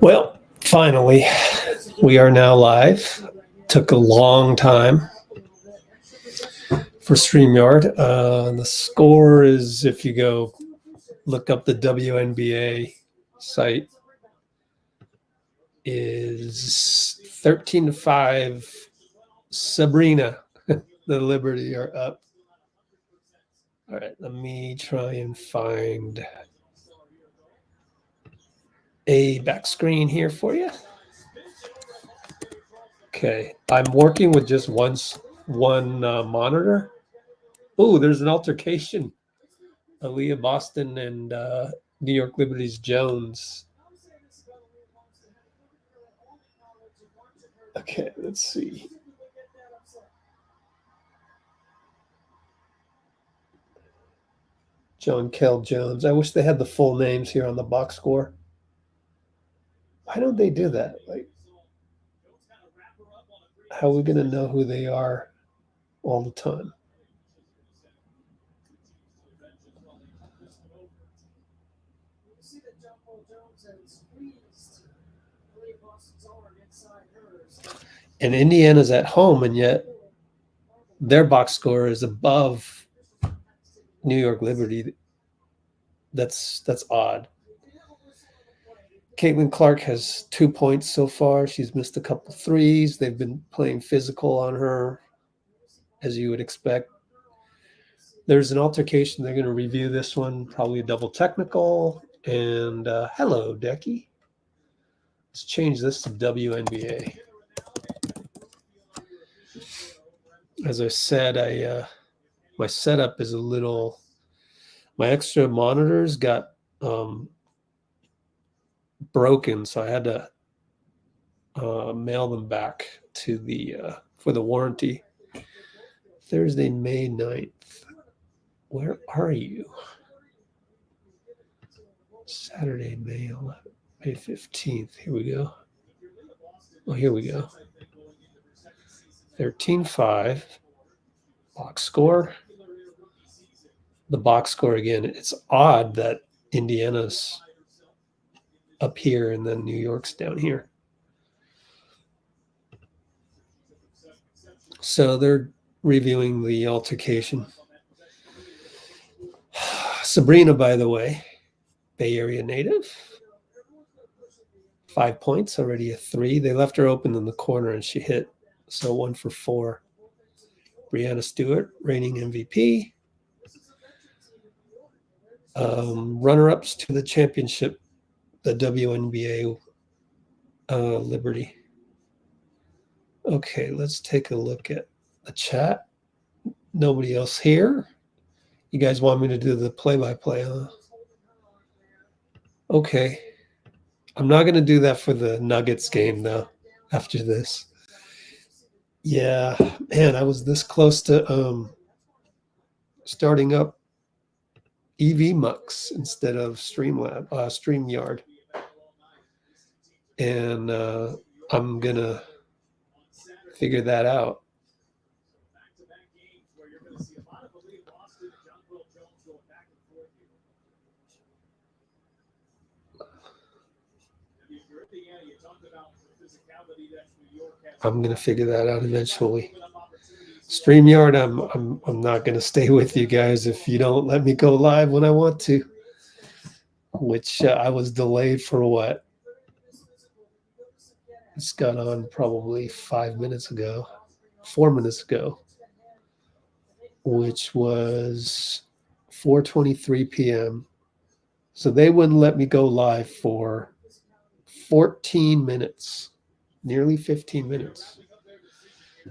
Well, finally, we are now live. Took a long time for StreamYard. The score is, if you go look up the WNBA site, is 13-5. Sabrina, the Liberty are up. All right, let me try and find a back screen here for you. Okay, I'm working with just one monitor. Oh, there's an altercation. Aaliyah Boston and New York Liberty's Jones. Okay, let's see. John Kell Jones. I wish they had the full names here on the box score. Why don't they do that? Like, how are we going to know who they are all the time? And Indiana's at home, and yet their box score is above New York Liberty. That's odd. Caitlin Clark has 2 points so far. She's missed a couple threes. They've been playing physical on her, as you would expect. There's an altercation. They're going to review this one, probably a double technical. And hello, Decky. Let's change this to WNBA. As I said, my setup is a little. My extra monitors got broken, so I had to mail them back to the for the warranty. Thursday, May 9th. Where are you? Saturday, May 11th, May 15th. Here we go. Oh, here we go. 13-5. Box score. The box score again. It's odd that Indiana's up here and then New York's down here. So they're reviewing the altercation. Sabrina, by the way, Bay Area native. 5 points, already a 3. They left her open in the corner and she hit. So 1 for 4. Brianna Stewart, reigning MVP. Runner-ups to the championship, the WNBA Liberty. Okay, let's take a look at the chat. Nobody else here. You guys want me to do the play-by-play, huh? Okay. I'm not going to do that for the Nuggets game, though, after this. Yeah, man, I was this close to starting up EV Mux instead of StreamYard. And I'm going to figure that out. I'm going to figure that out eventually. StreamYard, I'm not going to stay with you guys if you don't let me go live when I want to, which I was delayed for what? It's got on probably 5 minutes ago, 4 minutes ago, which was 4:23 p.m. So they wouldn't let me go live for 14 minutes, nearly 15 minutes.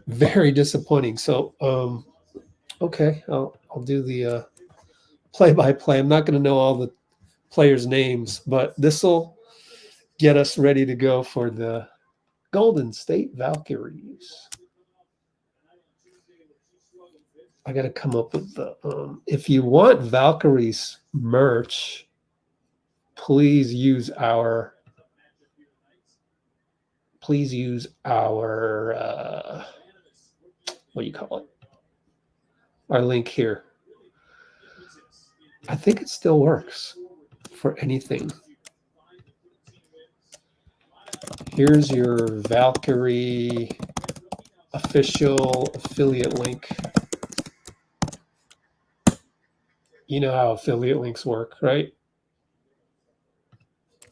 Very disappointing. So, okay, I'll do the play-by-play. I'm not going to know all the players' names, but this will get us ready to go for the Golden State Valkyries. I got to come up with the if you want Valkyries merch, please use our what do you call it? Our link here. I think it still works for anything. Here's your Valkyrie official affiliate link. You know how affiliate links work, right?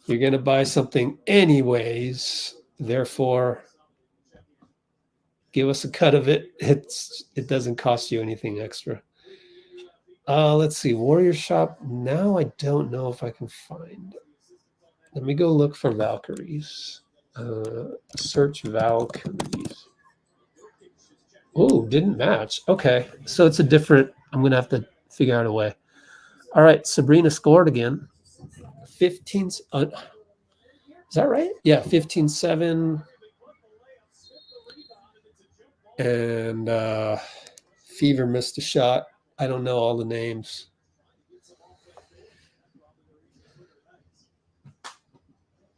You're going to buy something anyways, therefore give us a cut of it. It doesn't cost you anything extra. Let's see, Warrior Shop. Now I don't know if I can find. Let me go look for Valkyries. Search Valkyries. Oh, didn't match. Okay, so it's a different. I'm going to have to figure out a way. All right, Sabrina scored again. 15. Is that right? Yeah, 15-7. And Fever missed a shot. I don't know all the names.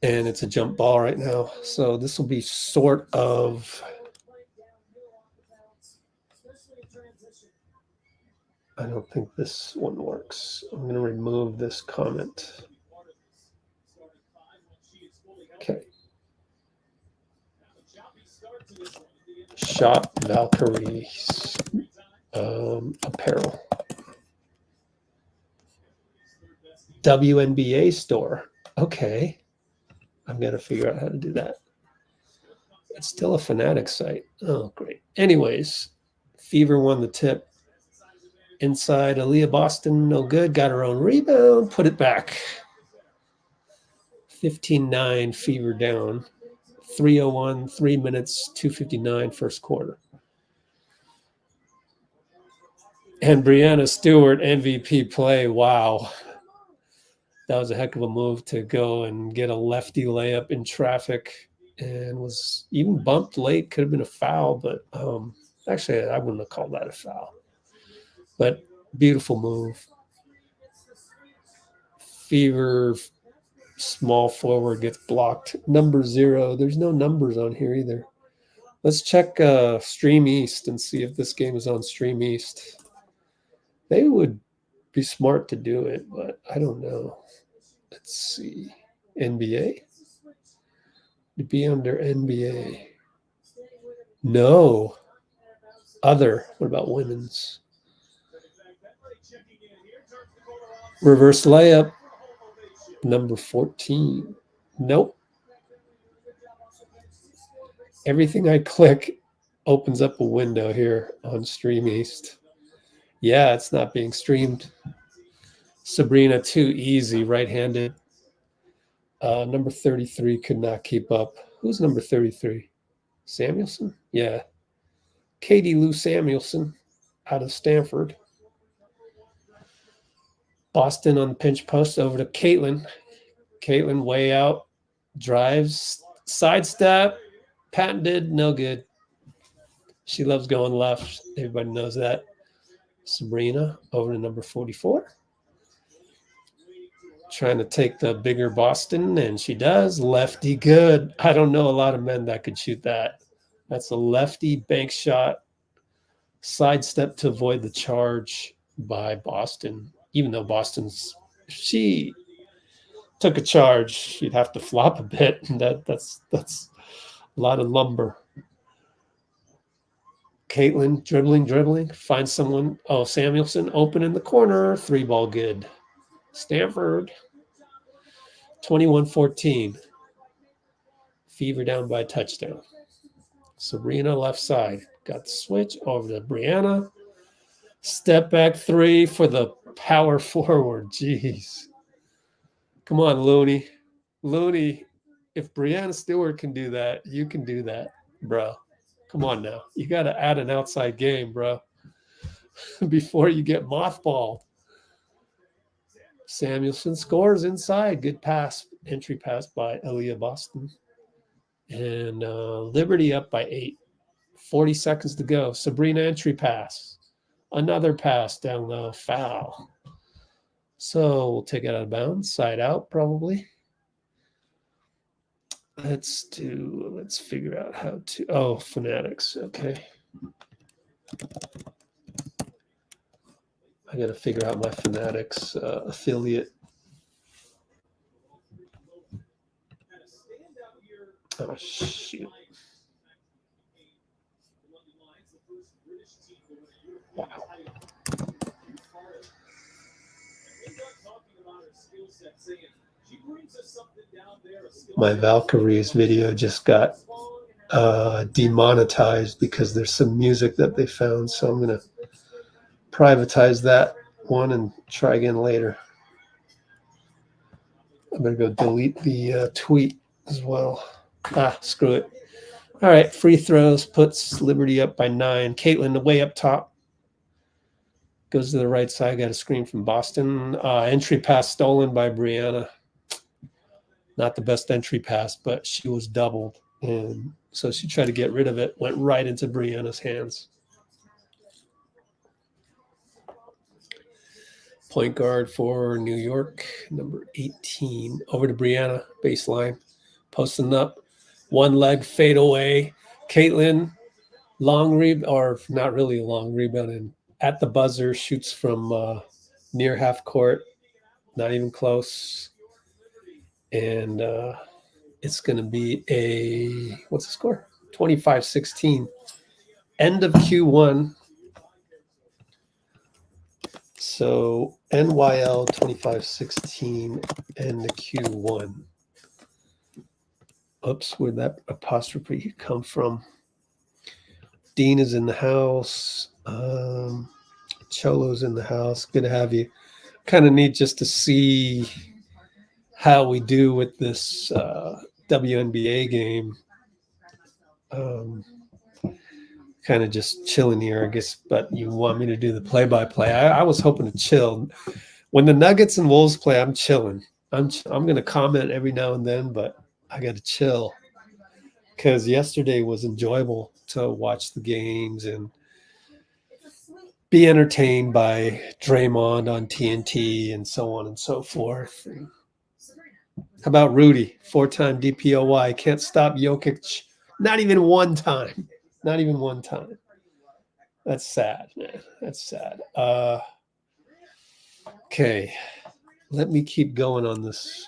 And it's a jump ball right now. So this will be sort of. I don't think this one works. I'm going to remove this comment. Okay. Shop Valkyries apparel. WNBA store. Okay. I'm going to figure out how to do that. It's still a Fanatic site. Oh, great. Anyways, Fever won the tip. Inside, Aaliyah Boston, no good. Got her own rebound. Put it back. 15-9, Fever down. 3:01, 3 minutes, 2:59 first quarter. And Breanna Stewart, MVP play. Wow. That was a heck of a move to go and get a lefty layup in traffic, and was even bumped late. Could have been a foul, but actually I wouldn't have called that a foul. But beautiful move. Fever small forward gets blocked. Number 0. There's no numbers on here either. Let's check Stream East and see if this game is on Stream East. They would be smart to do it, but I don't know. Let's see. NBA? To be under NBA. No. Other. What about women's? Reverse layup. Number 14. Nope. Everything I click opens up a window here on Stream East. Yeah, it's not being streamed. Sabrina, too easy, right-handed. Number 33 could not keep up. Who's number 33? Samuelson? Yeah. Katie Lou Samuelson out of Stanford. Boston on the pinch post over to Caitlin. Caitlin way out. Drives. Sidestep. Patented. No good. She loves going left. Everybody knows that. Sabrina over to number 44. Trying to take the bigger Boston, and she does. Lefty good. I don't know a lot of men that could shoot that. That's a lefty bank shot. Sidestep to avoid the charge by Boston. Even though she took a charge, she'd have to flop a bit. That's a lot of lumber. Caitlin dribbling, finds someone. Oh, Samuelson open in the corner. 3-ball good. Stanford, 21-14. Fever down by a touchdown. Sabrina left side. Got the switch over to Breanna. Step back 3 for the power forward. Jeez. Come on, Looney. Looney, if Breanna Stewart can do that, you can do that, bro. Come on now. You got to add an outside game, bro, before you get mothballed. Samuelson scores inside. Good pass. Entry pass by Aaliyah Boston. And Liberty up by 8. 40 seconds to go. Sabrina entry pass. Another pass down low. Foul. So we'll take it out of bounds. Side out probably. Let's figure out how to. Oh, Fanatics. Okay. I got to figure out my Fanatics affiliate. Oh, shoot. Wow. My Valkyries video just got demonetized because there's some music that they found. So I'm going to privatize that one and try again later. I better go delete the tweet as well. Screw it. All right, free throws puts Liberty up by 9. Caitlin, way up top. Goes to the right side. Got a screen from Boston. Entry pass stolen by Brianna. Not the best entry pass, but she was doubled. And so she tried to get rid of it. Went right into Brianna's hands. Point guard for New York, number 18. Over to Brianna, baseline. Posting up. One leg fade away. Caitlin, long rebound, or not really a long rebound, and at the buzzer, shoots from near half court. Not even close. And it's going to be what's the score? 25-16. End of Q1. So NYL 25-16, end of Q1. Oops, where'd that apostrophe come from? Dean is in the house. Cholo's in the house. Good to have you. Kind of neat just to see how we do with this WNBA game. Kind of just chilling here, I guess, but you want me to do the play-by-play. I was hoping to chill. When the Nuggets and Wolves play, I'm chilling. I'm going to comment every now and then, but I got to chill because yesterday was enjoyable to watch the games and be entertained by Draymond on TNT and so on and so forth. And how about Rudy, 4-time DPOY, can't stop Jokic, not even one time. Not even one time. That's sad, man. That's sad. Okay. Let me keep going on this.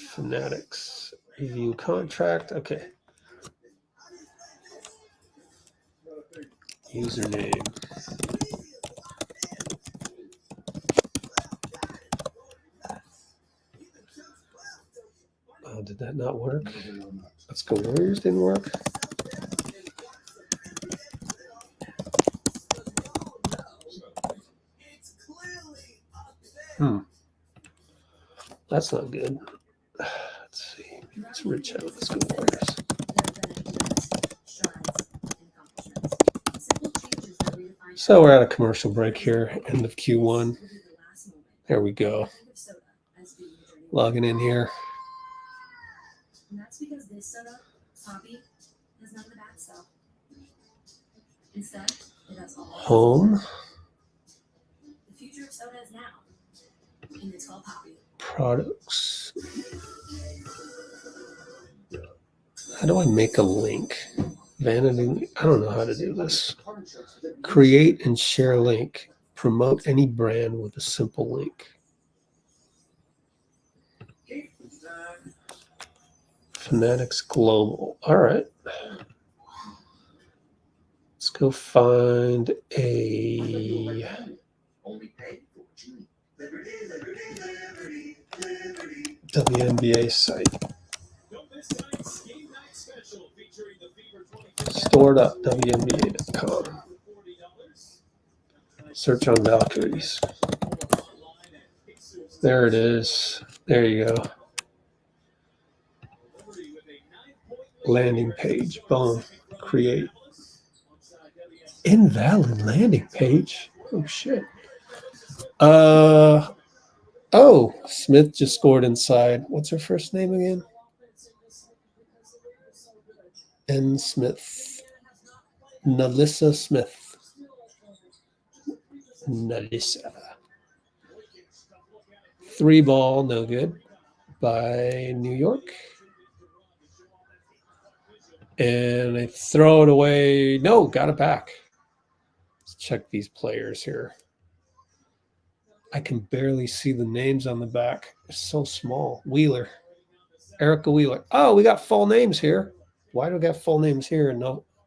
Fanatics. Review contract. Okay. Username. Oh, did that not work? Let's go. Warriors didn't work. That's not good. Let's see. Maybe it's Rich out. Let's go Warriors. So we're at a commercial break here. End of Q1. There we go. Logging in here. And that's because this soda, Poppy, has none of the bad stuff. Instead, it has all Home. The future of soda is now. And it's called Poppy. Products. How do I make a link? Vanity. I don't know how to do this. Create and share link. Promote any brand with a simple link. Fanatics Global. All right. Let's go find a WNBA site. Store.WNBA.com. Search on Valkyries. There it is. There you go. Landing page. Boom. Create. Invalid landing page. Oh, shit. Oh, Smith just scored inside. What's her first name again? N. Smith. Nalissa Smith. Nalissa. 3 ball, no good. By New York. And I throw it away. No, got it back. Let's check these players here. I can barely see the names on the back. It's so small. Wheeler. Erica Wheeler. Oh, we got full names here. Why do we got full names here and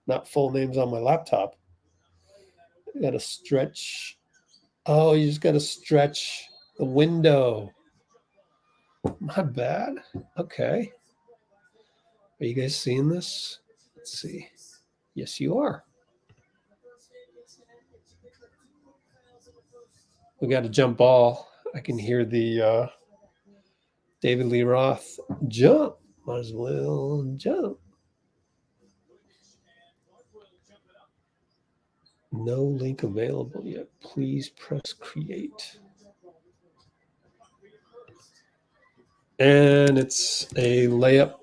not full names on my laptop? You got to stretch. Oh, you just got to stretch the window. Not bad. Okay. Are you guys seeing this? Let's see. Yes, you are. We got a jump ball. I can hear the David Lee Roth jump. Might as well jump. No link available yet. Please press create. And it's a layup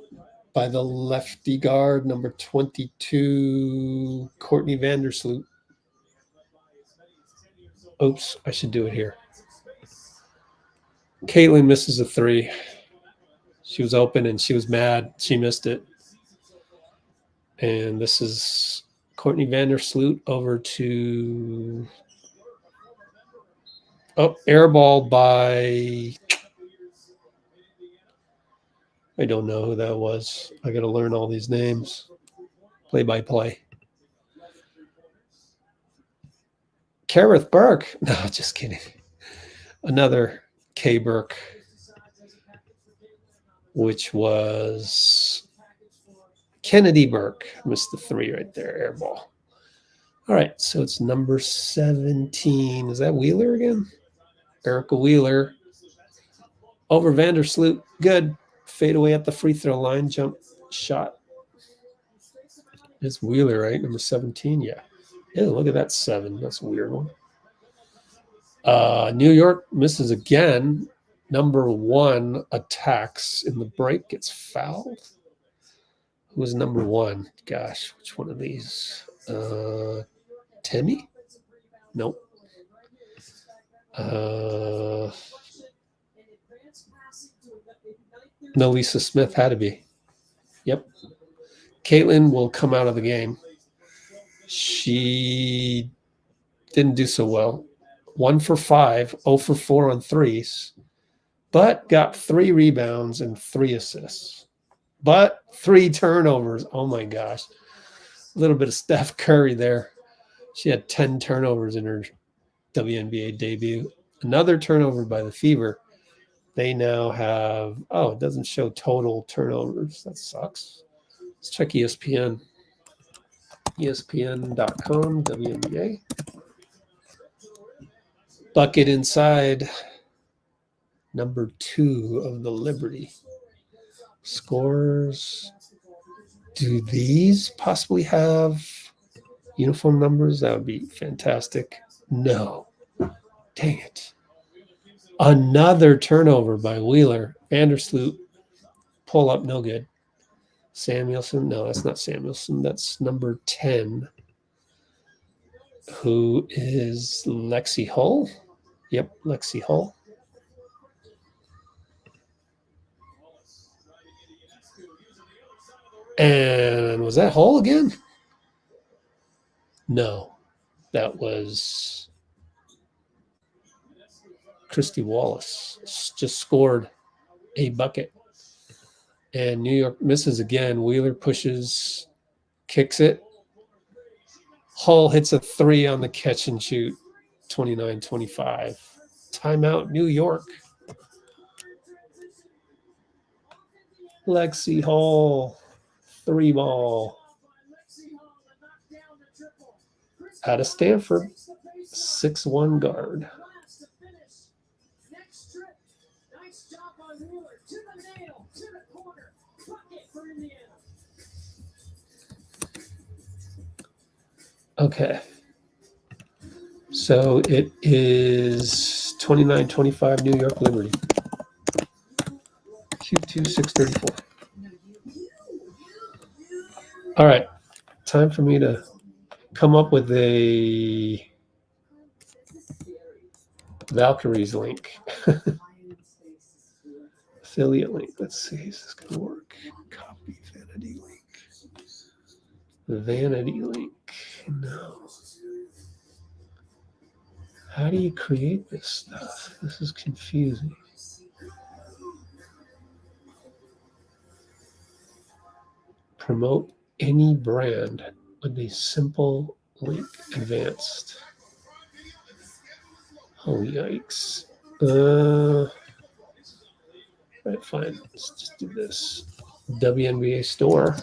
by the lefty guard, number 22, Courtney Vandersloot. Oops, I should do it here. Caitlin misses a three. She was open and she was mad. She missed it. And this is Courtney Vandersloot over to airball by I don't know who that was. I got to learn all these names. Play by play. Kerith Burke. No, just kidding. Another K Burke, which was Kennedy Burke. Missed the three right there. Air ball. All right, so it's number 17. Is that Wheeler again? Erica Wheeler. Over Vandersloot. Good. Fade away at the free throw line. Jump shot. It's Wheeler, right? Number 17. Yeah. Yeah, look at that 7. That's a weird one. New York misses again. Number 1 attacks in the break, gets fouled. Who was number 1? Gosh, which one of these? Timmy? Nope. No, Lisa Smith had to be. Yep. Caitlin will come out of the game. She didn't do so well. 1 for 5, 0 for 4 on threes, but got 3 rebounds and 3 assists, but 3 turnovers. Oh my gosh. A little bit of Steph Curry there. She had 10 turnovers in her WNBA debut. Another turnover by the Fever. They now have, it doesn't show total turnovers. That sucks. Let's check ESPN. ESPN.com, WNBA. Bucket inside. Number 2 of the Liberty. Scores. Do these possibly have uniform numbers? That would be fantastic. No. Dang it. Another turnover by Wheeler. Vandersloot. Pull up, no good. Samuelson. No, that's not Samuelson. That's number 10. Who is Lexi Hull? Yep, Lexi Hull. And was that Hull again? No, that was Christy Wallace. Just scored a bucket. And New York misses again. Wheeler pushes, kicks it. Hull hits a 3 on the catch and shoot. 29-25. Timeout, New York. Lexi Hull. 3 ball. Out of Stanford. 6'1" guard. Okay. So it is 29-25 New York Liberty. Q2 634. All right. Time for me to come up with a Valkyries link. Affiliate link. Let's see. Is this going to work? Copy vanity link. Vanity link. No. How do you create this stuff? This is confusing. Promote any brand with a simple link. Advanced. Oh, yikes. Right, fine. Let's just do this. WNBA store.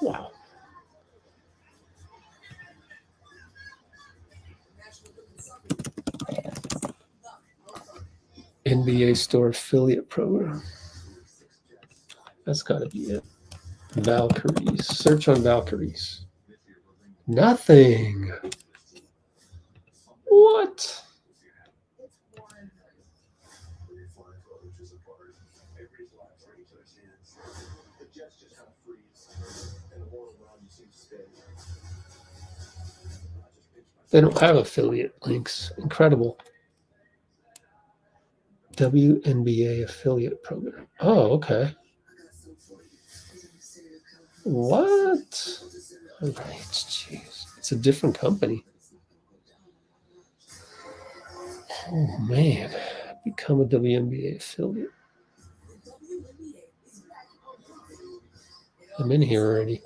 Wow. NBA store affiliate program. That's got to be it. Valkyries. Search on Valkyries. Nothing. What? They don't have affiliate links. Incredible. WNBA affiliate program. Oh, okay. What? All right, jeez. It's a different company. Oh, man. Become a WNBA affiliate. I'm in here already.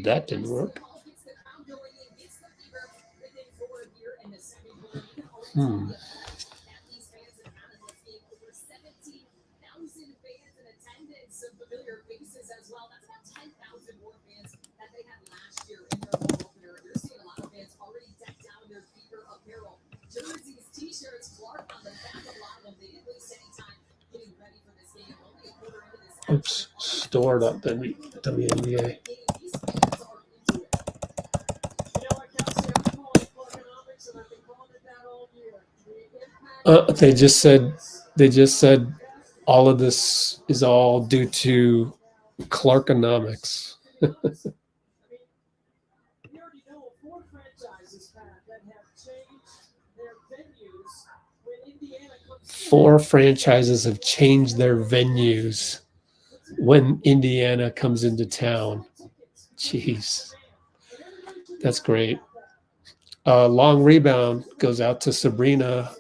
That didn't work. Oops, store.WNBA. They just said all of this is all due to Clarkonomics. Four franchises have changed their venues when Indiana comes into town. Jeez. That's great. Long rebound goes out to Sabrina.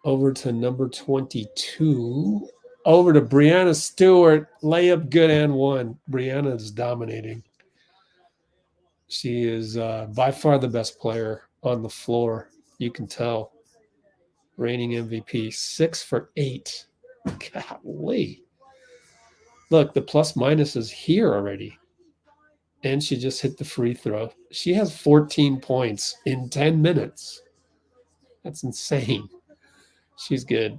Over to number 22. Over to Brianna Stewart. Layup good and one. Brianna is dominating. She is by far the best player on the floor. You can tell. Reigning MVP. 6 for 8. Golly. Look, the plus minus is here already. And she just hit the free throw. She has 14 points in 10 minutes. That's insane. She's good.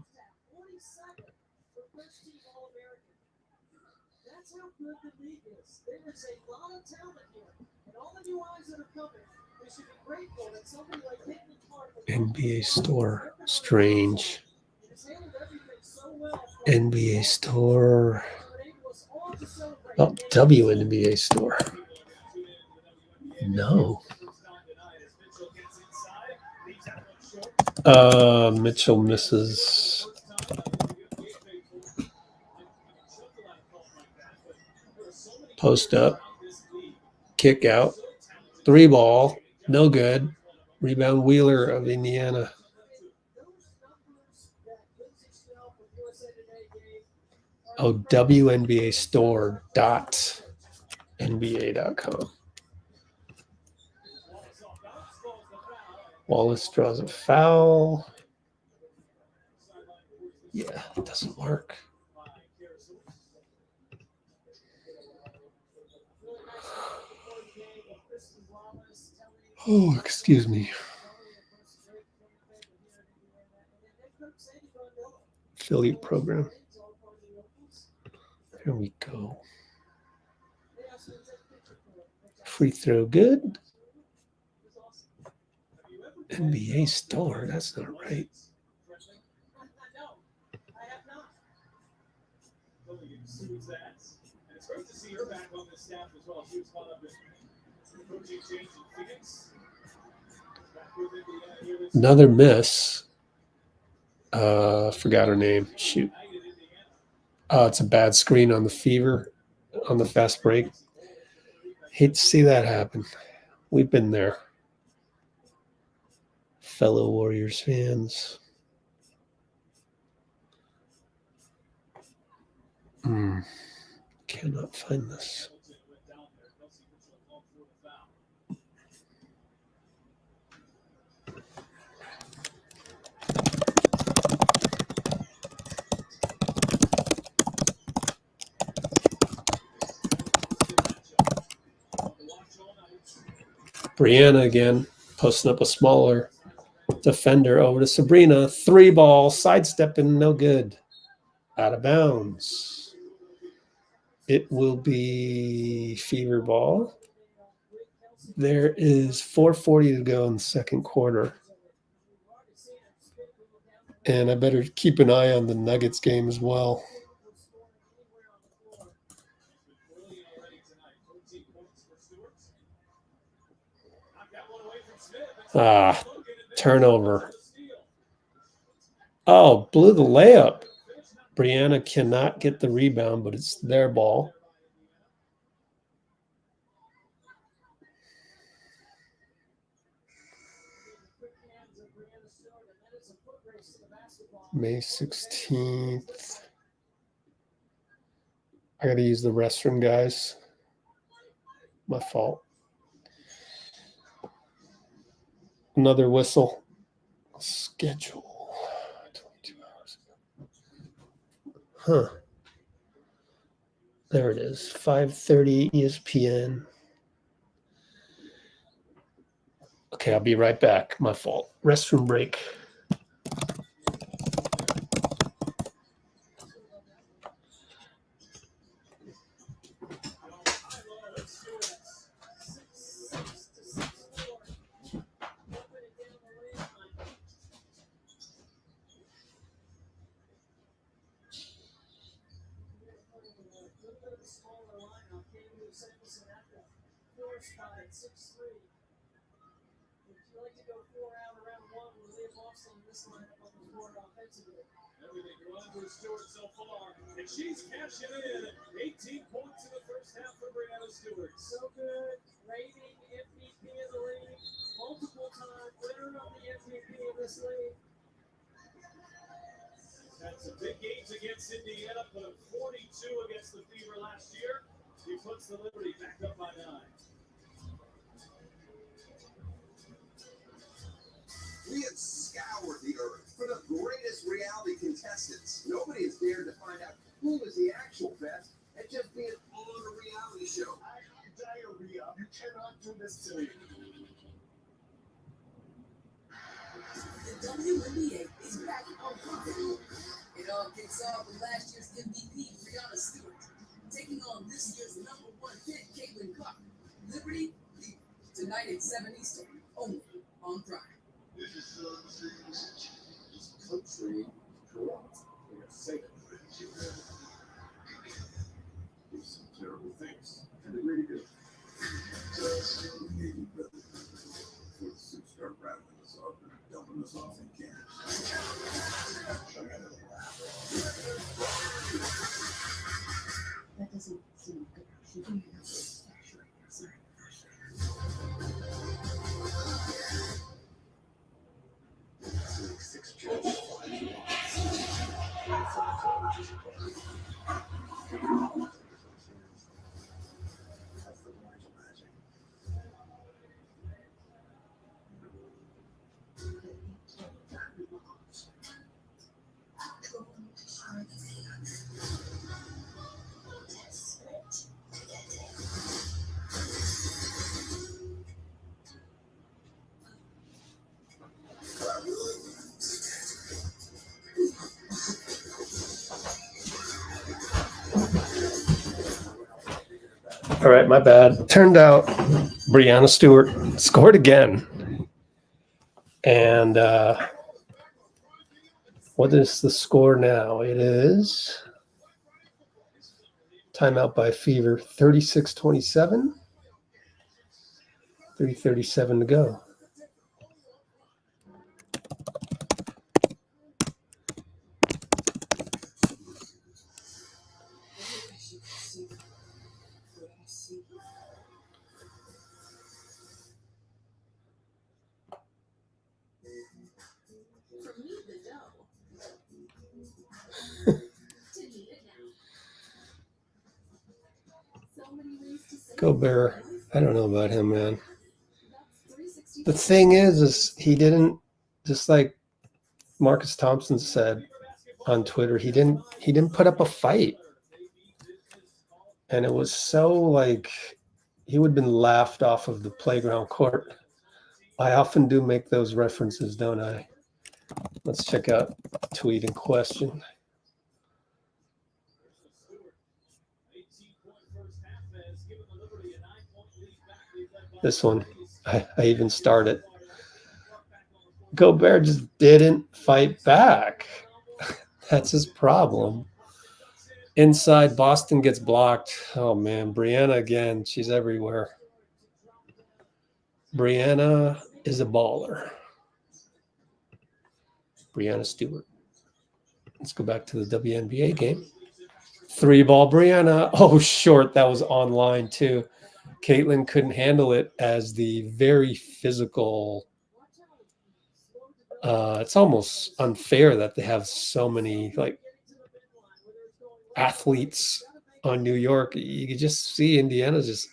NBA store. Strange. NBA store. Oh, WNBA store. No. Mitchell misses. Post up. Kick out. 3 ball. No good. Rebound Wheeler of Indiana. Oh, WNBA store.nba.com. Wallace draws a foul. Yeah, it doesn't work. Oh, excuse me. Affiliate program. There we go. Free throw good. NBA store. That's not right. Another miss. Forgot her name. Shoot. Oh, it's a bad screen on the Fever, on the fast break. Hate to see that happen. We've been there. Fellow Warriors fans. Cannot find this. Brianna again, posting up a smaller defender over to Sabrina. 3-ball, sidestepping, no good. Out of bounds. It will be Fever ball. There is 4:40 to go in the second quarter. And I better keep an eye on the Nuggets game as well. Turnover. Oh, blew the layup. Brianna cannot get the rebound, but it's their ball. May 16th. I got to use the restroom, guys. My fault. Another whistle. Schedule. 22 hours ago. Huh. There it is. 5:30 ESPN. Okay, I'll be right back. My fault. Restroom break. And she's cashing in 18 points in the first half for Brianna Stewart. So good. Reigning MVP in the league. Multiple time winner of the MVP of this league. Had some big games against Indiana, put up 42 against the Fever last year. She puts the Liberty back up by 9. We have scoured the earth for the greatest reality contestants. Nobody has dared to find out who is the actual best at just being on a reality show. I have diarrhea. You cannot do this to me. The WNBA is back on Friday. It all kicks off with last year's MVP, Brianna Stewart, taking on this year's #1 pick, Caitlin Clark. Liberty, tonight at 7 Eastern, only on Prime. This is country corrupt. We are safe. Do some terrible things. And they really do. Maybe better before the suits start rattling us off and dumping us off in Canada. That doesn't seem good. Sorry. All right, my bad. Turned out Brianna Stewart scored again. And what is the score now? It is timeout by Fever, 36-27. 3:37 to go. From me the dough. To knead it down. So many ways to say Gobert, I don't know about him, man. that's 360. The thing is he didn't, just like Marcus Thompson said on Twitter, he didn't put up a fight. And it was so like he would have been laughed off of the playground court. I often do make those references, don't I? Let's check out the tweet in question. This one, I even started. Gobert just didn't fight back. That's his problem. Inside, Boston gets blocked. Oh, man. Brianna again. She's everywhere. Brianna is a baller. Brianna Stewart. Let's go back to the WNBA game. 3-ball Brianna. Oh, short. That was online, too. Caitlin couldn't handle it as the very physical. It's almost unfair that they have so many, like, athletes on New York. You could just see Indiana just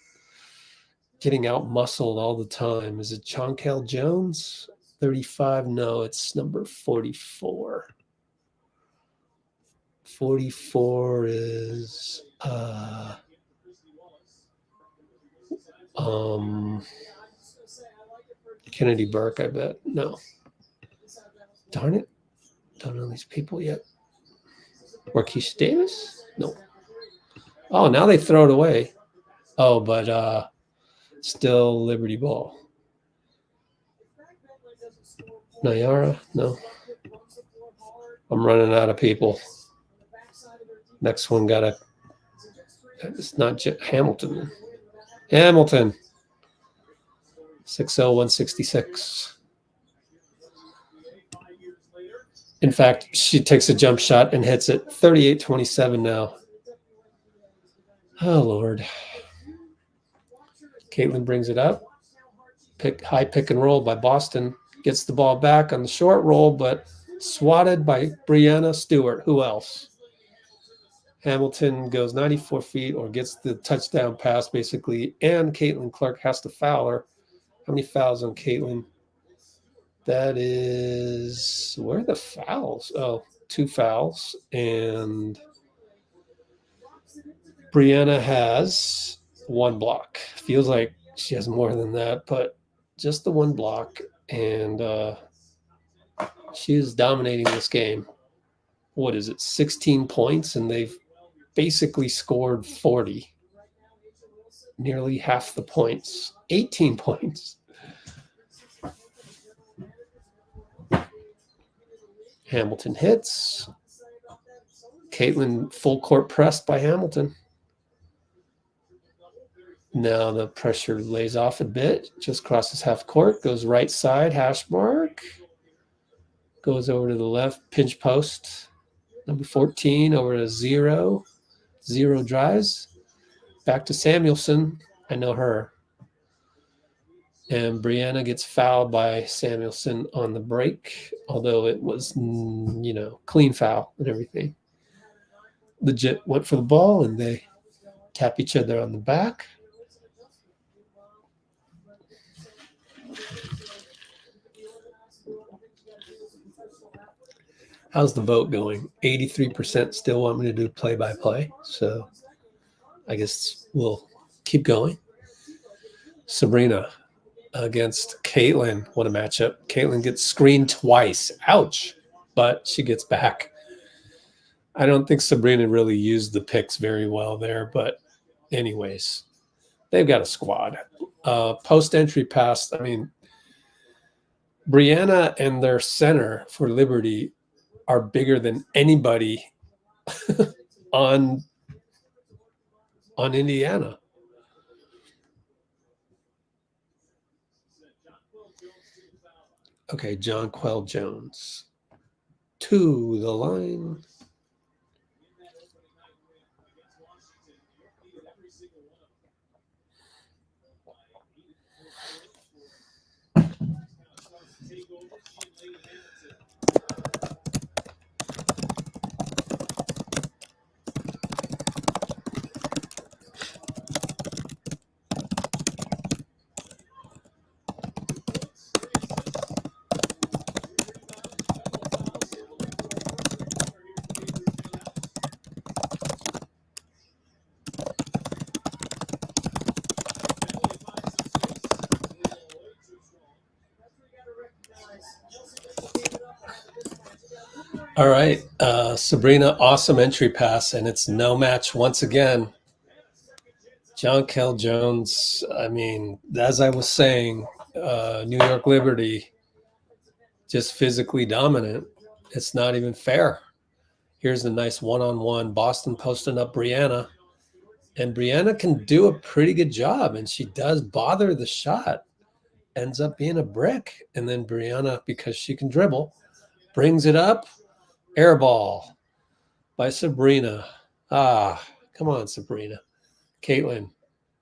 getting out muscled all the time. Is it Chonkel Jones? 35? No, it's number 44. 44 is Kennedy Burke, I bet. No. Darn it. Don't know these people yet. Marquise Davis? No. Oh, now they throw it away. Oh, but still Liberty Ball. Nayara? No. I'm running out of people. Next one got a. It's not Hamilton. Hamilton. 6'0", 166. In fact, she takes a jump shot and hits it. 38-27 now. Oh, Lord. Caitlin brings it up. High pick and roll by Boston. Gets the ball back on the short roll, but swatted by Brianna Stewart. Who else? Hamilton goes 94 feet or gets the touchdown pass, basically, and Caitlin Clark has to foul her. How many fouls on Caitlin? That is, where are the fouls? Oh, 2 fouls. And Brianna has 1 block. Feels like she has more than that, but just the 1 block. And she is dominating this game. What is it, 16 points? And they've basically scored 40. Nearly half the points. 18 points. Hamilton hits. Caitlin full court pressed by Hamilton. Now the pressure lays off a bit. Just crosses half court. Goes right side. Hash mark. Goes over to the left. Pinch post. Number 14 over to 0. 0 drives. Back to Samuelson. I know her. And Brianna gets fouled by Samuelson on the break, although it was, clean foul and everything. Legit went for the ball, and they tap each other on the back. How's the vote going? 83% still want me to do play-by-play, so I guess we'll keep going. Sabrina against Caitlin. What a matchup. Caitlin gets screened twice. Ouch. But she gets back. I don't think Sabrina really used the picks very well there. But anyways, they've got a squad. Post-entry pass. I mean, Brianna and their center for Liberty are bigger than anybody on Indiana. Okay, John Quell Jones to the line. All right, Sabrina, awesome entry pass, and it's no match once again. John Kell Jones, I mean, as I was saying, New York Liberty, just physically dominant. It's not even fair. Here's a nice one-on-one. Boston posting up Brianna, and Brianna can do a pretty good job, and she does bother the shot. Ends up being a brick, and then Brianna, because she can dribble, brings it up. Air ball by Sabrina. Come on, Sabrina. Caitlin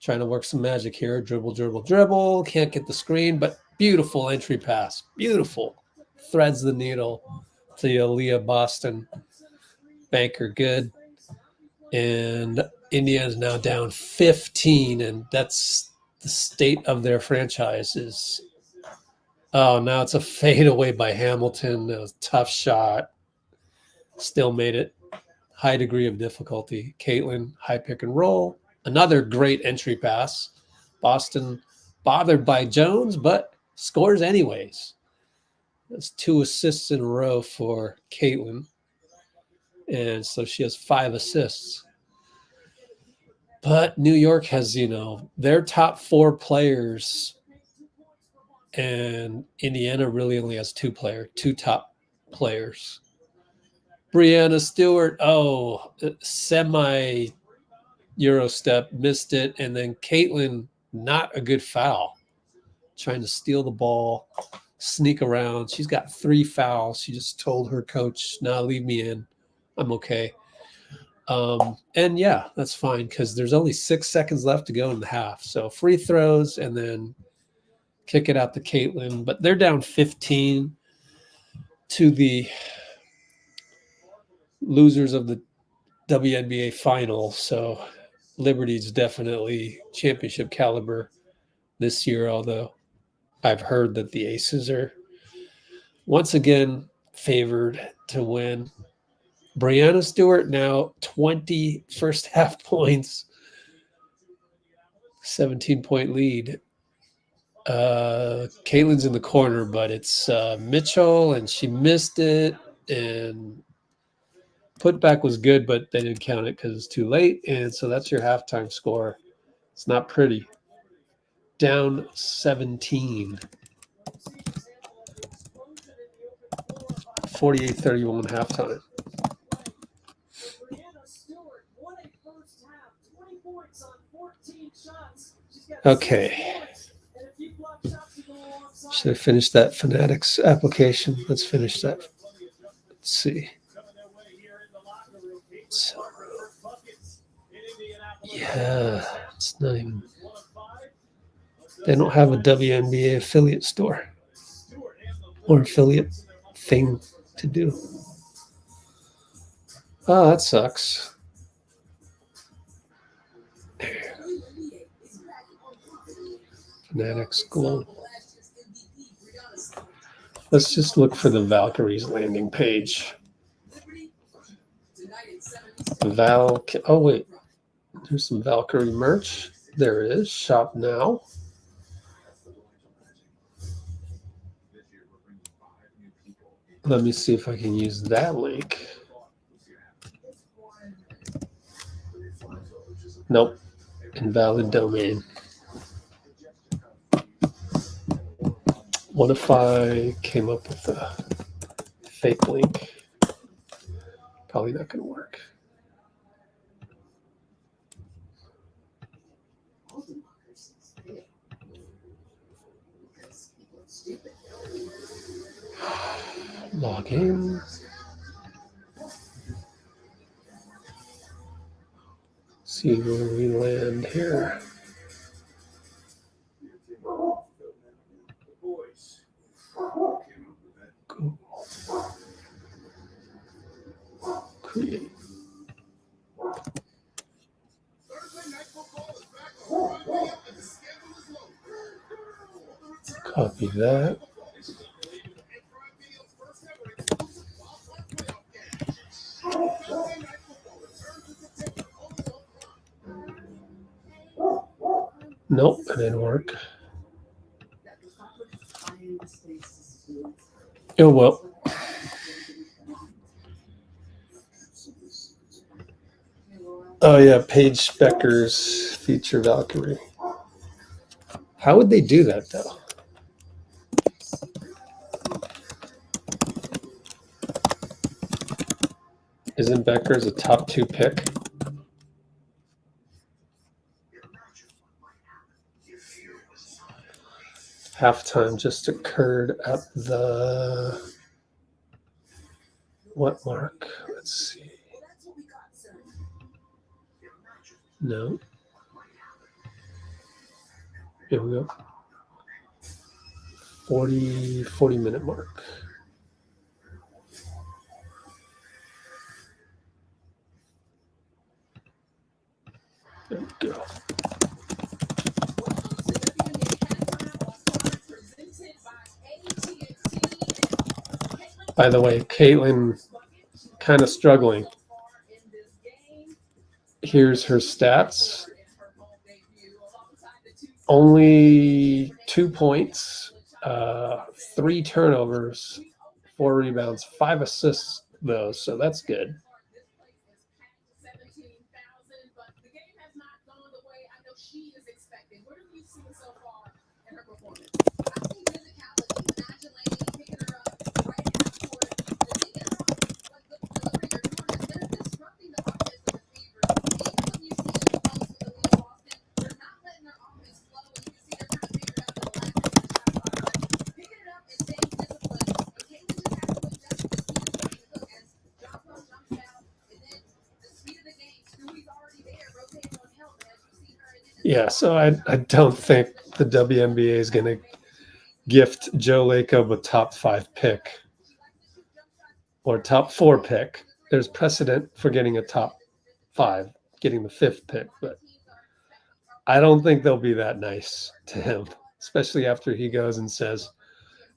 trying to work some magic here. Dribble, dribble, dribble. Can't get the screen, but beautiful entry pass. Beautiful. Threads the needle to Aaliyah Boston. Banker good. And India is now down 15, and that's the state of their franchises. Oh, now it's a fadeaway by Hamilton. A tough shot. Still made it. High degree of difficulty. Caitlin, high pick and roll. Another great entry pass. Boston bothered by Jones, but scores anyways. That's 2 assists in a row for Caitlin. And so she has 5 assists. But New York has, their top 4 players, and Indiana really only has 2 top players. Brianna Stewart, semi Euro step, missed it. And then Caitlin, not a good foul. Trying to steal the ball, sneak around. She's got 3 fouls. She just told her coach, "Nah, leave me in. I'm okay." And yeah, that's fine because there's only 6 seconds left to go in the half. So free throws and then kick it out to Caitlin. But they're down 15 to the losers of the WNBA final. So Liberty's definitely championship caliber this year, although I've heard that the Aces are once again favored to win. Brianna Stewart now 20 first half points, 17-point lead. Caitlin's in the corner, but it's Mitchell, and she missed it. And putback was good, but they didn't count it because it's too late. And so that's your halftime score. It's not pretty. Down 17. 48-31 halftime. Okay. Should I finish that Fanatics application? Let's finish that. Let's see. So, yeah, it's not even. They don't have a WNBA affiliate store or affiliate thing to do. Oh, that sucks. Fanatics Global. Let's just look for the Valkyries landing page. Oh, wait. There's some Valkyrie merch. There it is. Shop now. Let me see if I can use that link. Nope. Invalid domain. What if I came up with a fake link? Probably not going to work. Log in. See where we land here. Go. Create. Copy that. Nope, it didn't work. Oh well. Oh yeah, Paige Beuckers feature Valkyrie. How would they do that though? Isn't Beuckers a top 2 pick? Halftime just occurred at the what mark? Let's see. No. Here we go. 40 minute mark. There we go. By the way, Caitlin kind of struggling. Here's her stats. Only 2 points, 3 turnovers, 4 rebounds, 5 assists though, so that's good. Yeah, so I don't think the WNBA is going to gift Joe Lacob a top 5 pick or top 4 pick. There's precedent for getting a top 5, getting the 5th pick, but I don't think they'll be that nice to him, especially after he goes and says,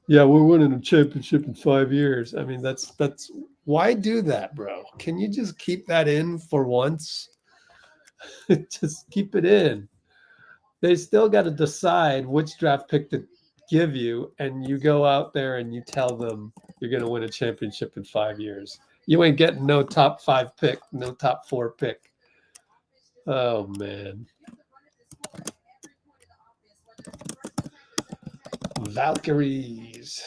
yeah, we're winning a championship in 5 years. I mean, that's why do that, bro? Can you just keep that in for once? Just keep it in. They still got to decide which draft pick to give you, and you go out there and you tell them you're going to win a championship in 5 years. You ain't getting no top 5 pick, no top 4 pick. Oh, man. Valkyries.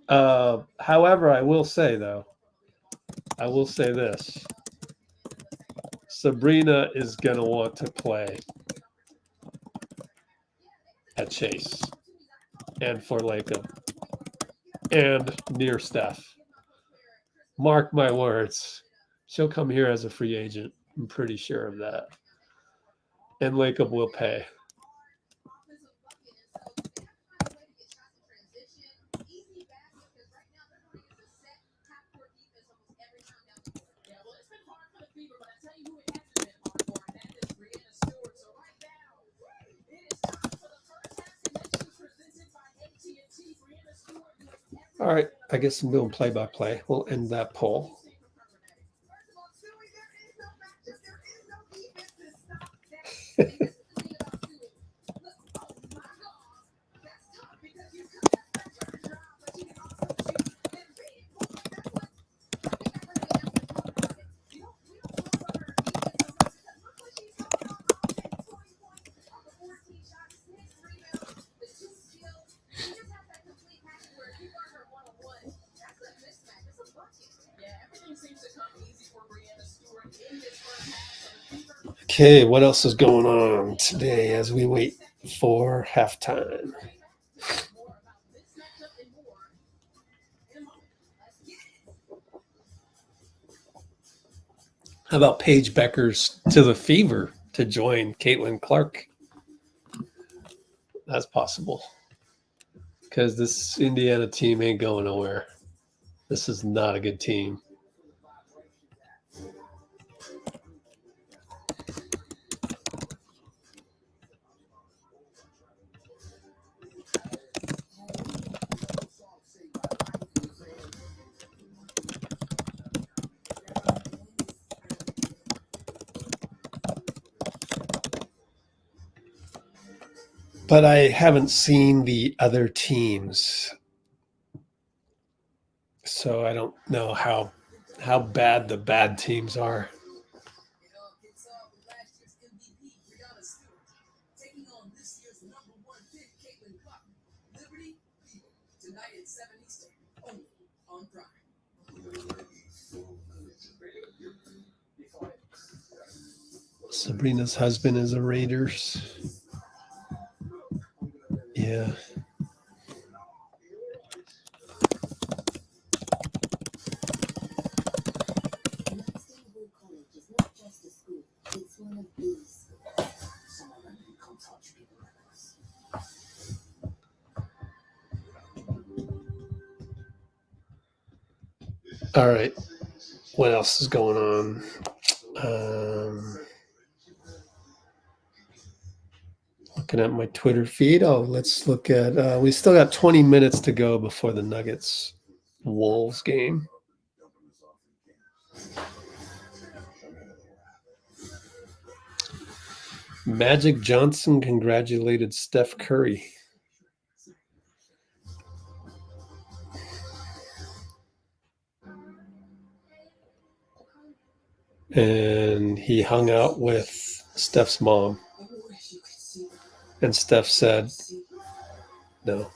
However, I will say this. Sabrina is going to want to play at Chase and for Lacob and near Steph. Mark my words. She'll come here as a free agent. I'm pretty sure of that. And Lacob will pay. All right, I guess I'm doing play-by-play. We'll end that poll. Okay, what else is going on today as we wait for halftime? More about this matchup and more in a moment. Let's get it. How about Paige Beuckers to the Fever to join Caitlin Clark? That's possible. Because this Indiana team ain't going nowhere. This is not a good team. But I haven't seen the other teams, so I don't know how bad the bad teams are. It all kicks off with last year's MVP, Breanna Stewart, taking on this year's number one pick, Caitlin Clark. Liberty, Fever, tonight at 7 Eastern, only on Prime. Sabrina's husband is a Raiders. Yeah. Sustainable college is not just a school, it's one of these. Some of them come touch people like us. All right. What else is going on? Looking at my Twitter feed. Oh, let's look at. We still got 20 minutes to go before the Nuggets Wolves game. Magic Johnson congratulated Steph Curry. And he hung out with Steph's mom. And Steph said, "No,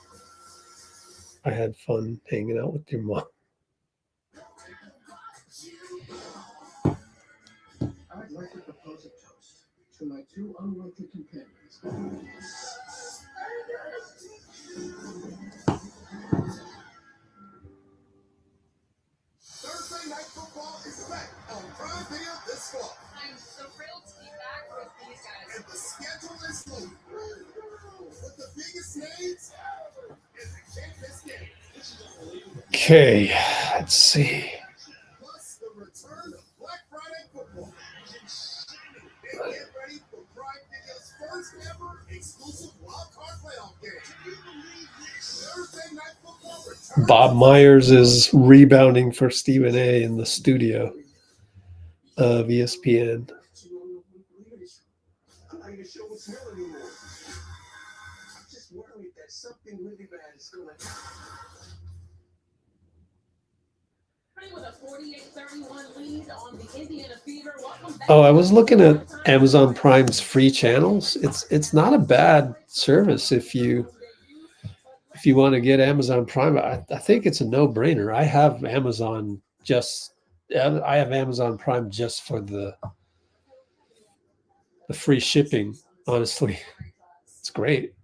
I had fun hanging out with your mom." I'd like to propose a toast to my two unlikely companions. Thursday Night Football is back on Prime Video this fall. I'm so thrilled to be back with these guys. And the schedule is loaded. With the biggest names and the can't-miss games. Okay, let's see. Plus the return of Black Friday football. And get ready for Prime Video's first ever exclusive wild card playoff game. Thursday Night Football returns. Bob Myers is rebounding for Stephen A. in the studio of ESPN. I'm not even sure what's real anymore. I'm just worried that something really bad is going to happen. With a 48-31 lead on the Indiana Fever. Welcome back. Oh, I was looking at Amazon Prime's free channels. It's not a bad service if you want to get Amazon Prime. I think it's a no-brainer. I have Amazon Prime just for the free shipping. Honestly, it's great.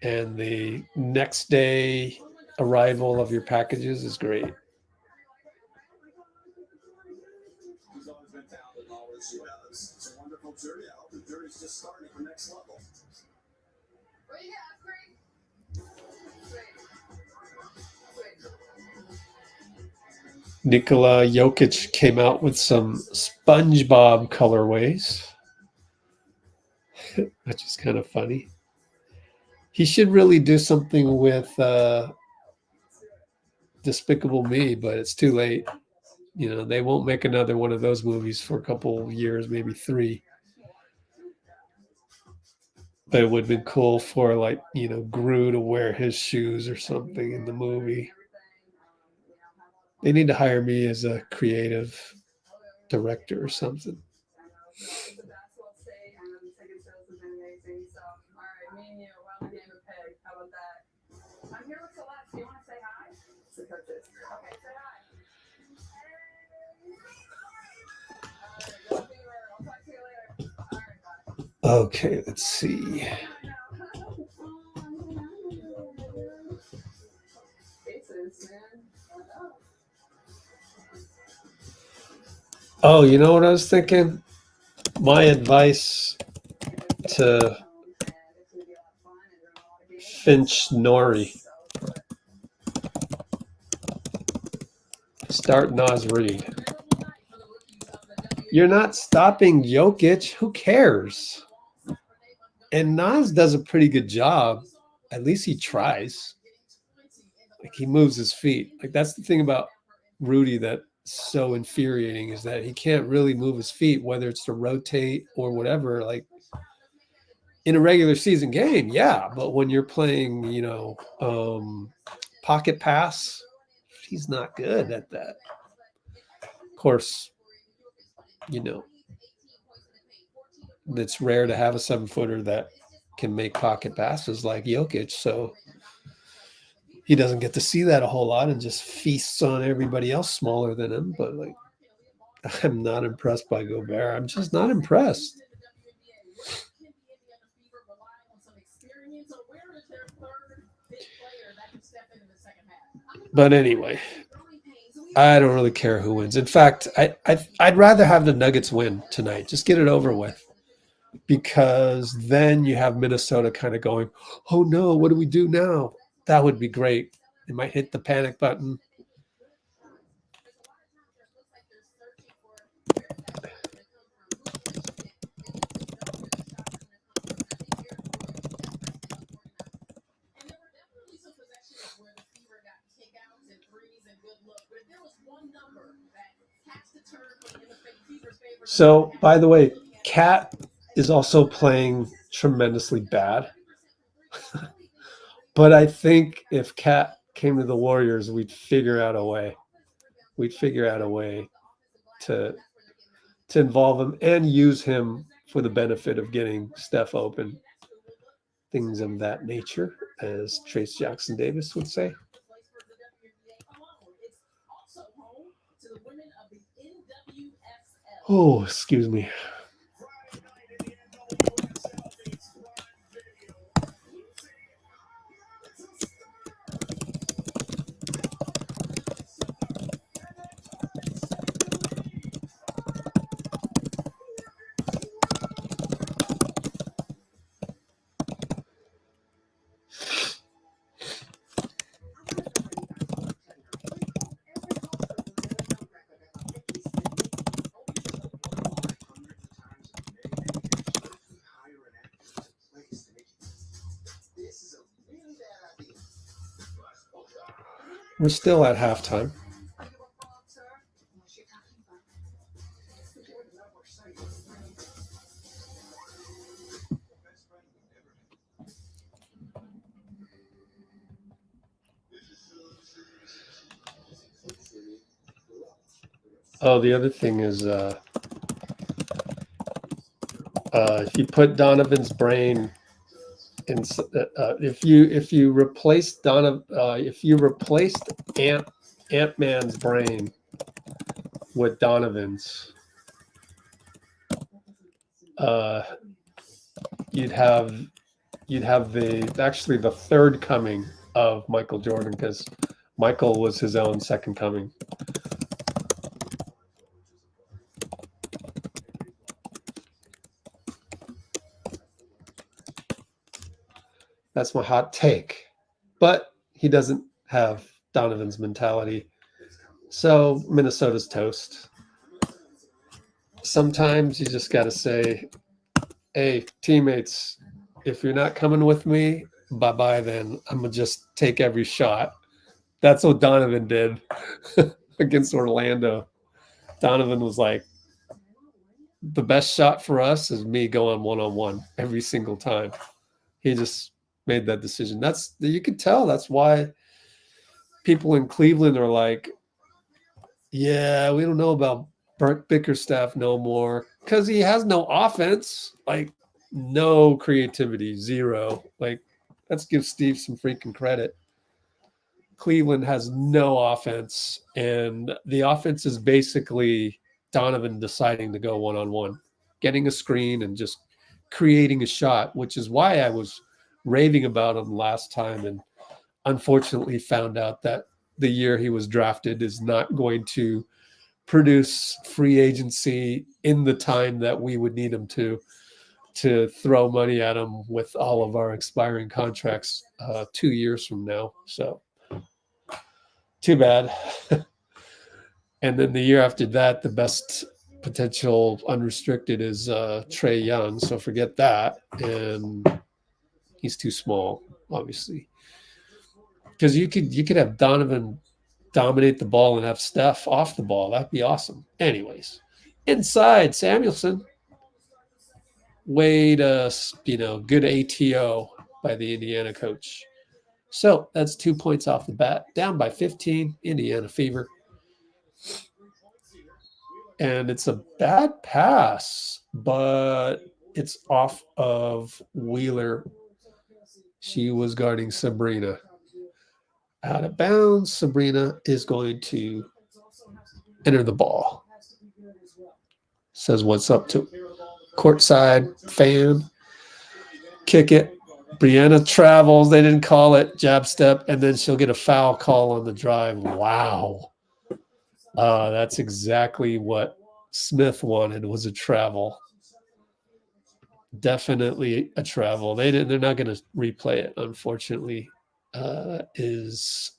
And the next day arrival of your packages is great. He's always been talented, always she does. It's a wonderful journey. I hope the journey's just starting for next level. What do you have, Craig? Nikola Jokic came out with some SpongeBob colorways, which is kind of funny. He should really do something with Despicable Me, but it's too late. You know, they won't make another one of those movies for a couple of years, maybe 3. But it would have been cool for, like, you know, Gru to wear his shoes or something in the movie. They need to hire me as a creative director or something. The basketball state and the ticket sales have been amazing. So, all right, me and you, we're on the game of pig. How about that? I'm here with Celeste. Do you want to say hi? The coaches. Okay, say hi. All right, go Fever. I'll talk to you later. All right, bye. Okay, let's see. Oh, you know what I was thinking? My advice to Finch Nori. Start Naz Reid. You're not stopping Jokic. Who cares? And Naz does a pretty good job. At least he tries. Like, he moves his feet. Like, that's the thing about Rudy that's so infuriating, is that he can't really move his feet, whether it's to rotate or whatever. Like, in a regular season game, yeah. But when you're playing, pocket pass, he's not good at that. Of course, it's rare to have a 7-footer that can make pocket passes like Jokic. So he doesn't get to see that a whole lot and just feasts on everybody else smaller than him. But like, I'm not impressed by Gobert. I'm just not impressed. But anyway, I don't really care who wins. In fact, I'd rather have the Nuggets win tonight. Just get it over with. Because then you have Minnesota kind of going, oh no, what do we do now? That would be great. They might hit the panic button. So, by the way, Cat is also playing tremendously bad. But I think if Cat came to the Warriors, we'd figure out a way. We'd figure out a way to involve him and use him for the benefit of getting Steph open. Things of that nature, as Trace Jackson Davis would say. Oh, excuse me. We're still at halftime. Oh, the other thing is, if you put Donovan's brain in, if you replaced AntMan's brain with Donovan's, you'd have the third coming of Michael Jordan, because Michael was his own second coming. That's my hot take. But he doesn't have Donovan's mentality. So Minnesota's toast. Sometimes you just got to say, hey, teammates, if you're not coming with me, bye-bye then. I'm going to just take every shot. That's what Donovan did against Orlando. Donovan was like, the best shot for us is me going one-on-one every single time. He just made that decision. You could tell that's why people in Cleveland are like, yeah, we don't know about Bickerstaff no more, because he has no offense, like no creativity, zero. Like, let's give Steve some freaking credit. Cleveland has no offense, and the offense is basically Donovan deciding to go one-on-one, getting a screen and just creating a shot, which is why I was raving about him last time, and unfortunately found out that the year he was drafted is not going to produce free agency in the time that we would need him to throw money at him with all of our expiring contracts 2 years from now. So too bad. And then the year after that, the best potential unrestricted is Trae Young. So forget that. And he's too small, obviously. Because you could have Donovan dominate the ball and have Steph off the ball. That'd be awesome. Anyways, inside Samuelson. Way to, good ATO by the Indiana coach. So that's 2 points off the bat. Down by 15, Indiana Fever. And it's a bad pass, but it's off of Wheeler. She was guarding Sabrina. Out of bounds, Sabrina is going to enter the ball. Says what's up to courtside fan. Kick it. Brianna travels. They didn't call it. Jab step. And then she'll get a foul call on the drive. Wow. That's exactly what Smith wanted, was a travel. Definitely a travel. They're not going to replay it, unfortunately. Is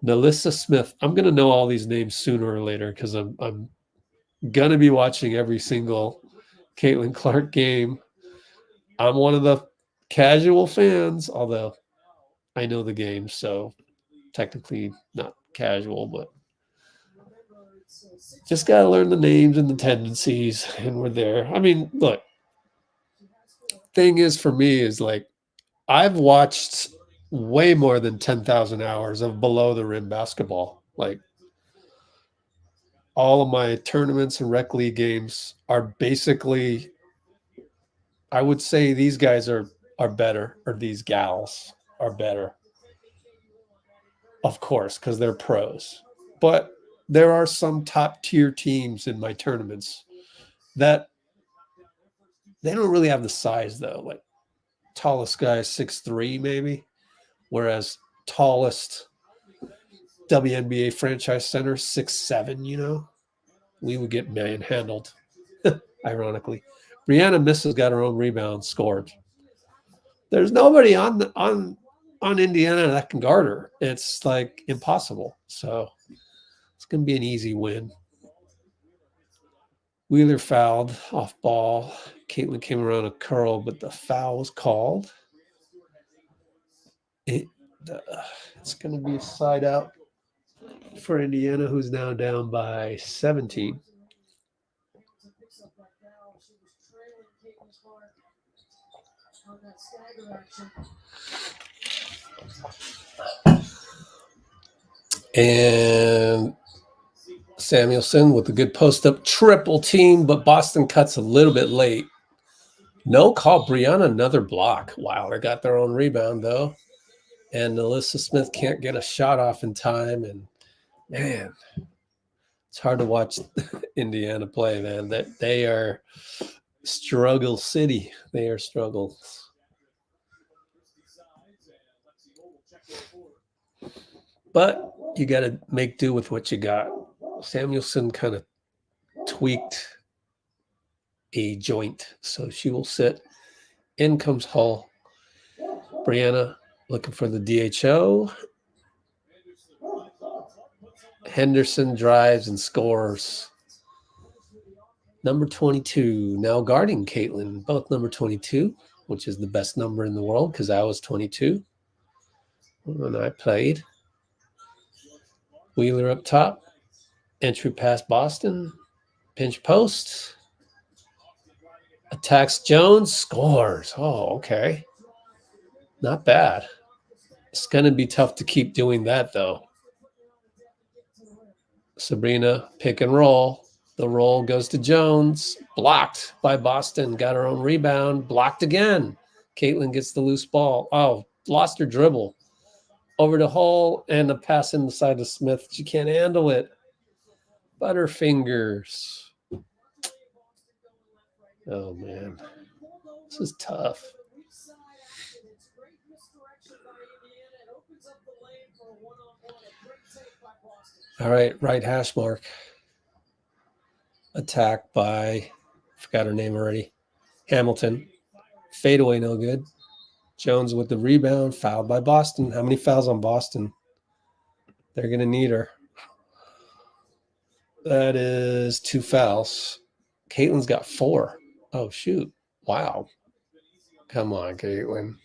Nalissa Smith. I'm going to know all these names sooner or later because I'm going to be watching every single Caitlin Clark game. I'm one of the casual fans, although I know the game, so technically not casual, but just got to learn the names and the tendencies, and we're there. I mean, look, thing is for me is like I've watched way more than 10,000 hours of below the rim basketball. Like all of my tournaments and rec league games are basically, I would say these guys are better, or these gals are better. Of course, because they're pros. But there are some top tier teams in my tournaments that they don't really have the size though. Like tallest guy is 6'3" maybe, whereas tallest WNBA franchise center 6'7", we would get manhandled. Ironically, Brianna Misses got her own rebound, scored. There's nobody on Indiana that can guard her. It's like impossible. So it's going to be an easy win. Wheeler fouled off ball. Caitlin came around a curl, but the foul was called. It's going to be a side out for Indiana, who's now down by 17. And Samuelson with a good post-up triple team, but Boston cuts a little bit late. No call. Brianna, another block. Wow, they got their own rebound, though. And Alyssa Smith can't get a shot off in time. And, man, it's hard to watch Indiana play, man. They are struggle city. They are struggles. But you got to make do with what you got. Samuelson kind of tweaked a joint, so she will sit. In comes Hull. Brianna looking for the DHO. Henderson drives and scores. Number 22, now guarding Caitlin, both number 22, which is the best number in the world because I was 22 when I played. Wheeler up top. Entry past Boston. Pinch post. Attacks Jones. Scores. Oh, okay. Not bad. It's going to be tough to keep doing that, though. Sabrina, pick and roll. The roll goes to Jones. Blocked by Boston. Got her own rebound. Blocked again. Caitlin gets the loose ball. Oh, lost her dribble. Over to Hull and a pass in the side of Smith. She can't handle it. Butterfingers. Oh, man. This is tough. All right, right hash mark. attack by, forgot her name already, Hamilton. Fadeaway, no good. Jones with the rebound, fouled by Boston. How many fouls on Boston? They're going to need her. That is 2 fouls. Caitlin's got 4. Oh, shoot. Wow. Come on, Caitlin.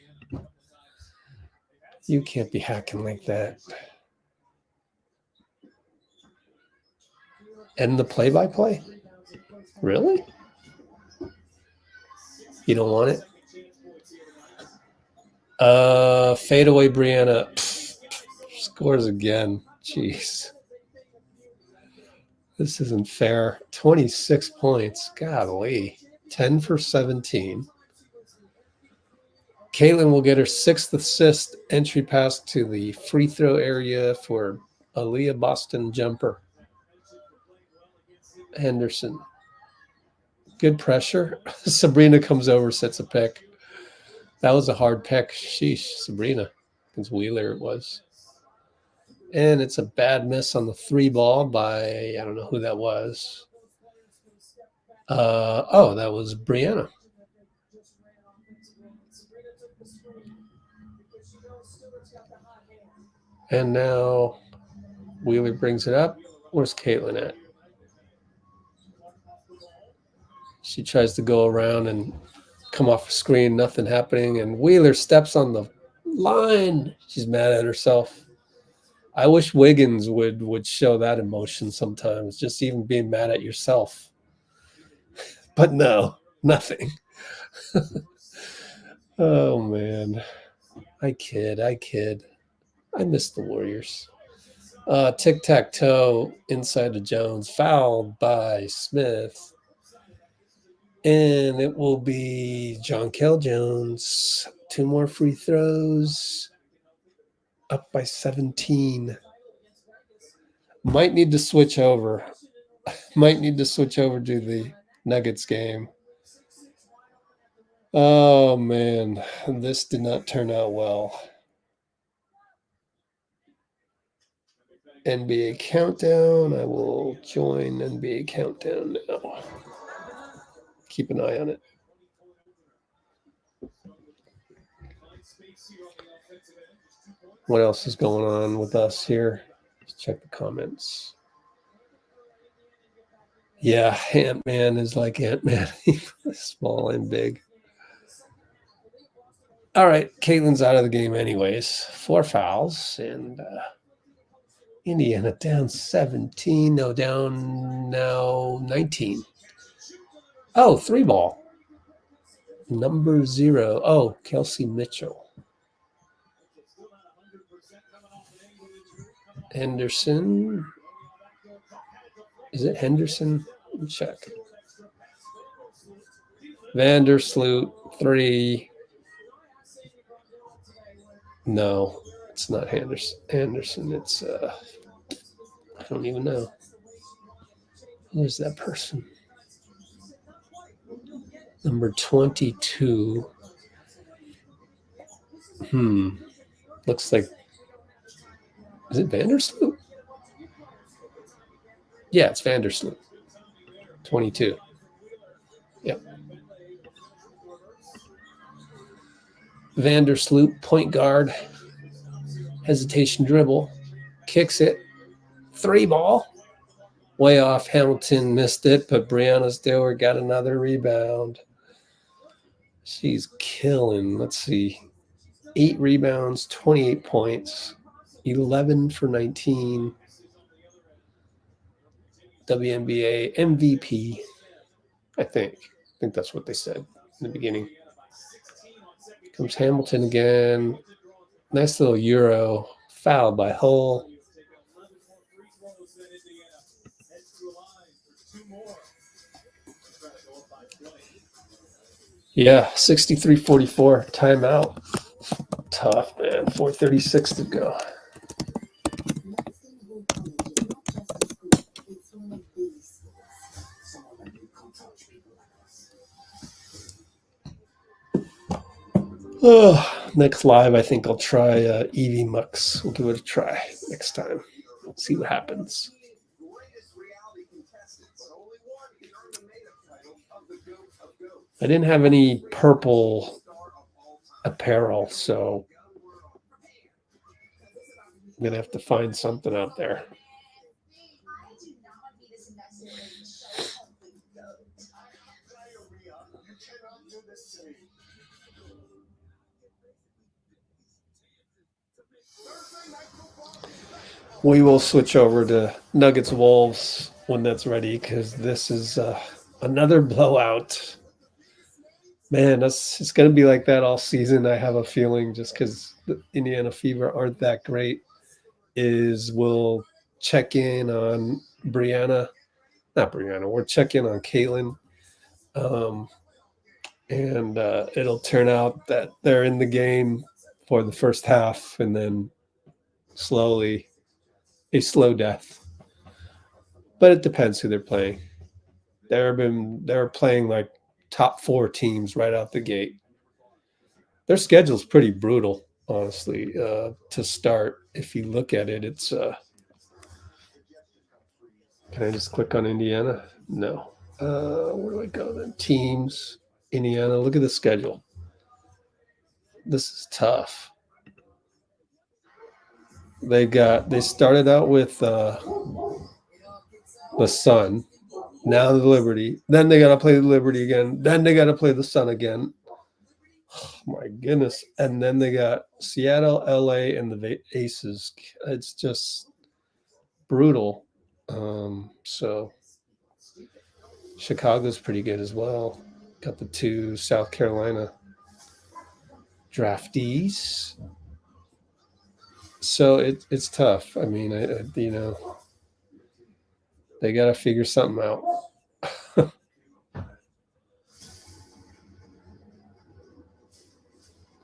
You can't be hacking like that. And the play-by-play? Really? You don't want it? Fadeaway Brianna scores again. Jeez. This isn't fair. 26 points. Golly. 10 for 17. Caitlin will get her 6th assist, entry pass to the free throw area for Aaliyah Boston jumper. Henderson. Good pressure. Sabrina comes over, sets a pick. That was a hard pick. Sheesh, Sabrina. Against Wheeler it was. And it's a bad miss on the 3 ball by, I don't know who that was. That was Brianna. And now Wheeler brings it up. Where's Caitlin at? She tries to go around and come off the screen, nothing happening. And Wheeler steps on the line. She's mad at herself. I wish Wiggins would show that emotion sometimes, just even being mad at yourself. But no, nothing. Oh, man. I kid. I miss the Warriors. Tic-tac-toe inside to Jones. Fouled by Smith. And it will be John Kell Jones. 2 more free throws. Up by 17. Might need to switch over. Might need to switch over to the Nuggets game. Oh, man. This did not turn out well. NBA Countdown. I will join NBA Countdown now. Keep an eye on it. What else is going on with us here? Let's check the comments. Yeah, AntMan is like AntMan, small and big. All right, Caitlin's out of the game anyways. 4 fouls, and Indiana down 17. No, down now 19. Oh, 3 ball. Number 0. Oh, Kelsey Mitchell. Henderson. Is it Henderson? Let me check. Vandersloot, 3. No, it's not Henderson. It's, I don't even know. Who's that person? Number 22. Looks like, is it Vandersloot? Yeah, it's Vandersloot. 22. Yep. Vandersloot, point guard. Hesitation dribble. Kicks it. 3 ball. Way off. Hamilton missed it, but Brianna Stewart got another rebound. She's killing. Let's see. 8 rebounds, 28 points, 11 for 19. WNBA MVP, I think. I think that's what they said in the beginning. Comes Hamilton again. Nice little Euro. Fouled by Hull. Yeah, 63-44. Timeout. Tough, man. 4:36 to go. Next live, I think I'll try Evie Mux. We'll give it a try next time. See what happens. I didn't have any purple apparel, so I'm going to have to find something out there. We will switch over to Nuggets Wolves when that's ready, because this is another blowout. Man, it's going to be like that all season. I have a feeling, just because the Indiana Fever aren't that great. We'll check in on We'll check in on Caitlin, and it'll turn out that they're in the game for the first half, and then slowly a slow death. But it depends who they're playing. They're playing like top 4 teams right out the gate. Their schedule's pretty brutal, honestly, to start. If you look at it, it's can I just click on Indiana? No. Where do I go then? Teams, Indiana. Look at the schedule. This is tough. They started out with the Sun, now the Liberty. Then they got to play the Liberty again. Then they got to play the Sun again. Oh, my goodness. And then they got Seattle, LA, and the Aces. It's just brutal. So Chicago's pretty good as well. Got the 2 South Carolina draftees. So it's tough. I mean, they got to figure something out.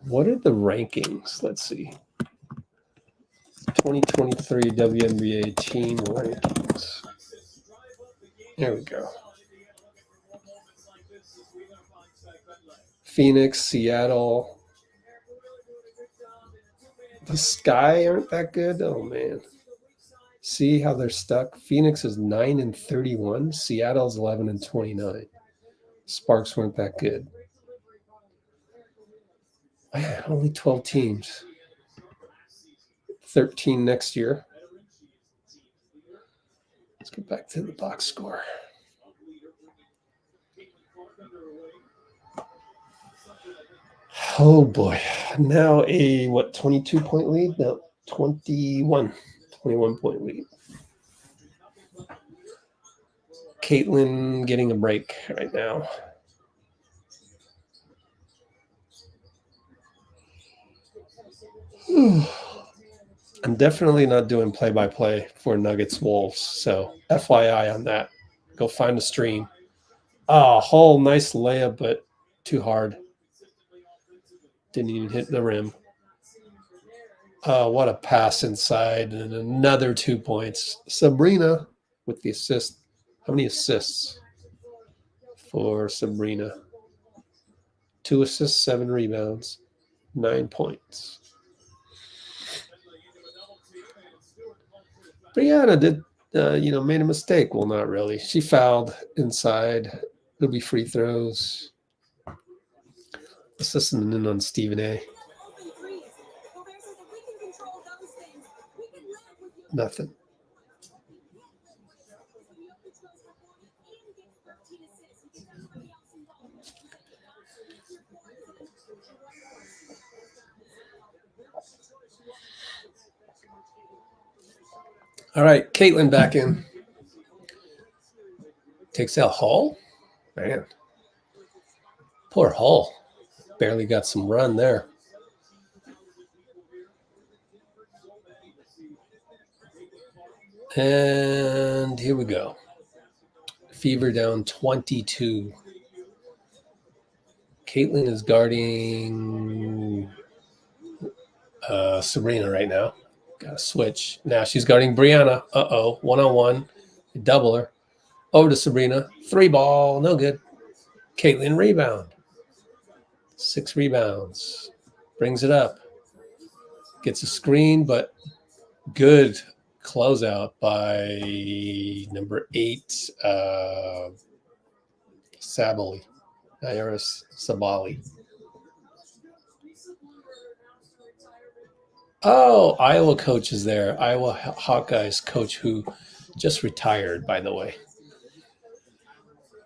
What are the rankings? Let's see. 2023 WNBA team rankings. There we go. Phoenix, Seattle. The Sky aren't that good. Oh, man. See how they're stuck? Phoenix is 9-31. Seattle's 11-29. Sparks weren't that good. Man, only 12 teams. 13 next year. Let's get back to the box score. Oh boy. Now a 22-point lead? No, 21 point lead. Caitlin getting a break right now. I'm definitely not doing play-by-play for Nuggets Wolves, so FYI on that. Go find a stream. Hull, nice layup, but too hard. Didn't even hit the rim. What a pass inside, and another 2 points. Sabrina with the assist. How many assists for Sabrina? 2 assists, 7 rebounds, 9 points. Brianna did, made a mistake. Well, not really. She fouled inside. It'll be free throws. Let's listen in on Stephen A. Nothing. All right, Caitlin back in. Takes out Hall. Man. Poor Hall. Barely got some run there. And here we go. Fever down 22. Caitlin is guarding Sabrina right now. Got to switch. Now she's guarding Brianna. One-on-one. Double her. Over to Sabrina. 3 ball. No good. Caitlin rebound. 6 rebounds. Brings it up. Gets a screen, but good closeout by number 8, Saboli. Iris Sabali. Oh, Iowa coach is there. Iowa Hawkeyes coach who just retired, by the way.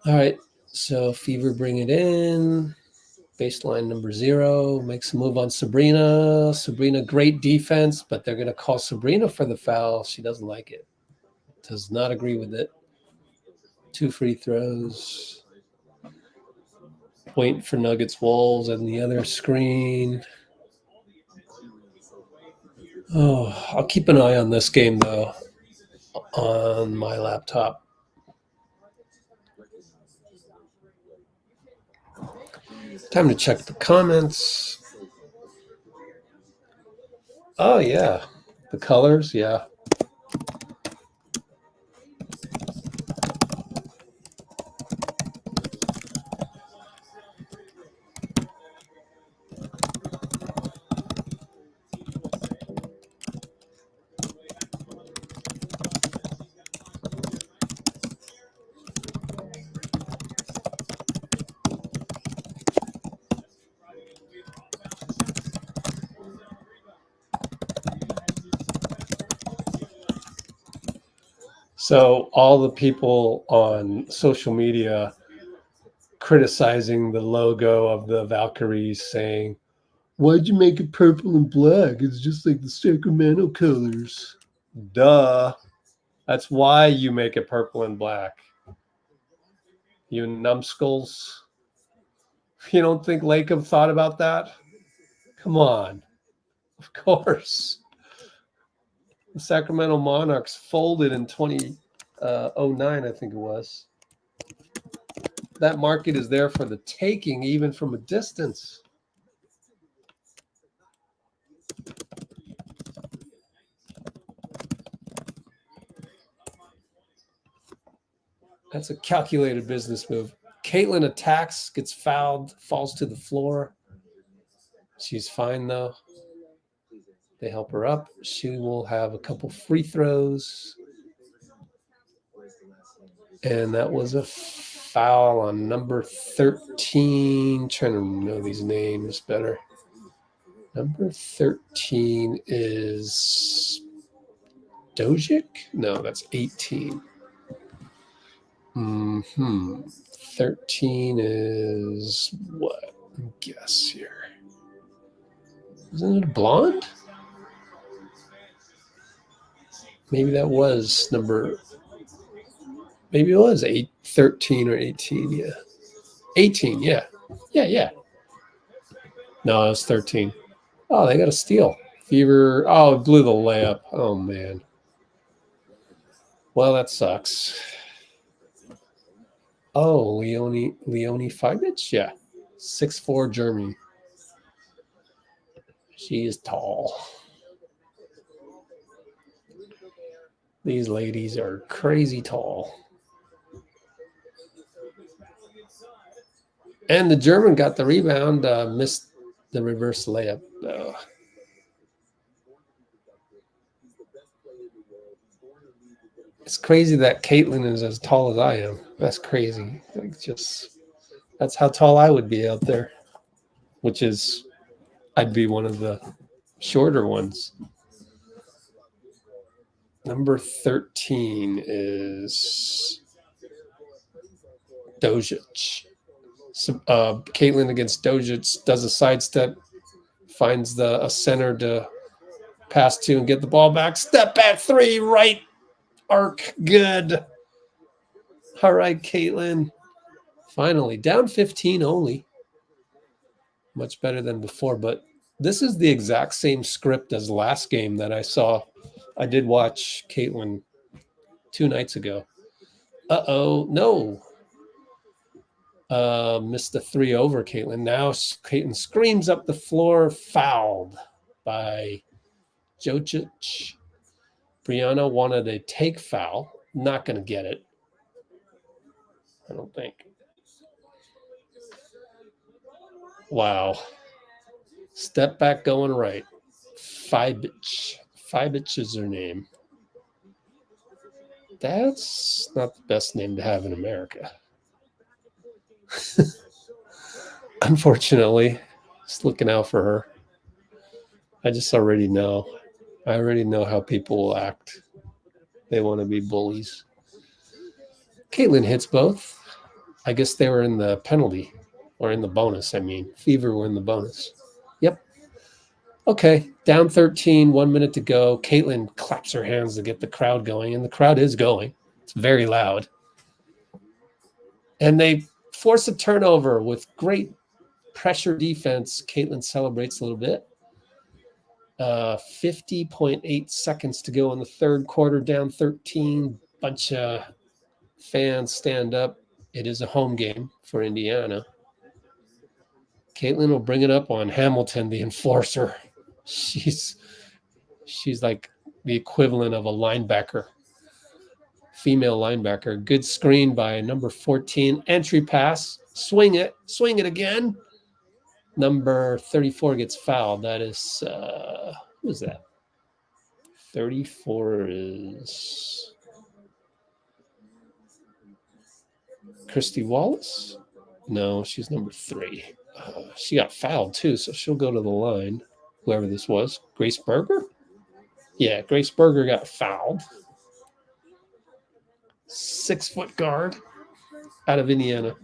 All right, so Fever bring it in. Baseline number 0. Makes a move on Sabrina. Sabrina, great defense, but they're going to call Sabrina for the foul. She doesn't like it. Does not agree with it. 2 free throws. Waiting for Nuggets Wolves on the other screen. Oh, I'll keep an eye on this game, though, on my laptop. Time to check the comments. Oh, yeah. The colors, yeah. So all the people on social media criticizing the logo of the Valkyries, saying, "Why'd you make it purple and black? It's just like the Sacramento colors." Duh. That's why you make it purple and black. You numbskulls. You don't think Lacob thought about that? Come on. Of course. The Sacramento Monarchs folded in 2009, I think it was. That market is there for the taking, even from a distance. That's a calculated business move. Caitlin attacks, gets fouled, falls to the floor. She's fine, though. They help her up. She will have a couple free throws. And that was a foul on number 13. Trying to know these names better. Number 13 is Dojic? No, that's 18. 13 is what? Guess here. Isn't it a blonde? Maybe that was number. Maybe it was 13 or 18. Yeah. 18. Yeah. Yeah. No, it was 13. Oh, they got a steal. Fever. Oh, it blew the layup. Oh, man. Well, that sucks. Oh, Leonie Fibich? Yeah. 6'4" Germany. She is tall. These ladies are crazy tall. And the German got the rebound, missed the reverse layup. It's crazy that Caitlin is as tall as I am. That's crazy. That's how tall I would be out there, which is I'd be one of the shorter ones. Number 13 is Dojic. So, Caitlin against Dojic does a sidestep, finds a center to pass to and get the ball back. Step back 3, right arc, good. All right, Caitlin. Finally, down 15 only. Much better than before, but this is the exact same script as last game that I saw. I did watch Caitlin 2 nights ago. No. Missed the 3 over Caitlin. Now Caitlin screams up the floor, fouled by Jokic. Brianna wanted a take foul. Not going to get it. I don't think. Wow. Step back going right. Fibich. Fibich is her name. That's not the best name to have in America. unfortunately. Just looking out for her. I already know how people will act. They want to be bullies. Caitlin hits both. I guess they were in the penalty or in the bonus. I mean, Fever were in the bonus. Yep. Okay, down 13, 1 minute to go. Caitlin claps her hands to get the crowd going, and the crowd is going. It's very loud. And they force a turnover with great pressure defense. Caitlin celebrates a little bit. 50.8 seconds to go in the third quarter, down 13. Bunch of fans stand up. It is a home game for Indiana. Caitlin will bring it up on Hamilton, the enforcer. She's like the equivalent of a linebacker, female linebacker. Good screen by number 14. Entry pass. Swing it again. Number 34 gets fouled. That is, who is that? 34 is Christy Wallace? No, she's number 3. She got fouled too, so she'll go to the line. Whoever this was. Grace Berger? Yeah, Grace Berger got fouled. 6-foot guard out of Indiana.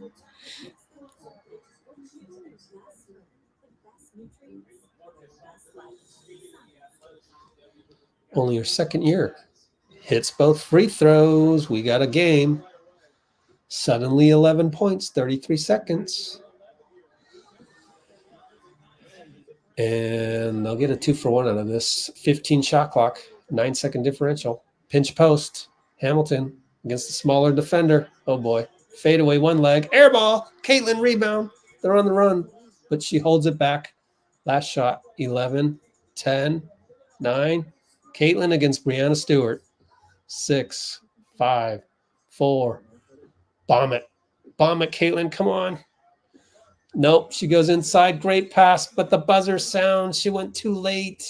Only her second year. Hits both free throws. We got a game. Suddenly 11 points, 33 seconds. And they'll get a 2-for-1 out of this. 15 shot clock, 9-second differential. Pinch post. Hamilton against the smaller defender. Oh boy. Fade away one leg. Air ball. Caitlin rebound. They're on the run, but she holds it back. Last shot. 11, 10, 9. Caitlin against Breanna Stewart. 6, 5, 4. Bomb it. Bomb it, Caitlin. Come on. Nope. She goes inside. Great pass, but the buzzer sounds. She went too late.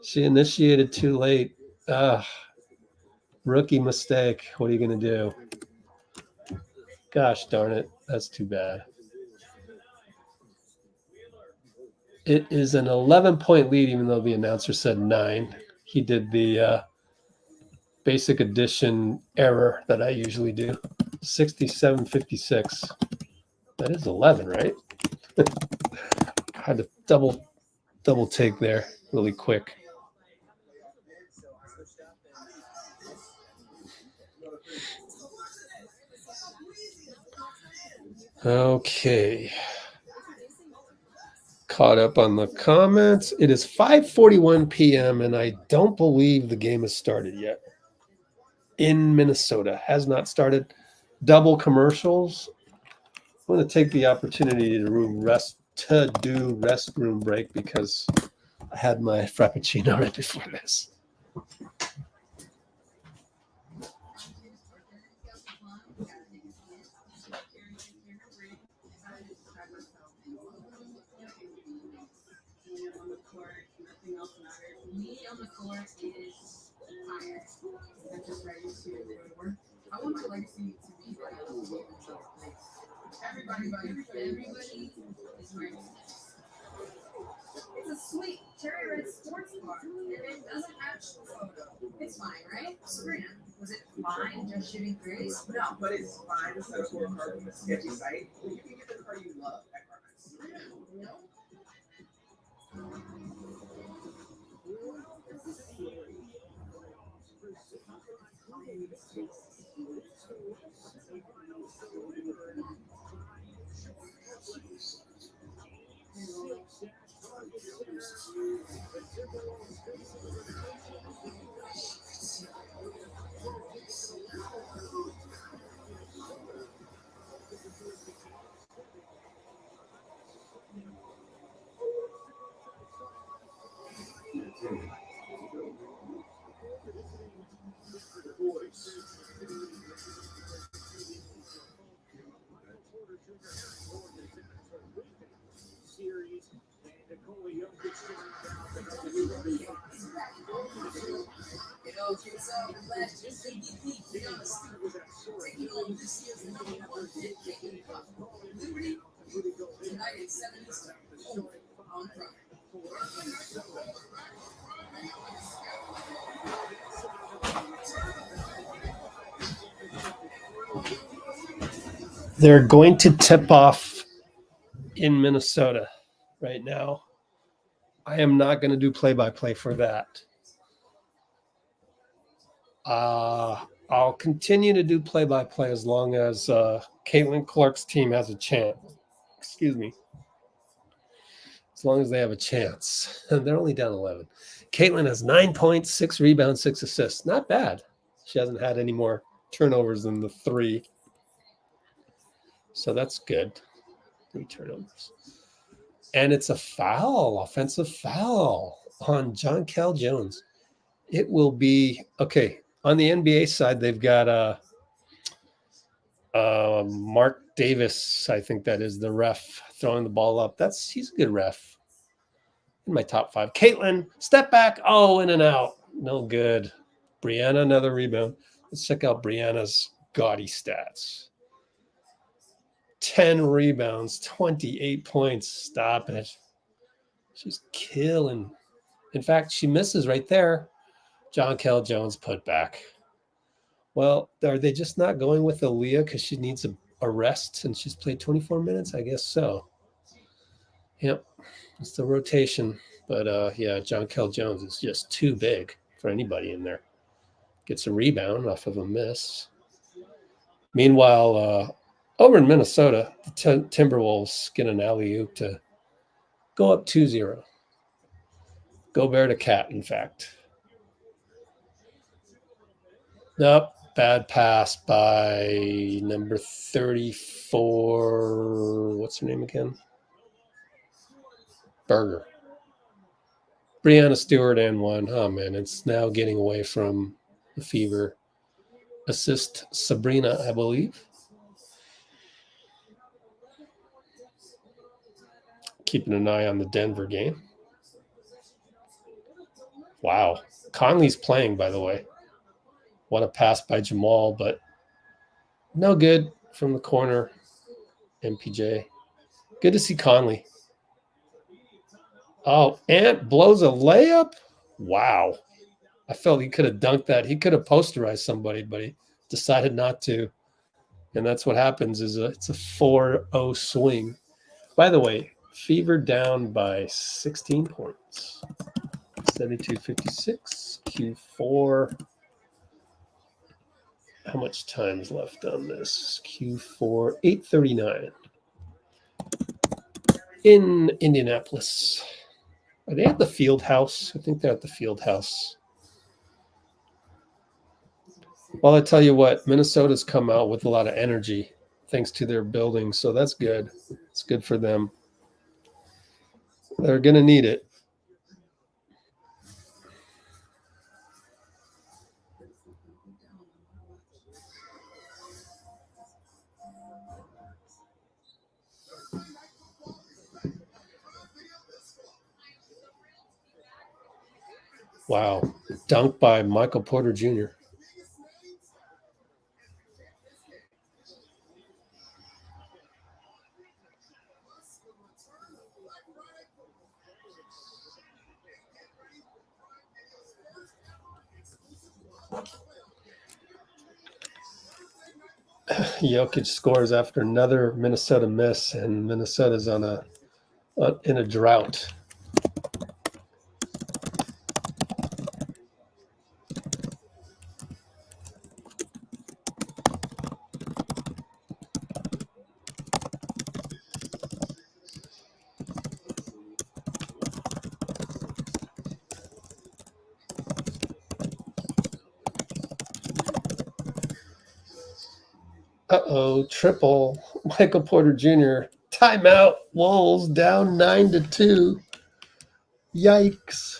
She initiated too late. Rookie mistake. What are you going to do? Gosh darn it. That's too bad. It is an 11-point lead, even though the announcer said 9. He did the basic addition error that I usually do. 67-56. That is 11, right? I had to double take there really quick. Okay. Caught up on the comments. It is 5:41 p.m. and I don't believe the game has started yet. In Minnesota, has not started. Double commercials. I'm going to take the opportunity to do restroom break because I had my Frappuccino right before this. On the court is fire. I'm just ready to work. I want my legacy to be like everybody is ready. It's a sweet cherry red sports bar, and it doesn't have a photo. It's fine, right? Sabrina, was it fine just shooting threes? No, but it's fine to set up a card from a sketchy site. You can get the card you love at Carmen's. No. on this year's number one hit, Caitlin Cup. Liberty, tonight at 7 Eastern, only on Prime. They're going to tip off in Minnesota right now. I am not going to do play-by-play for that. I'll continue to do play-by-play as long as Caitlin Clark's team has a chance. Excuse me. As long as they have a chance. They're only down 11. Caitlin has 9 points, 6 rebounds, 6 assists. Not bad. She hasn't had any more turnovers than the 3. So that's good. 3 turnovers. And it's a foul, offensive foul on Jonquel Jones. It will be, okay, on the NBA side, they've got Mark Davis, I think that is the ref, throwing the ball up. He's a good ref. In my top 5. Caitlin, step back. Oh, in and out. No good. Brianna, another rebound. Let's check out Brianna's gaudy stats. 10 rebounds, 28 points. Stop it. She's killing. In fact, she misses right there. Jonquel Jones put back. Well, are they just not going with Aaliyah because she needs a rest and she's played 24 minutes? I guess so. Yep, it's the rotation. But, yeah, Jonquel Jones is just too big for anybody in there. Gets a rebound off of a miss. Meanwhile, over in Minnesota, the Timberwolves get an alley-oop to go up 2-0. Gobert to Cat, in fact. Nope, bad pass by number 34. What's her name again? Berger. Brianna Stewart and 1. Oh, man, it's now getting away from the Fever. Assist Sabrina, I believe. Keeping an eye on the Denver game. Wow. Conley's playing, by the way. What a pass by Jamal, but no good from the corner. MPJ. Good to see Conley. Oh, Ant blows a layup? Wow. I felt he could have dunked that. He could have posterized somebody, but he decided not to. And that's what happens is it's a 4-0 swing. By the way, Fever down by 16 points. 72-56. Q4. How much time is left on this? Q4, 8:39. In Indianapolis. Are they at the field house? I think they're at the field house. Well, I tell you what, Minnesota's come out with a lot of energy thanks to their building, so that's good. It's good for them. They're going to need it. Wow. Dunk by Michael Porter Jr. Jokic scores after another Minnesota miss, and Minnesota's in a drought. Uh-oh, triple. Michael Porter Jr. Timeout. Wolves down 9-2. Yikes.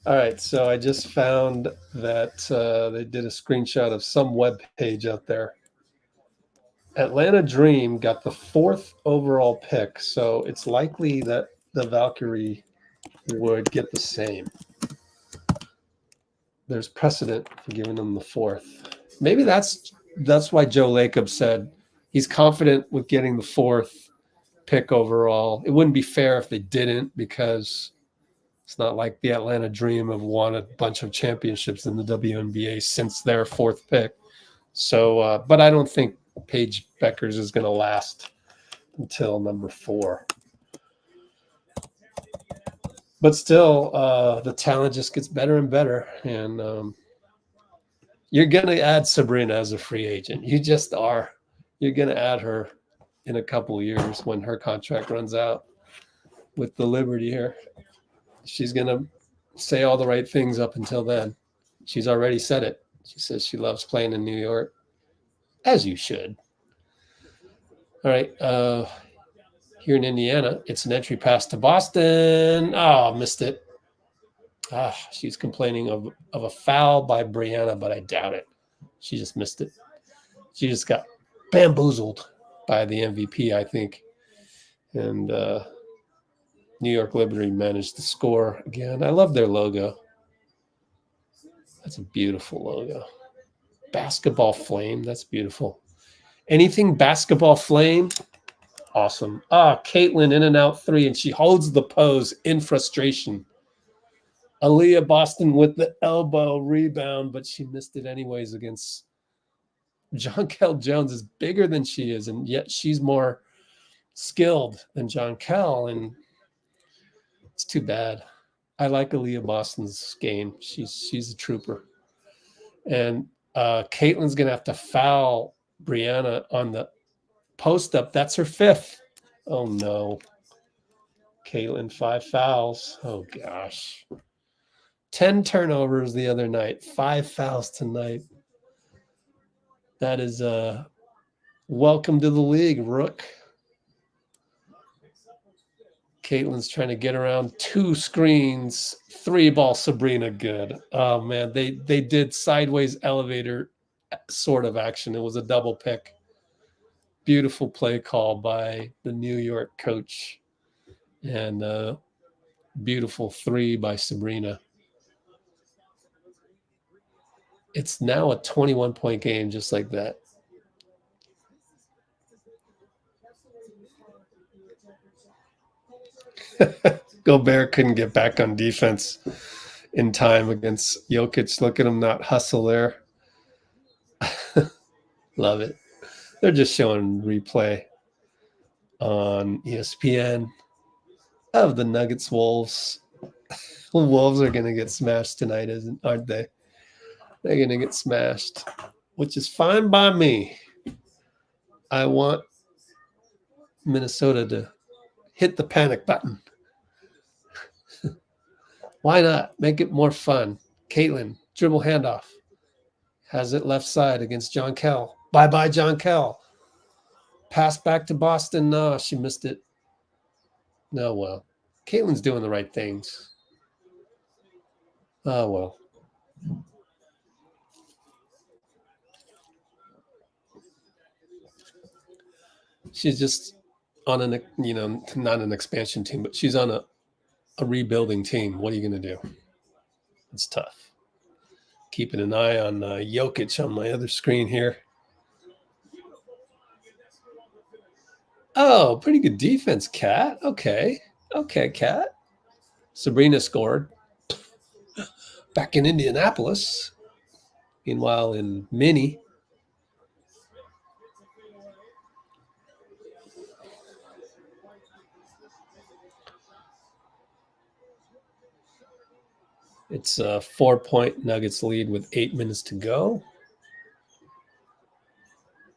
All right, so I just found that they did a screenshot of some web page out there. Atlanta Dream got the 4th overall pick, so it's likely that the Valkyrie would get the same. there's precedent for giving them the 4th. Maybe that's why Joe Lacob said he's confident with getting the 4th pick overall. It wouldn't be fair if they didn't, because it's not like the Atlanta Dream have won a bunch of championships in the WNBA since their 4th pick. So, but I don't think Paige Beuckers is going to last until number 4. But still, the talent just gets better and better. And you're going to add Sabrina as a free agent. You just are. You're going to add her in a couple of years when her contract runs out with the Liberty here. She's going to say all the right things up until then. She's already said it. She says she loves playing in New York, as you should. All right. Here in Indiana, it's an entry pass to Boston. Oh, missed it. She's complaining of a foul by Brianna, but I doubt it. She just missed it. She just got bamboozled by the MVP, I think. And New York Liberty managed to score again. I love their logo. That's a beautiful logo. Basketball flame. That's beautiful. Anything basketball flame, awesome. Caitlin in and out 3, and she holds the pose in frustration. Aaliyah Boston with the elbow rebound, but she missed it anyways against Jonquel Jones. Is bigger than she is, and yet she's more skilled than Jonquel, and it's too bad. I like Aaliyah Boston's game. She's a trooper. And Caitlin's going to have to foul Brianna on the post-up. That's her 5th. Oh, no. Caitlin, 5 fouls. Oh, gosh. 10 turnovers the other night. 5 fouls tonight. That is welcome to the league, Rook. Caitlin's trying to get around 2 screens. 3-ball Sabrina, good. Oh, man, they did sideways elevator sort of action. It was a double pick. Beautiful play call by the New York coach. And beautiful 3 by Sabrina. It's now a 21-point game just like that. Gobert couldn't get back on defense in time against Jokic. Look at him not hustle there. Love it. They're just showing replay on ESPN of the Nuggets Wolves. The Wolves are going to get smashed tonight, aren't they? They're going to get smashed, which is fine by me. I want Minnesota to hit the panic button. Why not? Make it more fun. Caitlin, dribble handoff. Has it left side against Jonquel. Bye-bye, Jonquel. Pass back to Boston. No, she missed it. No, well. Caitlin's doing the right things. Oh, well. She's just on an, not an expansion team, but she's on a rebuilding team. What are you going to do? It's tough. Keeping an eye on Jokic on my other screen here. Oh, pretty good defense, Kat. Okay, Kat. Sabrina scored back in Indianapolis. Meanwhile, in Minny, it's a 4-point Nuggets lead with 8 minutes to go.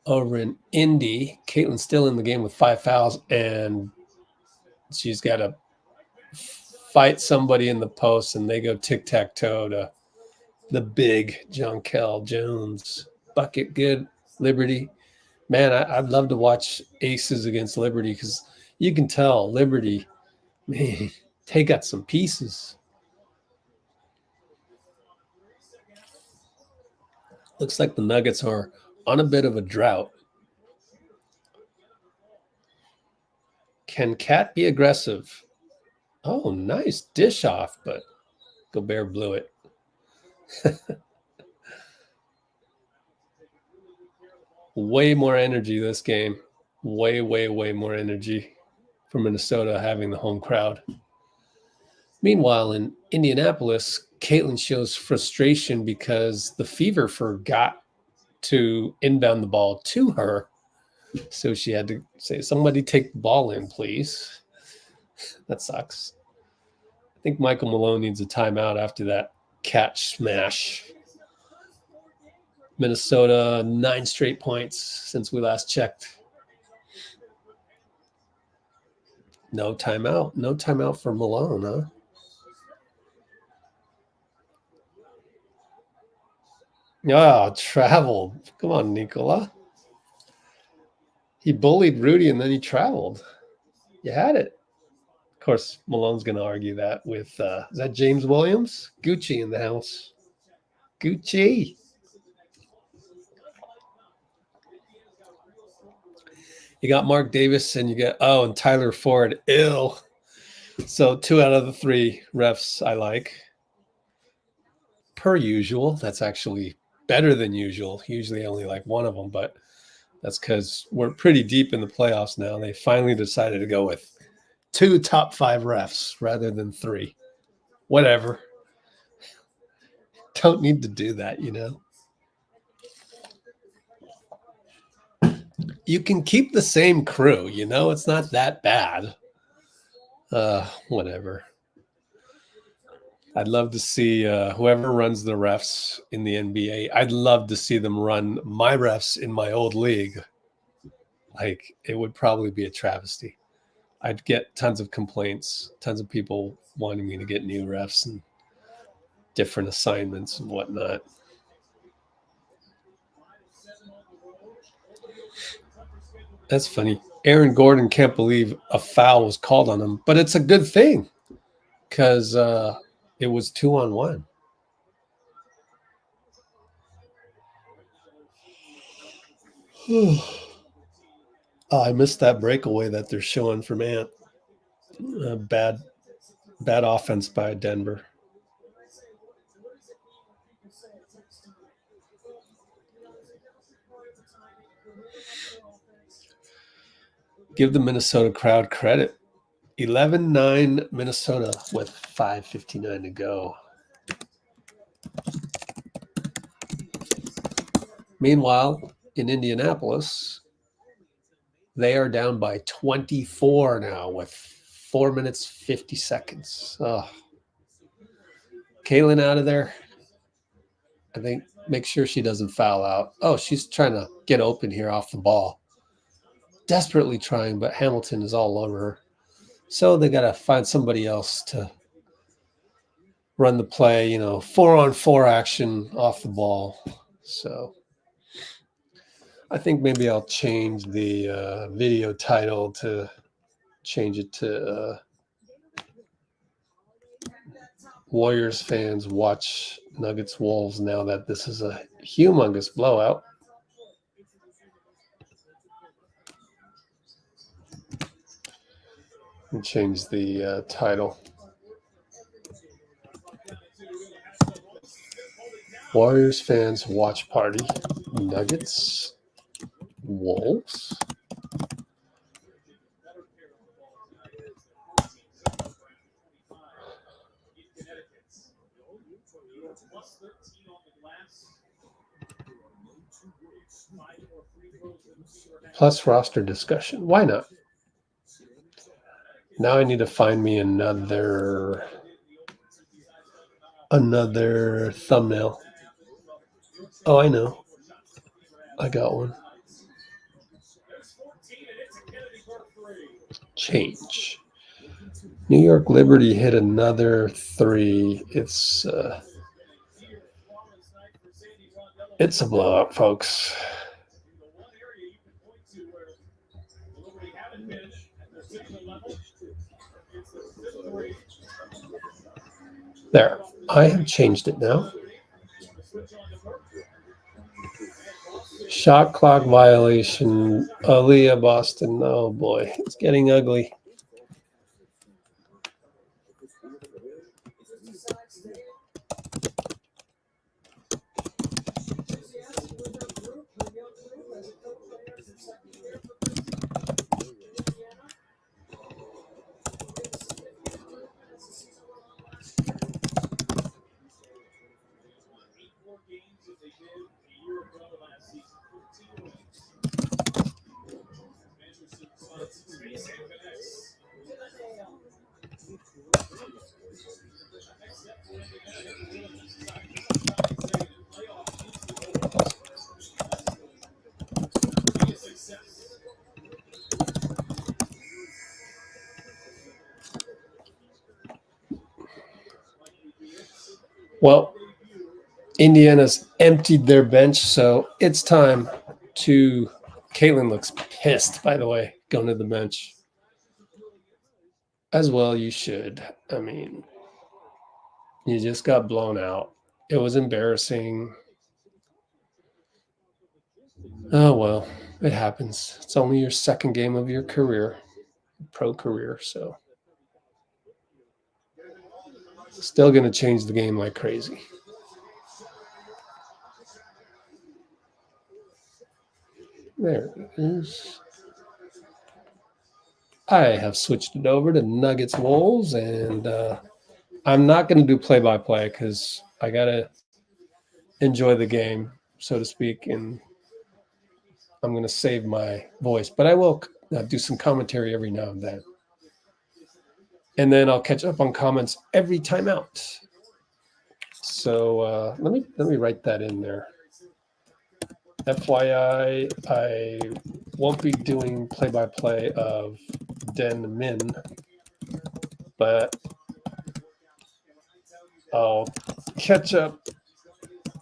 Over in Indy, Caitlin's still in the game with 5 fouls, and she's got to fight somebody in the post, and they go tic-tac-toe to the big Jonquel Jones. Bucket good, Liberty. Man, I'd love to watch Aces against Liberty because you can tell Liberty, man, they got some pieces. Looks like the Nuggets are on a bit of a drought. Can Kat be aggressive? Oh, nice dish off, but Gobert blew it. Way more energy this game. Way more energy for Minnesota having the home crowd. Meanwhile, in Indianapolis, Caitlin shows frustration because the Fever forgot to inbound the ball to her. So she had to say, somebody take the ball in, please. That sucks. I think Michael Malone needs a timeout after that catch smash. Minnesota, 9 straight points since we last checked. No timeout. No timeout for Malone, huh? Oh, traveled. Come on, Nicola. He bullied Rudy and then he traveled. You had it. Of course, Malone's going to argue that with, is that James Williams? Gucci in the house. Gucci. You got Mark Davis and you get, and Tyler Ford. Ill. So 2 out of the 3 refs I like. Per usual. That's actually better than usual. Usually I only like one of them, but that's because we're pretty deep in the playoffs now. They finally decided to go with 2 top 5 refs rather than 3. Whatever. Don't need to do that, you know. You can keep the same crew, you know. It's not that bad. Whatever. I'd love to see whoever runs the refs in the NBA. I'd love to see them run my refs in my old league. Like, it would probably be a travesty. I'd get tons of complaints, tons of people wanting me to get new refs and different assignments and whatnot. That's funny. Aaron Gordon can't believe a foul was called on him, but it's a good thing because it was 2-on-1. I missed that breakaway that they're showing from Ant. Bad offense by Denver. Give the Minnesota crowd credit. 11-9 Minnesota with 5:59 to go. Meanwhile, in Indianapolis, they are down by 24 now with 4 minutes, 50 seconds. Oh. Caitlin out of there. I think make sure she doesn't foul out. Oh, she's trying to get open here off the ball. Desperately trying, but Hamilton is all over her. So they got to find somebody else to run the play, 4-on-4 action off the ball. So I think maybe I'll change the video title to change it to Warriors fans watch Nuggets Wolves now that this is a humongous blowout. And change the title. Warriors fans watch party. Nuggets Wolves. Plus roster discussion. Why not? Now I need to find me another thumbnail. Oh, I know. I got one. Change. New York Liberty hit another 3. It's a blowout, folks. There. I have changed it now. Shot clock violation. Aaliyah, Boston. Oh, boy. It's getting ugly. games than they did a year ago last season. 15 wins. Anderson slots it space and connects to the nail. Next step for Indiana. This time, playoff needs to go. Be a success. Well, Indiana's emptied their bench, so it's time to. Caitlin looks pissed, by the way, going to the bench. As well, you should. I mean, you just got blown out. It was embarrassing. Oh, well, it happens. It's only your second game of your career, pro career, so. Still going to change the game like crazy. There it is. I have switched it over to Nuggets Wolves, and I'm not going to do play-by-play because I got to enjoy the game, so to speak, and I'm going to save my voice. But I will do some commentary every now and then. And then I'll catch up on comments every time out. So let me write that in there. FYI, I won't be doing play-by-play of Den Min, but I'll catch up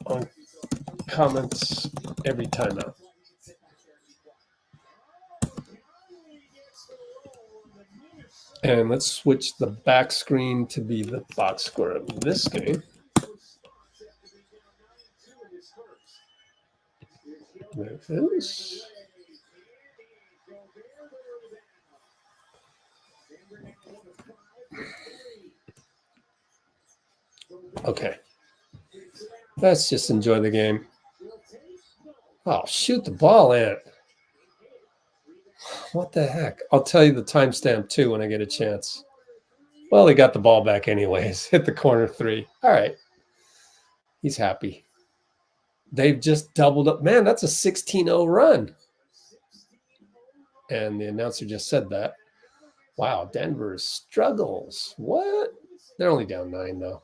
on comments every time out. And let's switch the back screen to be the box score of this game. There it is. Okay. Let's just enjoy the game. Oh, shoot the ball, Ant. What the heck? I'll tell you the timestamp too when I get a chance. Well, he got the ball back anyways. Hit the corner three. All right. He's happy. They've just doubled up. Man, that's a 16-0 run. And the announcer just said that. Wow, Denver struggles. What? They're only down 9, though.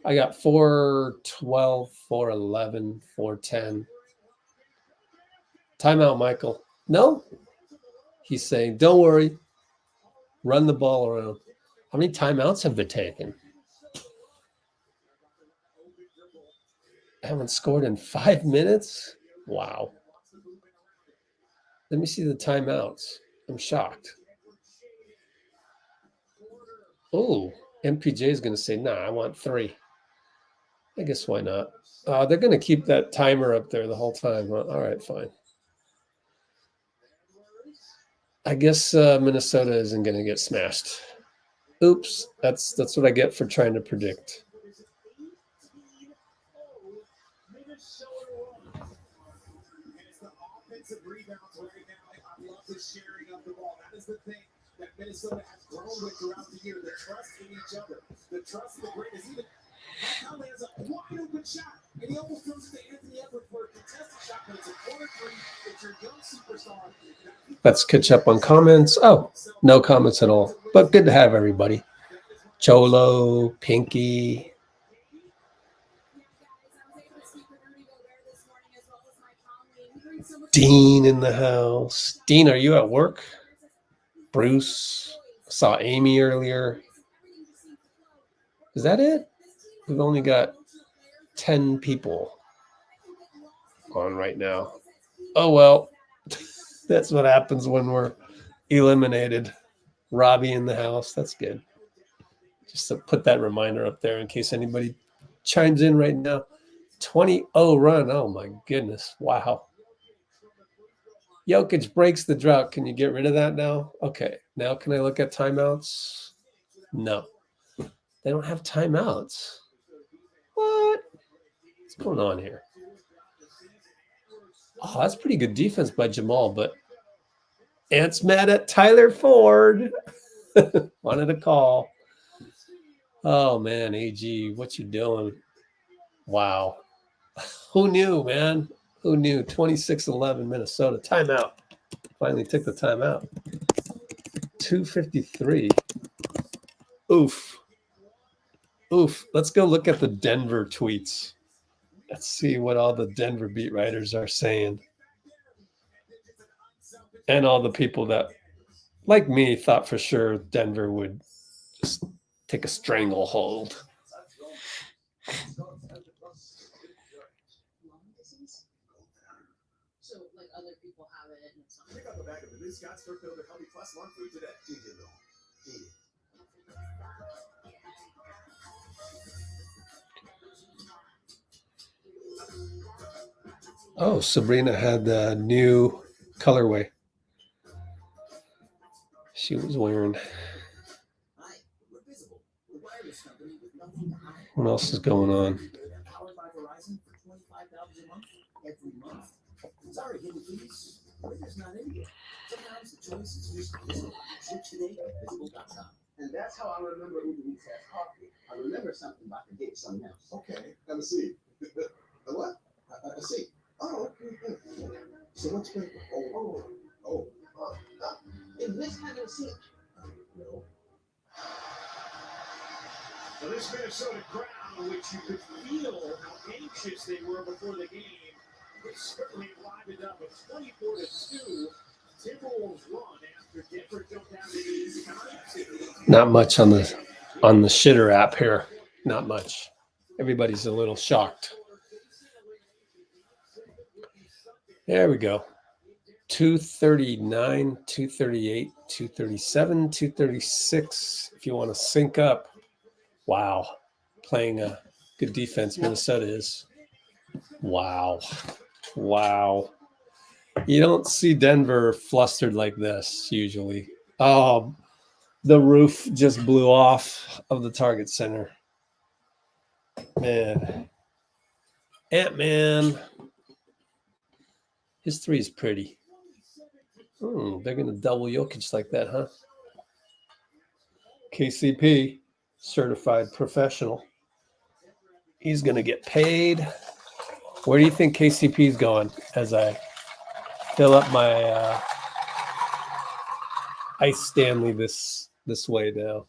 I got 4-12, 4-11, 4-10. Timeout, Michael. No? He's saying, don't worry. Run the ball around. How many timeouts have been taken? I haven't scored in 5 minutes? Wow. Let me see the timeouts. I'm shocked. Oh, MPJ is going to say, nah, I want 3. I guess why not? They're going to keep that timer up there the whole time. Huh? All right, fine. I guess Minnesota isn't going to get smashed. Oops, that's what I get for trying to predict. Rebounds right now. I love the sharing of the ball. That is the thing that Minnesota has grown with throughout the year. The trust in each other. The trust in the greatness. Even Conley has a wide open shot, and he almost throws it to Anthony Edwards for a contested shot, but it's a corner three. It's your young superstar. Let's catch up on comments. Oh, no comments at all. But good to have everybody. Cholo, Pinky. Dean in the house. Dean, are you at work? Bruce. Saw Amy earlier. Is that it? We've only got 10 people on right now. Oh, well. That's what happens when we're eliminated. Robby in the house. That's good. Just to put that reminder up there in case anybody chimes in right now. 20-0 run. Oh, my goodness. Wow. Jokic breaks the drought. Can you get rid of that now? Okay. Now can I look at timeouts? No. They don't have timeouts. What? What's going on here? Oh, that's pretty good defense by Jamal, but Ant's mad at Tyler Ford. Wanted a call. Oh, man, AG, what you doing? Wow. Who knew, man? Who knew? 26-11 Minnesota. Timeout. Finally took the timeout. 2:53. Oof. Oof. Let's go look at the Denver tweets. Let's see what all the Denver beat writers are saying. And all the people that, like me, thought for sure Denver would just take a stranglehold. Lung disease? So, like, other people have it and it's not. Pick up a bag of the new Scotts Turkfield Healthy Plus Lung Food today. Oh, Sabrina had the new colorway she was wearing. Hi, we're Visible, the wireless company with nothing to hide. What else is going on? Powered by Verizon for $25 a month every month. Sorry, hidden fees. We're just not in yet. Sometimes the choice is just Visible. Switch today at visible.com. And that's how I remember who eats that coffee. I remember something about the date something else. Okay, have a seat. A what? A seat. Oh, so what's great? Is this having a seat? No. Now this Minnesota crowd, which you could feel how anxious they were before the game, they certainly livened up a 24-2 Timberwolves run after Denver jumped out of the easy times. Not much on the shitter app here. Not much. Everybody's a little shocked. There we go. 239, 238, 237, 236. If you want to sync up. Wow. Playing a good defense, Minnesota is. Wow. Wow. You don't see Denver flustered like this usually. Oh, the roof just blew off of the Target Center. Man. AntMan. His three is pretty. They're going to double Jokic like that, huh? KCP, certified professional. He's going to get paid. Where do you think KCP is going as I fill up my Ice Stanley this way now?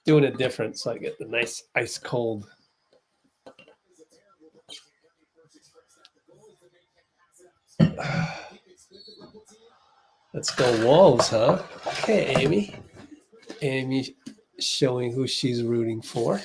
Doing it different so I get the nice ice cold. Let's go Wolves, huh? Okay, Amy. Amy showing who she's rooting for.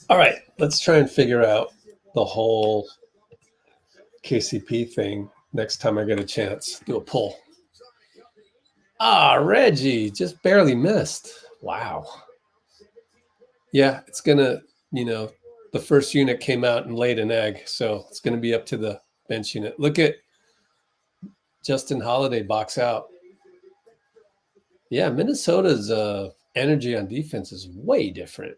All right, let's try and figure out the whole KCP thing next time I get a chance. Do a poll. Reggie just barely missed. Wow. Yeah, it's going to, the first unit came out and laid an egg, so it's going to be up to the bench unit. Look at Justin Holiday box out. Yeah, Minnesota's energy on defense is way different.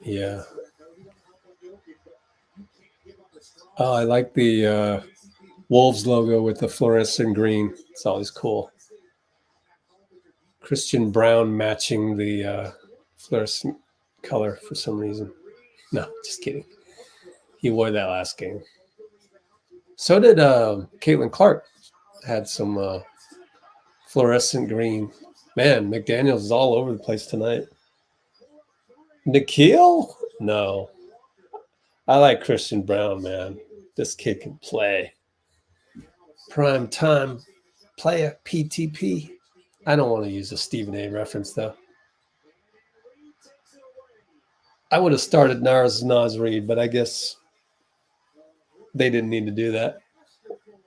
Yeah. Oh, I like the Wolves logo with the fluorescent green. It's always cool. Christian Brown matching the fluorescent color for some reason. No, just kidding. He wore that last game. So did Caitlin Clark. Had some fluorescent green. Man, McDaniels is all over the place tonight. Nikhil? No. I like Christian Brown, man. This kid can play. Prime time player, PTP. I don't want to use a Stephen A reference, though. I would have started Naz Reid, but I guess they didn't need to do that.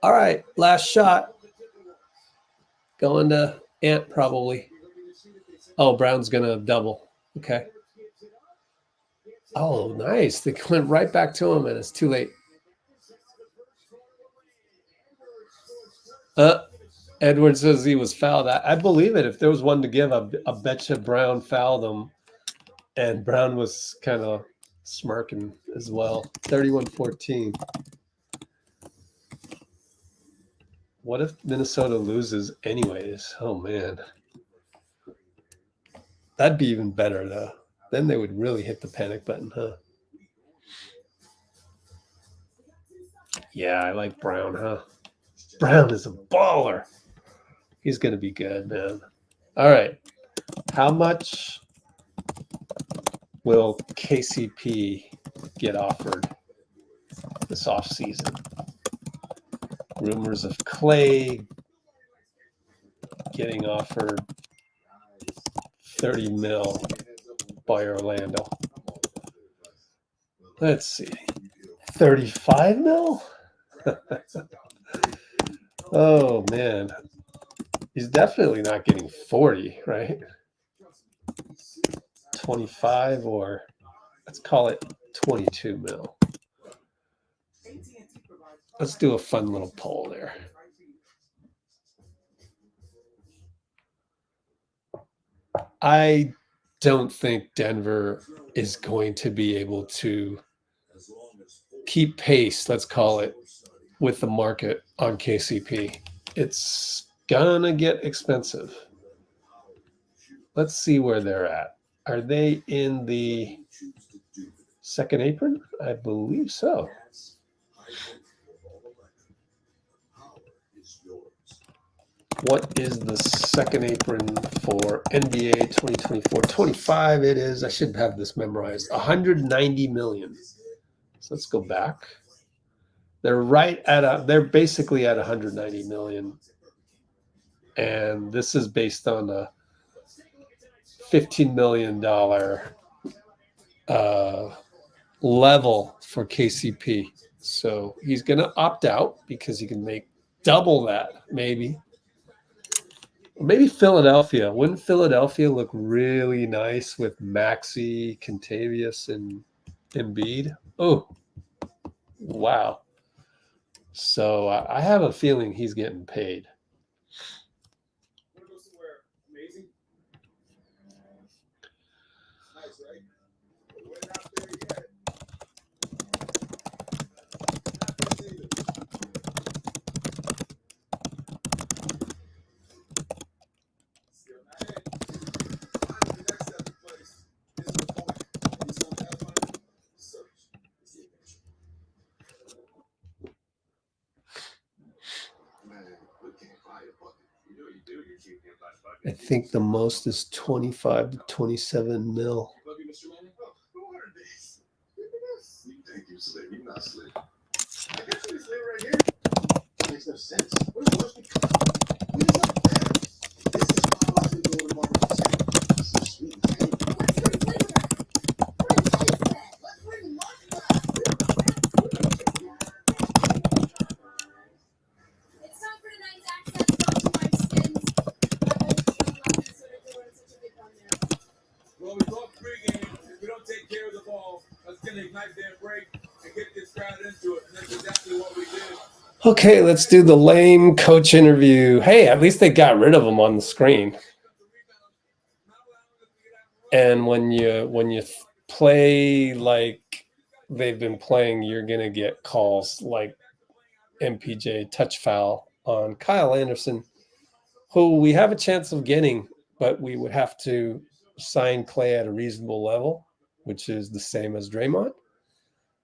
All right, last shot. Going to Ant, probably. Oh, Brown's going to double. Okay. Oh, nice. They went right back to him, and it's too late. Edward says he was fouled. I believe it. If there was one to give, I bet you Brown fouled him. And Brown was kind of smirking as well. 31-14. What if Minnesota loses anyways? Oh, man. That'd be even better, though. Then they would really hit the panic button, huh? Yeah, I like Brown, huh? Brown is a baller. He's going to be good, man. All right. How much will KCP get offered this offseason? Rumors of Klay getting offered 30 mil by Orlando. Let's see. 35 mil? Oh, man. He's definitely not getting 40, right? 25 or let's call it 22 mil. Let's do a fun little poll there. I don't think Denver is going to be able to keep pace, let's call it, with the market on KCP. It's gonna get expensive. Let's see where they're at. Are they in the second apron? I believe so. What is the second apron for NBA 2024-25? It is, I should have this memorized, 190 million. So let's go back. They're they're basically at 190 million. And this is based on a $15 million level for KCP. So he's going to opt out because he can make double that, maybe. Maybe Philadelphia. Wouldn't Philadelphia look really nice with Maxey, Contavious, and Embiid? Oh, wow. So I have a feeling he's getting paid. I think the most is 25 to 27 mil. Makes no sense. What is worse? This is why I can go to market. So sweet and tangy. It's time for tonight's access brought to my skins. Well, we talked pregame. If we don't take care of the ball, let's get an ignite their break and get this crowd into it. And that's exactly what we did. Okay, let's do the lame coach interview. Hey, at least they got rid of him on the screen. And when you play like they've been playing, you're going to get calls like MPJ touch foul on Kyle Anderson, who we have a chance of getting, but we would have to sign Klay at a reasonable level, which is the same as Draymond,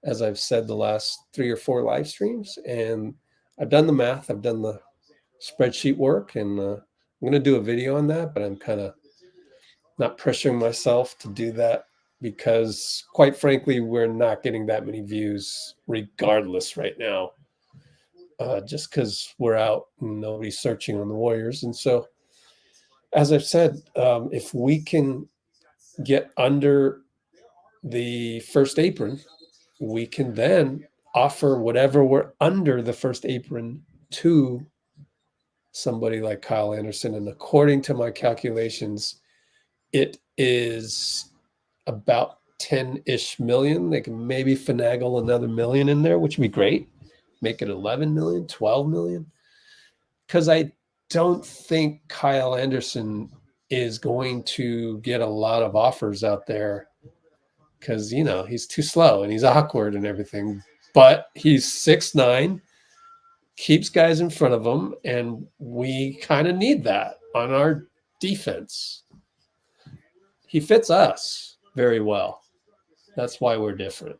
as I've said the last 3 or 4 live streams. And I've done the math. I've done the spreadsheet work, and I'm going to do a video on that, but I'm kind of not pressuring myself to do that because, quite frankly, we're not getting that many views regardless right now, just because we're out and nobody's searching on the Warriors. And so, as I've said, if we can get under the first apron, we can then offer whatever we're under the first apron to somebody like Kyle Anderson. And according to my calculations, it is about 10-ish million. They can maybe finagle another million in there, which would be great. Make it 11 million, 12 million. Because I don't think Kyle Anderson is going to get a lot of offers out there because, you know, he's too slow and he's awkward and everything. But he's 6'9", keeps guys in front of him, and we kind of need that on our defense. He fits us very well. That's why we're different.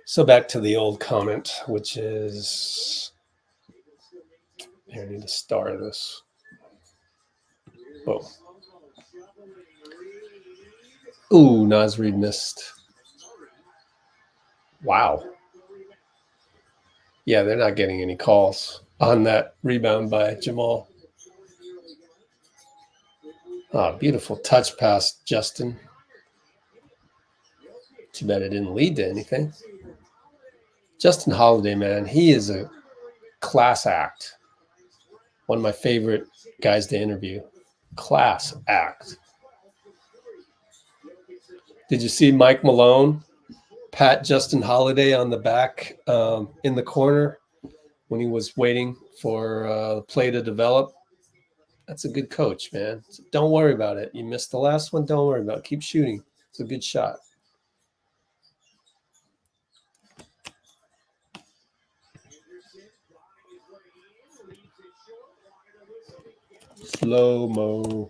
So back to the old comment, which is, here, I need to star this. Oh. Ooh, Naz Reid missed. Wow. Yeah, they're not getting any calls on that rebound by Jamal. Oh, beautiful touch pass, Justin. Too bad it didn't lead to anything. Justin Holiday, man, he is a class act. One of my favorite guys to interview. Class act. Did you see Mike Malone pat Justin Holiday on the back in the corner when he was waiting for the play to develop? That's a good coach, man. So don't worry about it. You missed the last one. Don't worry about it. Keep shooting. It's a good shot. Slow-mo.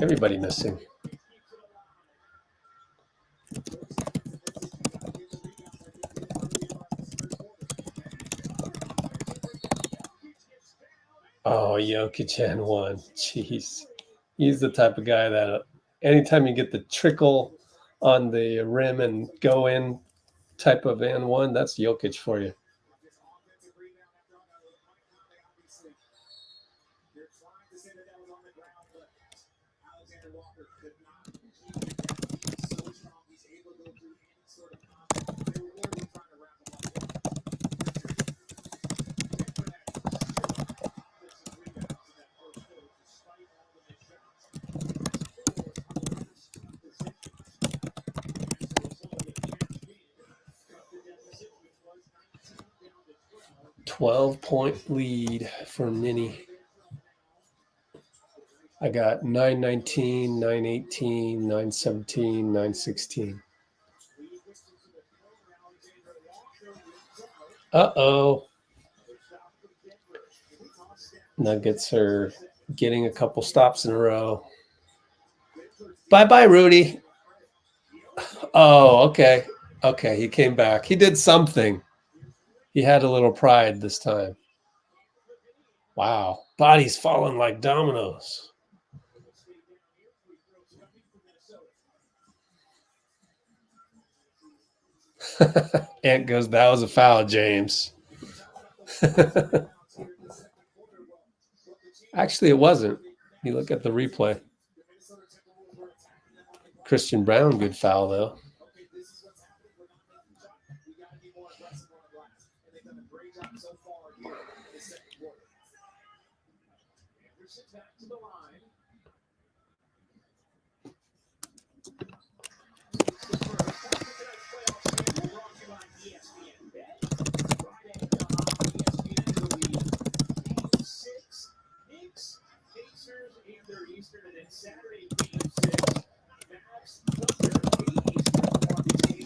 Everybody missing. Oh, Jokic and one. Jeez. He's the type of guy that anytime you get the trickle on the rim and go in type of and one, that's Jokic for you. .point lead for Minny. I got 9-19, 9-18, 9-17, 9-16. Uh-oh. Nuggets are getting a couple stops in a row. Bye-bye, Rudy. Oh, okay. Okay, he came back. He did something. He had a little pride this time. Wow. Bodies falling like dominoes. Ant goes, that was a foul, James. Actually, it wasn't. You look at the replay. Christian Brown, good foul, though.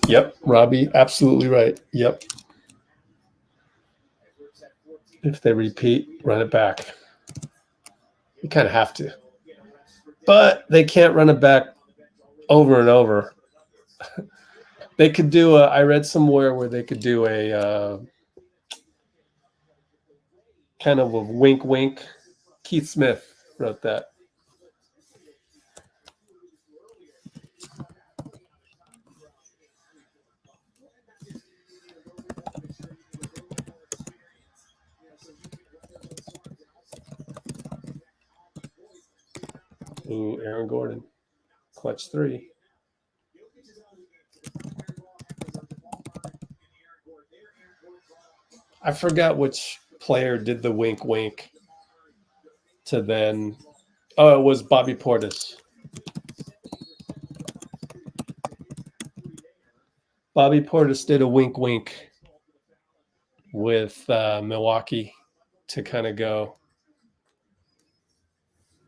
Yep, Robby, absolutely right. Yep. If they repeat, run it back. You kind of have to. But they can't run it back over and over. They could do I read somewhere where they could do a kind of a wink-wink Keith Smith wrote that. Ooh, Aaron Gordon. Clutch 3. I forgot which player did the wink wink to then. Oh, it was Bobby Portis. Bobby Portis did a wink wink with Milwaukee to kind of go,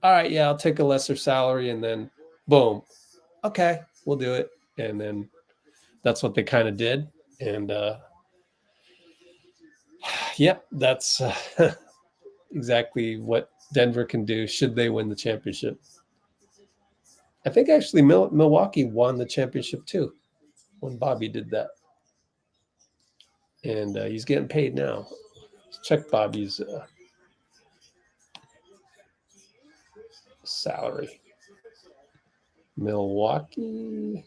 all right, yeah, I'll take a lesser salary, and then boom, okay, we'll do it. And then that's what they kind of did. And yep, that's exactly what Denver can do should they win the championship. I think actually Milwaukee won the championship too when Bobby did that. And he's getting paid now. Let's check Bobby's salary. Milwaukee,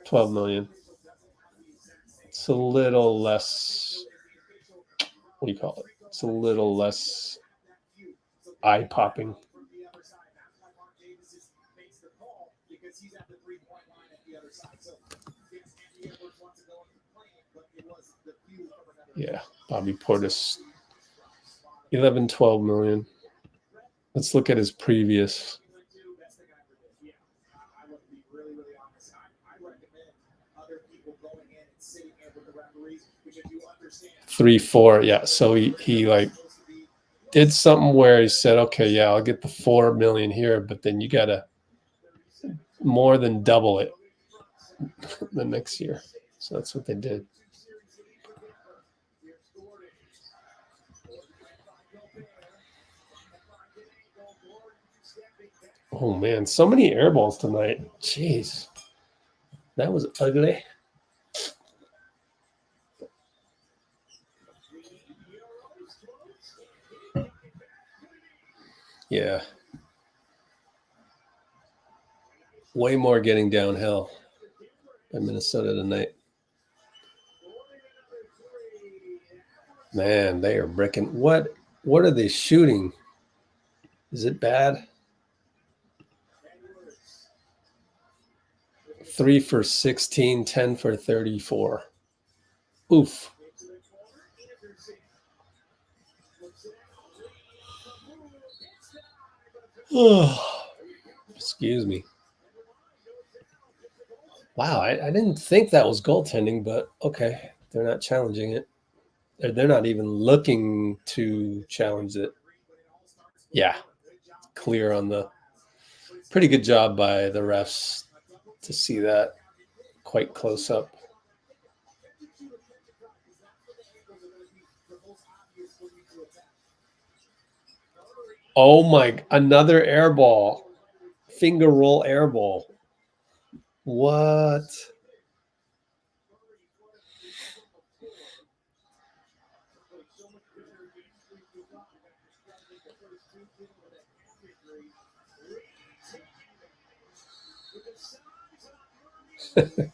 $12 million. It's a little less. What do you call it? It's a little less eye-popping. Yeah, Bobby Portis, 11, 12 million. Let's look at his previous. Three, 4, yeah. So he like did something where he said, okay, yeah, I'll get the 4 million here, but then you gotta more than double it the next year. So that's what they did. Oh man, so many air balls tonight. Jeez. That was ugly. Yeah. Way more getting downhill in Minnesota tonight. Man, they are bricking. What are they shooting? Is it bad? 3 for 16, 10 for 34. Oof. Oh, excuse me. Wow, I didn't think that was goaltending, but okay. They're not challenging it. They're not even looking to challenge it. Yeah, clear on the. Pretty good job by the refs to see that quite close up. Oh my, another air ball. Finger roll air ball. What?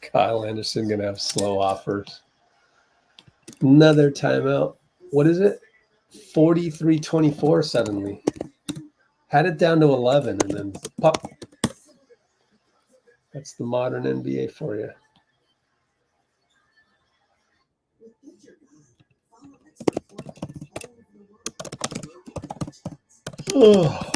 Kyle Anderson gonna have slow offers. Another timeout. What is it? 43-24 suddenly. Had it down to 11 and then pop. That's the modern NBA for you. Oh.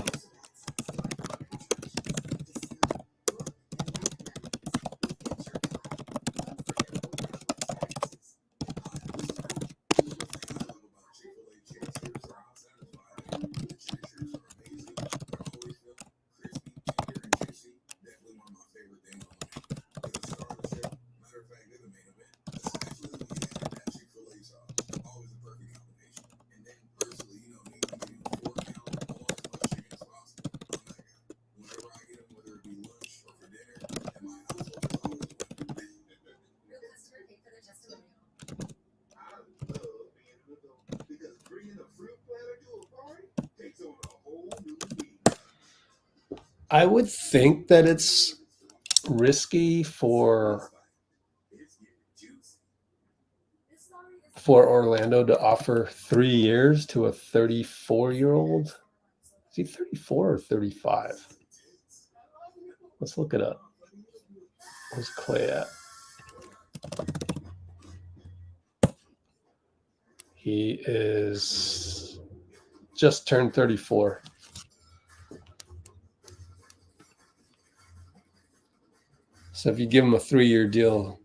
I would think that it's risky for Orlando to offer 3 years to a 34-year-old. Is he 34 or 35? Let's look it up. Where's Klay at? He is just turned 34. So if you give him a 3-year deal,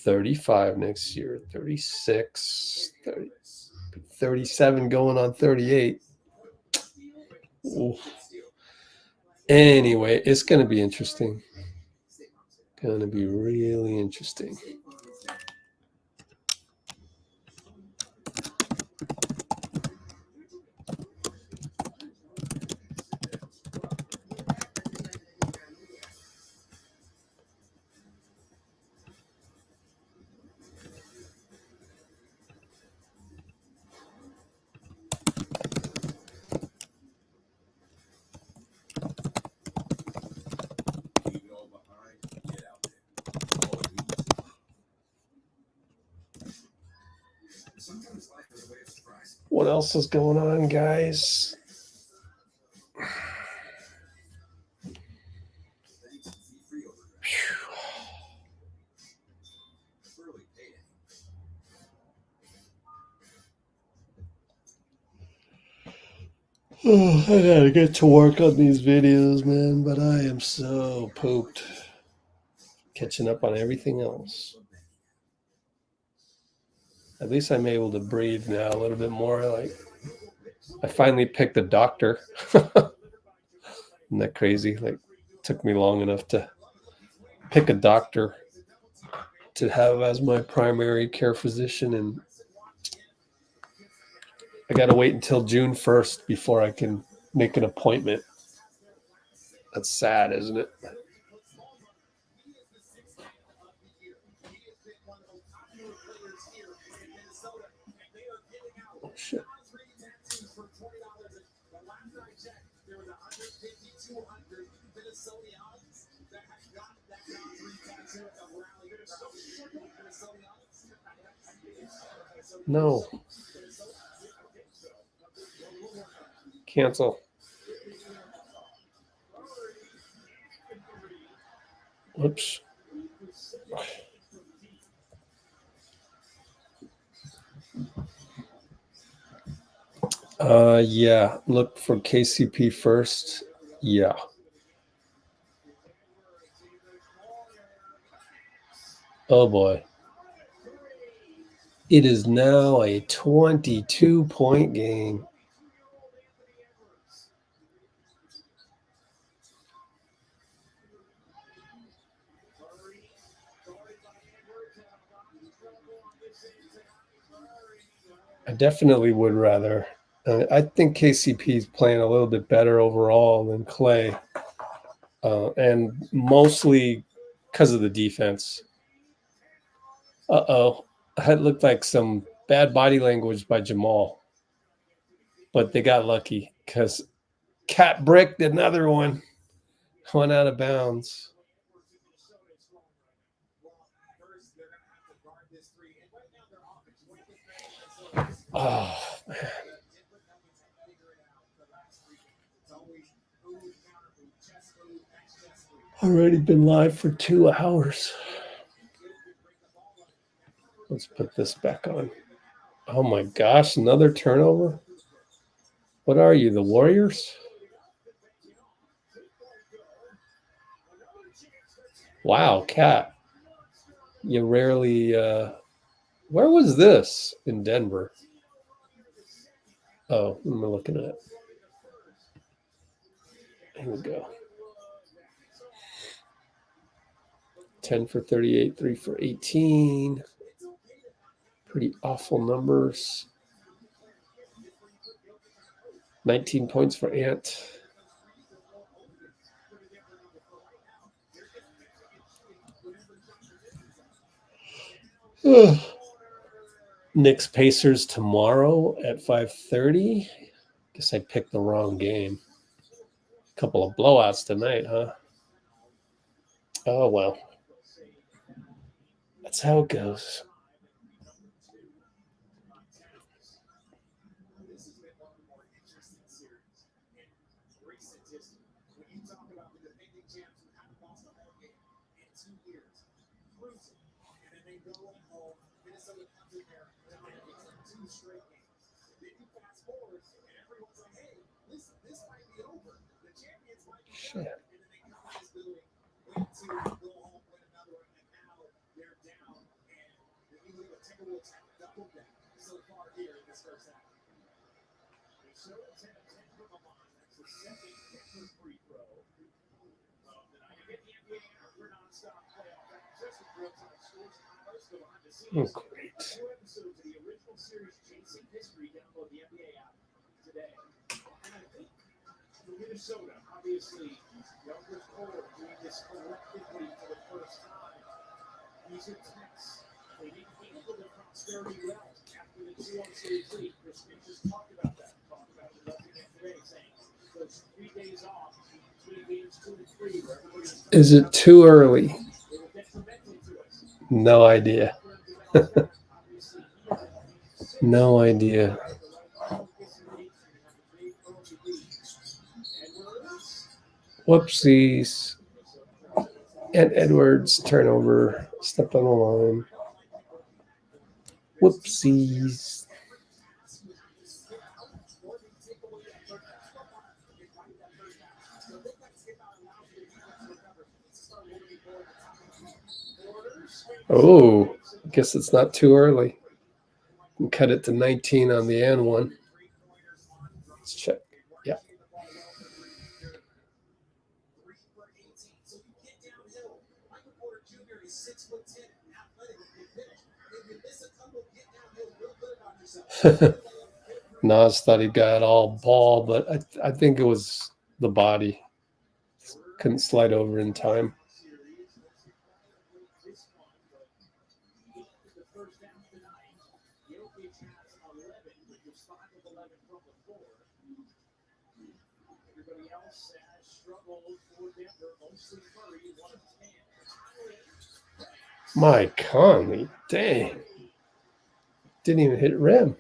35 next year, 36, 30, 37 going on 38. Ooh. Anyway, it's going to be interesting. Going to be really interesting. What else is going on, guys? Oh, I gotta get to work on these videos, man, but I am so pooped. Catching up on everything else. At least I'm able to breathe now a little bit more. Like, I finally picked a doctor. Isn't that crazy? Like, it took me long enough to pick a doctor to have as my primary care physician, and I got to wait until June 1st before I can make an appointment. That's sad, isn't it? Oh, shit. No. Cancel. Whoops. Yeah. Look for KCP first. Yeah. Oh boy. It is now a 22-point game. I definitely would rather. I think KCP is playing a little bit better overall than Klay, and mostly because of the defense. Uh-oh. That looked like some bad body language by Jamal. But they got lucky because Cat bricked another one. Went out of bounds. Oh, man. Already been live for 2 hours. Let's put this back on. Oh my gosh, another turnover? What are you, the Warriors? Wow, Cat. You rarely... where was this in Denver? Oh, what am I looking at? Here we go. 10 for 38, 3 for 18. Pretty awful numbers. 19 points for Ant. Knicks Pacers tomorrow at 5:30. Guess I picked the wrong game. Couple of blowouts tonight, huh? Oh, well. That's how it goes. This has been one of the more interesting series in recent history. When you talk about the defending champs who haven't lost a home game in 2 years, cruising, and then they go home. Minnesota comes in there and it's 2 straight games. Then you fast forward, and everyone's like, "Hey, this might be over. The champions might be Shit. done." And then they come to this building, win 2, go home, win another, and now they're down. And the New England Timberwolves have doubled that so far here in this first half. They show a 10-10 from the line. That's the second Denver free throw of the night. You get the NBA after non-stop playoff access with real-time scores and highlights go behind the Oh, scenes. great. A few episodes of the original series Chasing History. Download the NBA app today. And I think for Minnesota, obviously, younger core doing this collectively for the first time. These are tense. They didn't handle the prosperity well after the 2-on-series lead. Chris Finch just talked about that. Talked about the WNBA today, saying those 3 days off between games 2 and 3, where everybody was Is it too early? they were detrimental to us. No idea. No idea. Whoopsies. And Edwards turnover. Stepped on the line. Whoopsies. Oh, I guess it's not too early. Can cut it to 19 on the N one. Let's check. Yeah. Naz thought he got all ball, but I think it was the body. Couldn't slide over in time. Jokic has 11, which is 5 of 11 from the floor. Everybody else has struggled for Denver, mostly Curry, 1 of 10. Mike Conley, dang. Didn't even hit rim.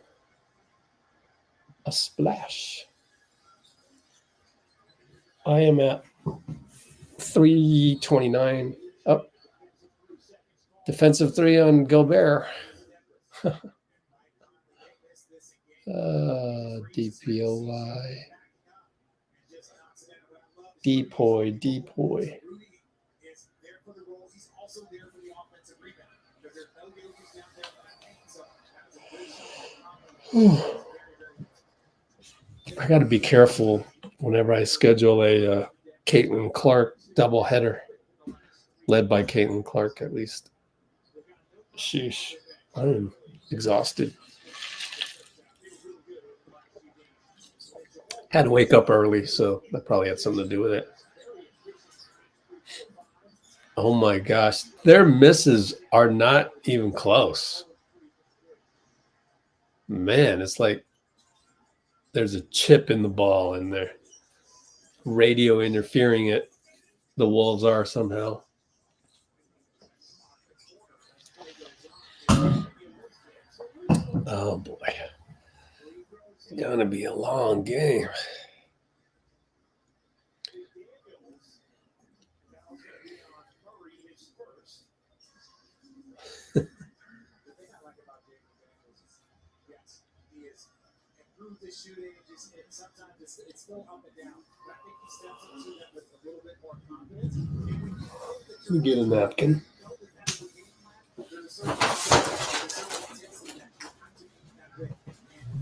A splash. I am at 329. Up. Defensive 3 on Gobert. DPOY. Depoy. Rudy is there for the role. He's also there for the offensive rebound. Because there's no Jokic down there for that game. So that's a good shot. I got to be careful whenever I schedule a Caitlin Clark doubleheader, led by Caitlin Clark at least. Sheesh, I am exhausted. Had to wake up early, so that probably had something to do with it. Oh my gosh, their misses are not even close. Man, it's like there's a chip in the ball and they're radio interfering it. The Wolves are somehow. Oh boy. It's gonna be a long game. His shooting, sometimes it's still up and down. But I think he steps into that with a little bit more confidence. And when you know that Let me get a napkin. there's a certain intensity that you have to be that way.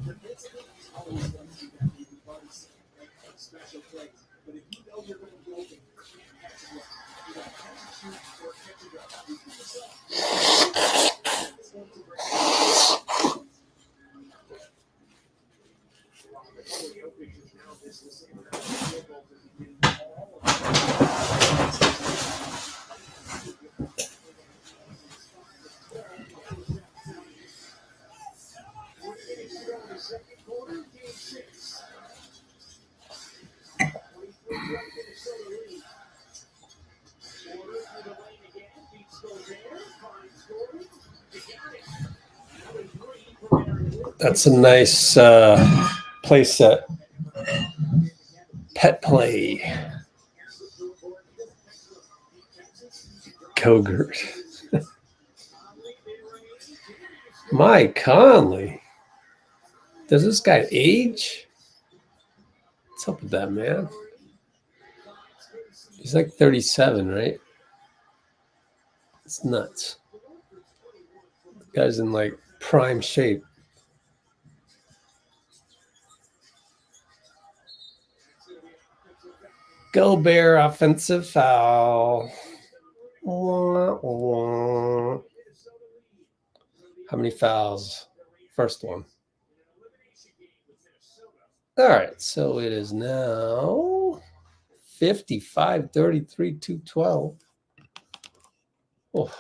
And defensively, he's always going to do that. Because make special plays. But if you know you're going to be open, you can't catch it well. You got to catch and shoot or catch it well. It's going to break. Jokic is now this the same amount of field goals as he did all of the second quarter, game 6. 23 That's a nice play set. Pet play. Gogurt. Mike Conley. Does this guy age? What's up with that, man? He's like 37, right? It's nuts. The guy's in like prime shape. Gobert offensive foul. Wah, wah. How many fouls? First one. All right, so it is now 55, 33, 212. Oh.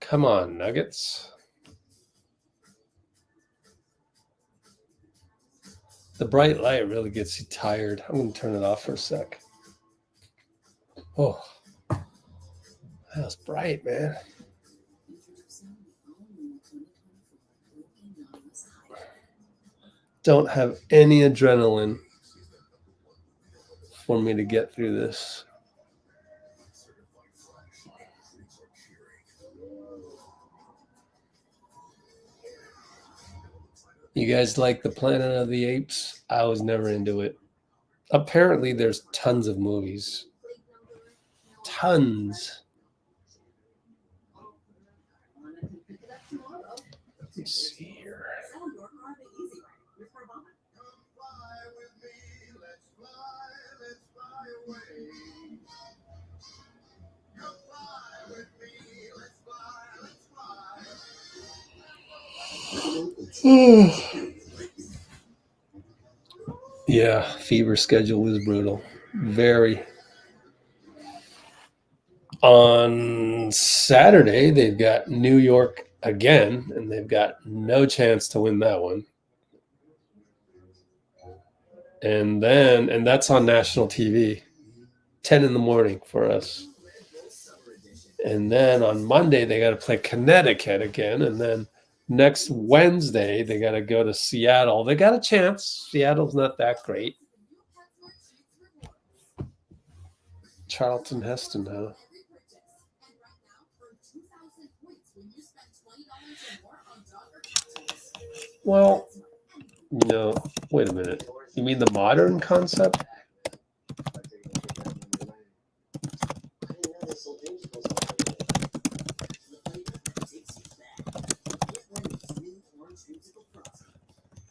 Come on, Nuggets. The bright light really gets you tired. I'm going to turn it off for a sec. Oh, that was bright, man. Don't have any adrenaline for me to get through this. You guys like the Planet of the Apes? I was never into it. Apparently, there's tons of movies. Tons. Let's see here. Yeah, fever schedule is brutal. Very. On Saturday, they've got New York again, and they've got no chance to win that one. And that's on national TV, 10 in the morning for us. And then on Monday, they got to play Connecticut again. And then next Wednesday, they got to go to Seattle. They got a chance. Seattle's not that great. Charlton Heston, huh? Well, no, wait a minute. You mean the modern concept?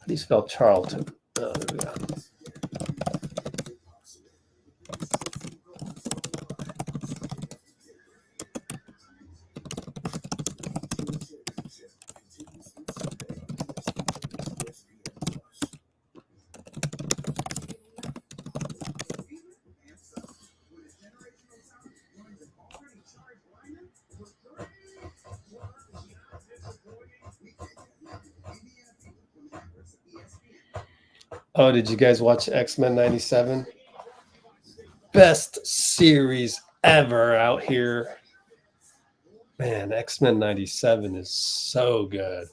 How do you spell Charlton? Oh, there we go. Oh, did you guys watch X-Men 97? Best series ever out here. Man, X-Men 97 is so good.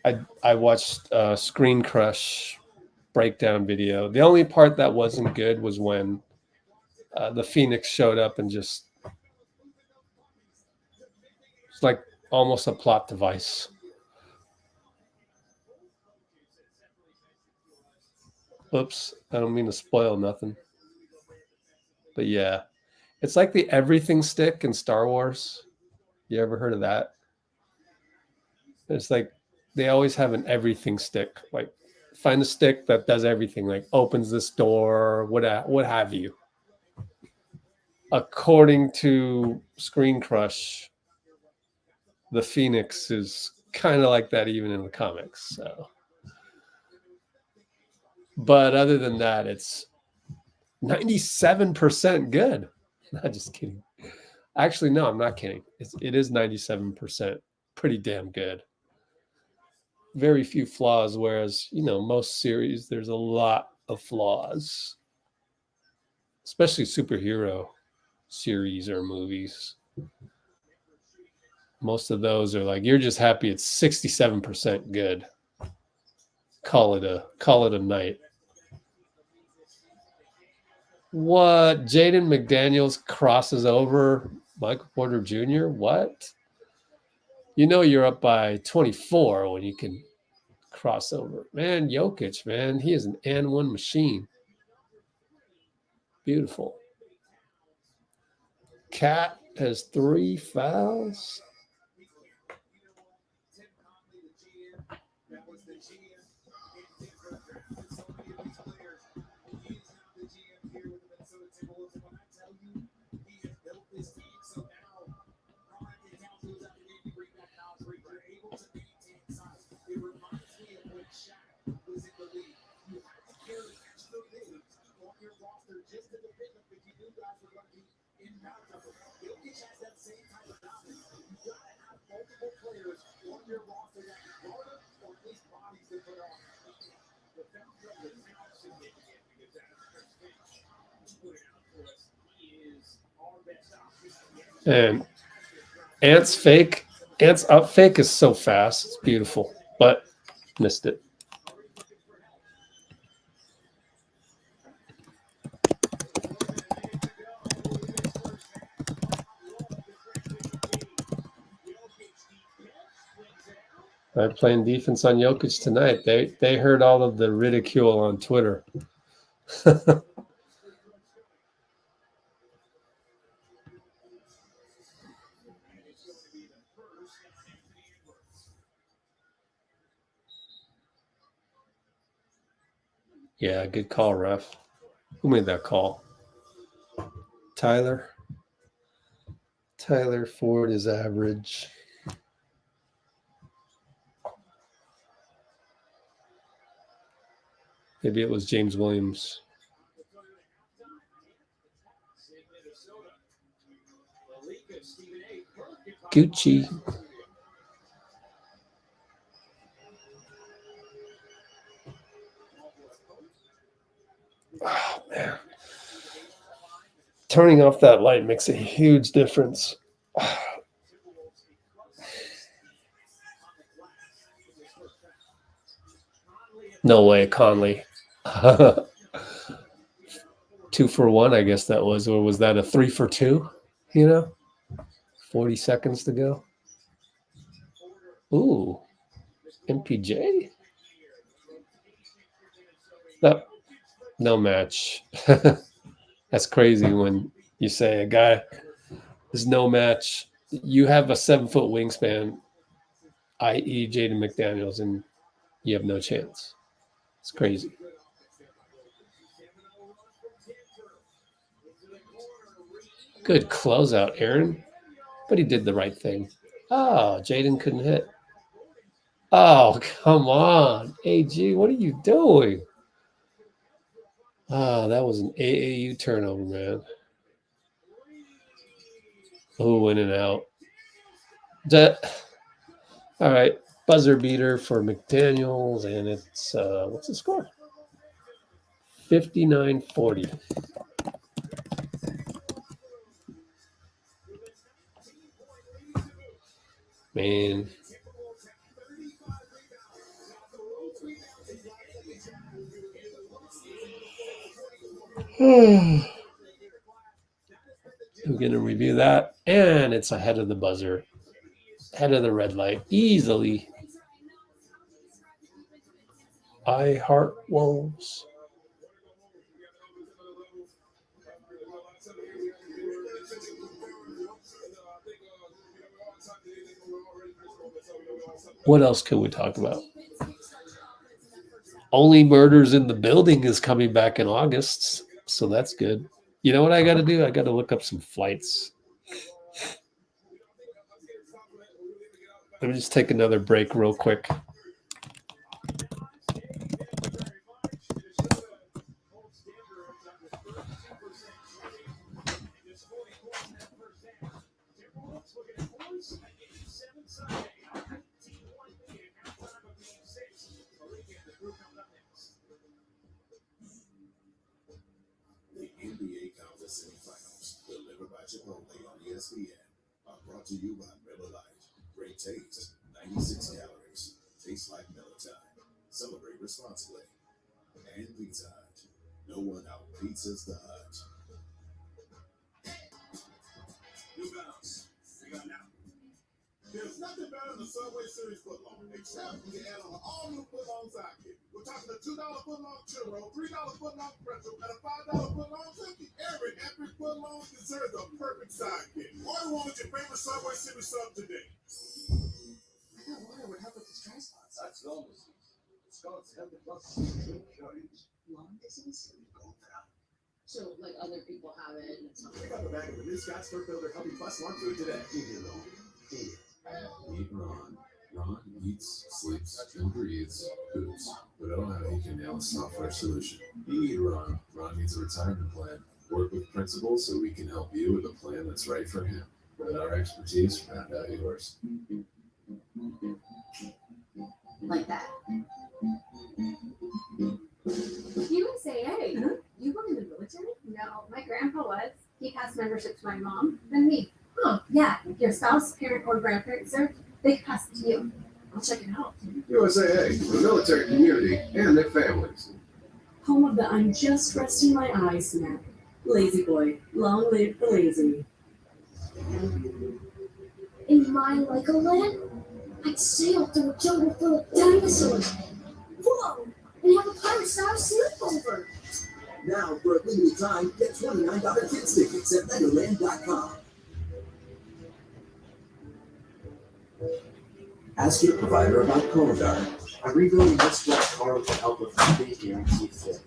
I watched Screen Crush breakdown video. The only part that wasn't good was when the Phoenix showed up and just it's like almost a plot device. Oops, I don't mean to spoil nothing. But yeah, it's like the everything stick in Star Wars. You ever heard of that? It's like they always have an everything stick. Like find a stick that does everything, like opens this door, what have you. According to Screen Crush, the Phoenix is kind of like that even in the comics. So. But other than that, it's 97% good. Not just kidding. Actually, no, I'm not kidding. It is 97%. Pretty damn good. Very few flaws, whereas, most series, there's a lot of flaws. especially superhero series or movies. Most of those are like, you're just happy it's 67% good. Call it a night. What? Jaden McDaniels crosses over Michael Porter Jr.? What? You know you're up by 24 when you can cross over. Man, Jokic, man, he is an and-one machine. Beautiful. Cat has 3 fouls. And Ant's up fake is so fast. It's beautiful, but missed it. I'm playing defense on Jokic tonight. They heard all of the ridicule on Twitter. Yeah, good call, ref. Who made that call? Tyler. Tyler Ford is average. Maybe it was James Williams. Gucci. Oh, man. Turning off that light makes a huge difference. No way, Conley. 2 for 1, I guess that was. Or was that a 3 for 2? 40 seconds to go. Ooh. MPJ? No match. That's crazy when you say a guy is no match. You have a 7-foot wingspan, i.e. Jaden McDaniels, and you have no chance. It's crazy. Good closeout, Aaron. But he did the right thing. Oh, Jaden couldn't hit. Oh, come on. AG, what are you doing? Oh, that was an AAU turnover, man. Oh, in and out. All right. Buzzer beater for McDaniels, and it's, what's the score? 59-40. Man. We're going to review that, and it's ahead of the buzzer, ahead of the red light, easily. I heart Wolves. What else can we talk about? Only Murders in the Building is coming back in August, so that's good. You know what I got to do? I got to look up some flights. Let me just take another break real quick. The NBA Chipotle on ESPN are brought to you by Miller Lite. Great taste, 96 calories. Tastes like Miller time. Celebrate responsibly. And Pizza Hut. No one out pizzas the Hut. New Balance. We got now. There's nothing better than the Subway Series footlong, except when you add on an all-new footlong sidekick. We're talking a $2 footlong churro, $3 footlong pretzel, and a $5 footlong cookie. Every epic footlong deserves a perfect sidekick. Order one with your favorite Subway Series sub today. I thought water would help with the dry spots. That's normal disease. Scott's healthy plus curious. Lung disease? Go down. So, like other people have it, and it's not. Pick up a bag of the new Scott Stir Builder Healthy Plus Lung Food today. Eat it all. Eat it. Meet Ron. Ron eats, sleeps, and breathes boots. But I don't know how he can nail a software solution. You need Ron. Ron needs a retirement plan. Work with principals so we can help you with a plan that's right for him. With our expertise, round out yours. Like that. USAA? You were in the military? No, my grandpa was. He passed membership to my mom, then me. Huh, yeah. If your spouse, parent, or grandparent served, they could pass it to you. I'll check it out. USAA, for the military community and their families. Home of the I'm just resting my eyes snack. Lazy boy, long live the lazy. In my Lego land, I'd sail through a jungle full of dinosaurs. Whoa! And have a pirate-style sleepover. Now, for a limited time, get $29 kids tickets at Legoland.com. Ask your provider about Cologuard, a rebuilding wristwatch card to help with complete guarantee fit.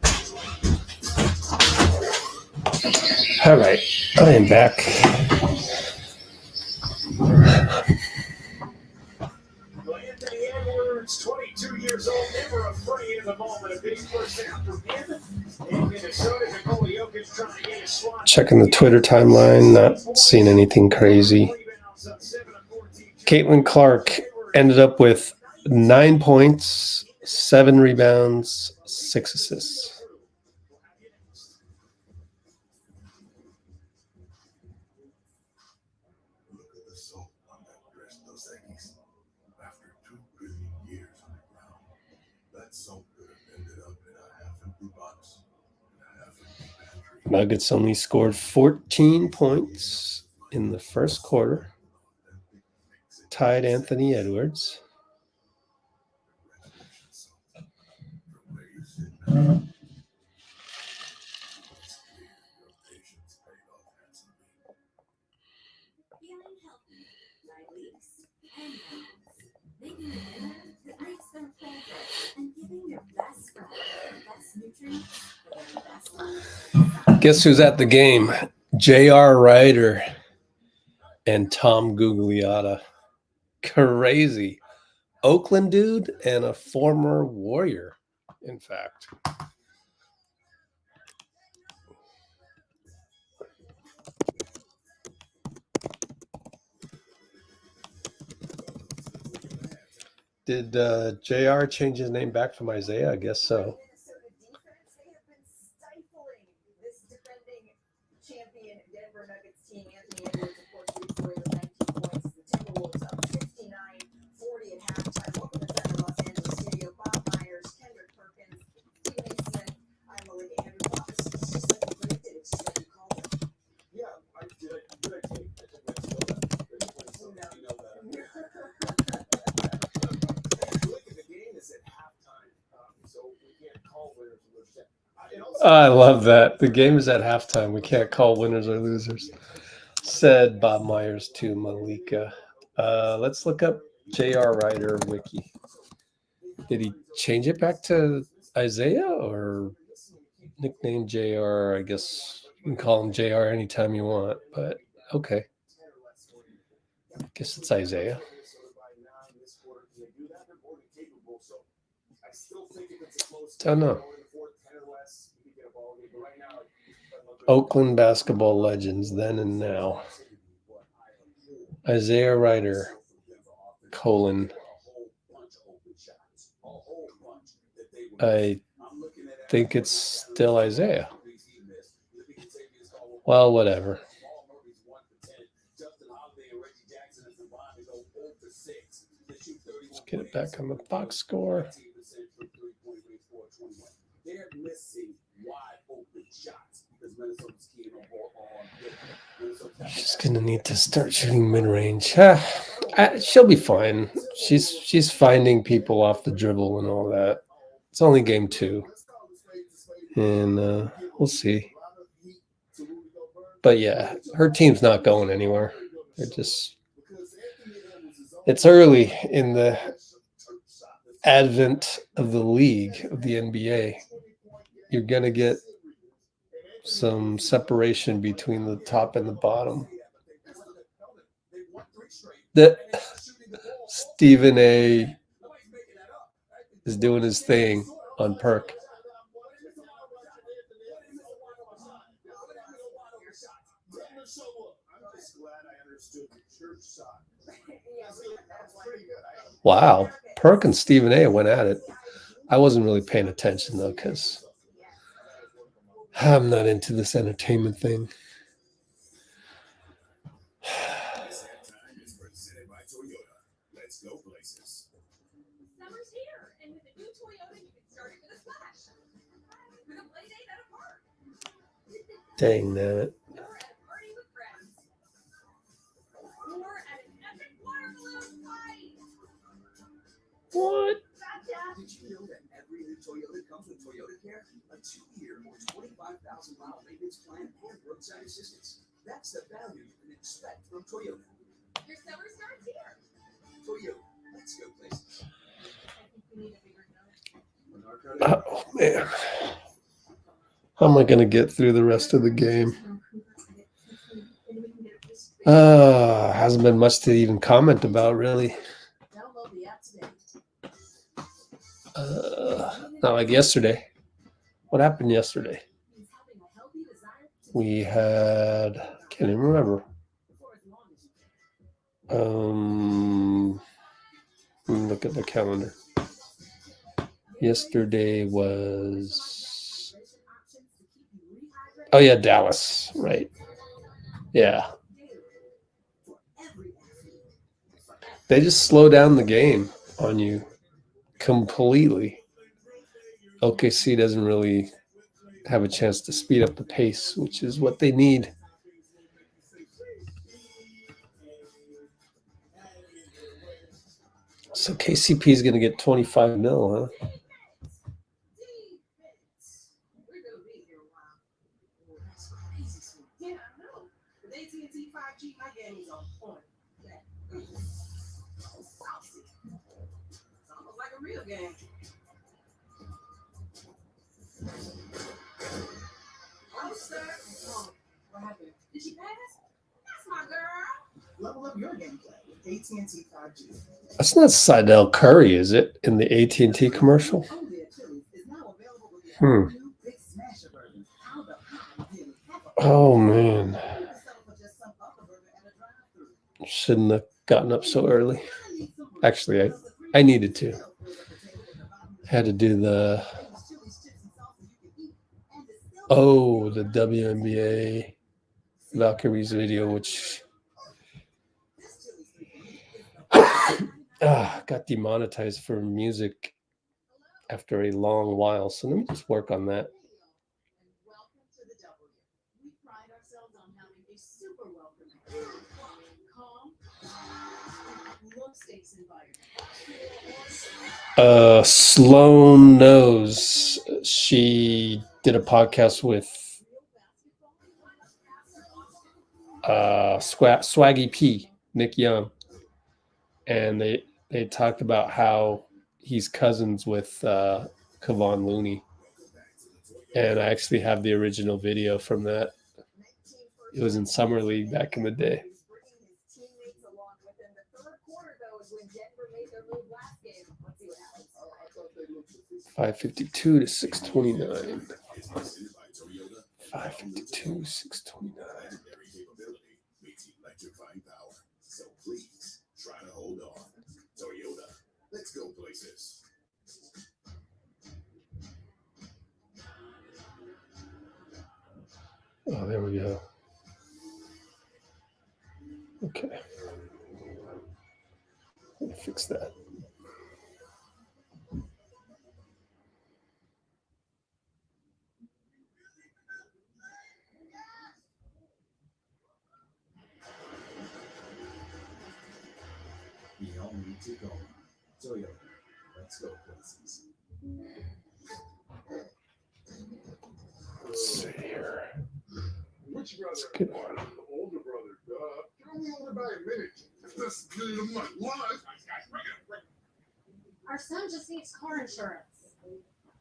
All right, I am back. Anthony Edwards, 22 years old, never afraid of the moment. A big first half for him. In Minnesota, J.Cole, Jokic trying to get his slot. Checking the Twitter timeline, not seeing anything crazy. Caitlin Clark ended up with 9 points, 7 rebounds, 6 assists. Look at the soap on that dress, Dos Equis. After 2 billion years underground, that soap could have ended up in a half-empty box, in a half-empty pantry. Nuggets only scored 14 points in the first quarter. Tied Anthony Edwards. Feeling healthy, dry leaves, and bones. Making a dinner that makes them flavor and giving your best friend the best nutrients for their best life. Guess who's at the game? J.R. Ryder and Tom Gugliotta. Crazy. Oakland dude and a former Warrior, in fact. Did JR change his name back from Isaiah? I guess so. Minnesota defense, they have been stifling this defending champion Denver Nuggets team. Anthony Edwards, of course, leads the way with 19 points. The Timberwolves up 59-40 at halftime. Welcome to the Los Angeles studio. Bob Myers, Kendrick Perkins, Stephen A. Smith. I'm Malika Andrew. Bob, this is just like you predicted. It's just like you called it. Yeah, I take? I took Minnesota. You know that. Look at the game is at halftime, so we can't call winners and losers. I love that. The game is at halftime. We can't call winners or losers, said Bob Myers to Malika. Let's look up J.R. Ryder wiki. Did he change it back to Isaiah or nickname J.R.? I guess you can call him J.R. anytime you want, but okay. I guess it's Isaiah. Don't know. Oakland basketball legends then and now. Isaiah Ryder, colon. I think it's still Isaiah. Well, whatever. Let's get it back on the box score. They're missing wide open shots because Minnesota's key on She's gonna need to start shooting mid-range. She'll be fine. She's finding people off the dribble and all that. It's only game 2, and we'll see. But yeah, her team's not going anywhere. It's early in the advent of the league of the NBA. You're gonna get some separation between the top and the bottom. That Stephen A is doing his thing on Perk. Wow, Perk and Stephen A went at it. I wasn't really paying attention though, because I'm not into this entertainment thing. Let's go places. Summer's here, and with the new Toyota, you can start it with a splash. With a play date at a park. Dang that. Or at a party with friends. Or at an epic water balloon fight. What? Did you know that every new Toyota comes with Toyota Care? A 2-year or 25,000-mile maintenance plan and roadside assistance. That's the value you can expect from Toyota. Your summer starts here. Toyota, let's go places. Oh man, how am I going to get through the rest of the game? Hasn't been much to even comment about, really. Not like yesterday. What happened yesterday? We had, can't even remember. Look at the calendar. Yesterday was, oh yeah, Dallas, right? Yeah. They just slow down the game on you completely. OKC doesn't really have a chance to speed up the pace, which is what they need. So KCP is going to get 25 mil, huh? Yeah, I know. With AT&T 5G, my game is on point. It's almost like a real game. Oh, sir. Oh, what happened? Did she pass? That's my girl. Level up your gameplay with AT&T 5G. That's not Seidel Curry, is it? In the AT&T commercial? Oh, man. Shouldn't have gotten up so early. Actually, I needed to. Had to do the WNBA Valkyries video, which got demonetized for music after a long while. So let me just work on that. Welcome to the W. We pride ourselves on having a super welcoming, calm, low stakes environment. Sloan knows. She did a podcast with Swaggy P, Nick Young, and they talked about how he's cousins with Kevon Looney, and I actually have the original video from that. It was in Summer League back in the day. 552 to 629. 552, 629. So please try to hold on. Toyota, let's go places. Oh, there we go. Okay. Let me fix that. We all need to go. Toyota. Let's go places. Let's see here. Which brother? That's a good one. The older brother. You're only older by a minute. That's the minute of my life. Our son just needs car insurance.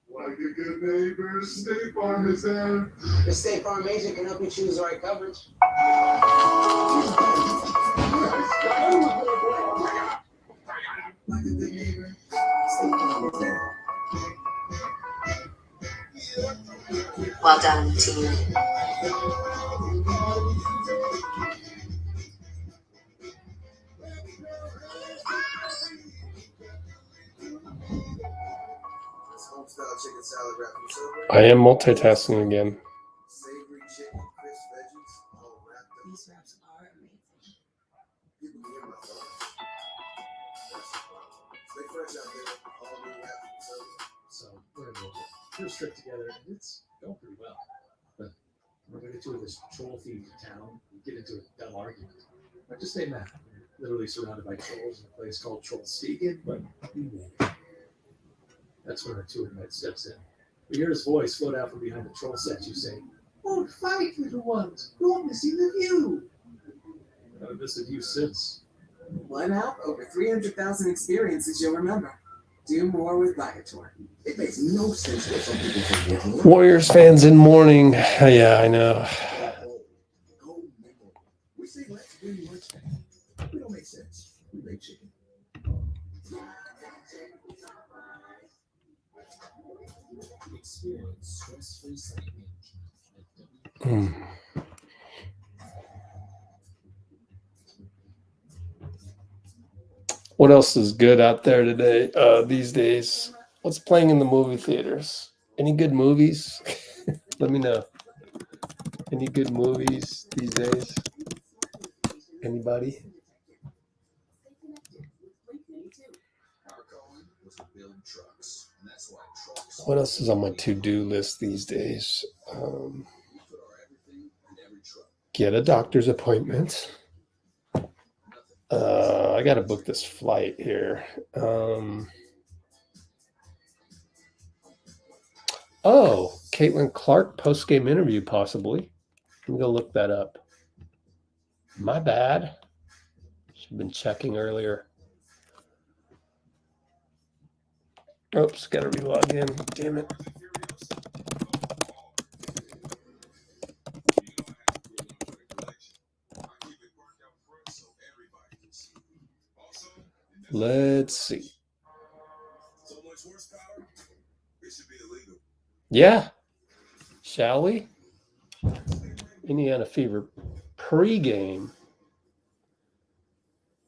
Like a good neighbor, State Farm is there. The State Farm agent can help you choose the right coverage. Like a good neighbor, State Farm is there. Well done, team. This homestyle chicken salad wrapped in silver. I am multitasking again. Savory chicken, crisp veggies, all wrapped up. These wraps are amazing. People can hear my thoughts. Stay fresh out there. All new wrapped in silver. So we're gonna go first trip together, and it's going pretty well. But we're gonna tour this troll-themed town and get into a dumb argument. But just stay mad. We're literally surrounded by trolls in a place called Troll Stegan, but we won't. That's when our tour guide steps in. We hear his voice float out from behind the troll statue saying, "Won't fight, little ones. Don't miss the view." I haven't missed a view since. One app, over 300,000 experiences you'll remember. Do more with Viator. It makes no sense what some people think. Warriors fans in mourning. Yeah, I know. Go nipple. We say let's win lunch. We don't make sense. We make chicken. Experience stress-free site management. What else is good out there today? These days, what's playing in the movie theaters? Any good movies? Let me know. Any good movies these days? Anybody? What else is on my to-do list these days? Get a doctor's appointment. I got to book this flight here. Oh, Caitlin Clark post-game interview, possibly. Let me go look that up. My bad. Should have been checking earlier. Oops, got to relog in. Damn it. Let's see. Yeah. Shall we? Indiana Fever pregame.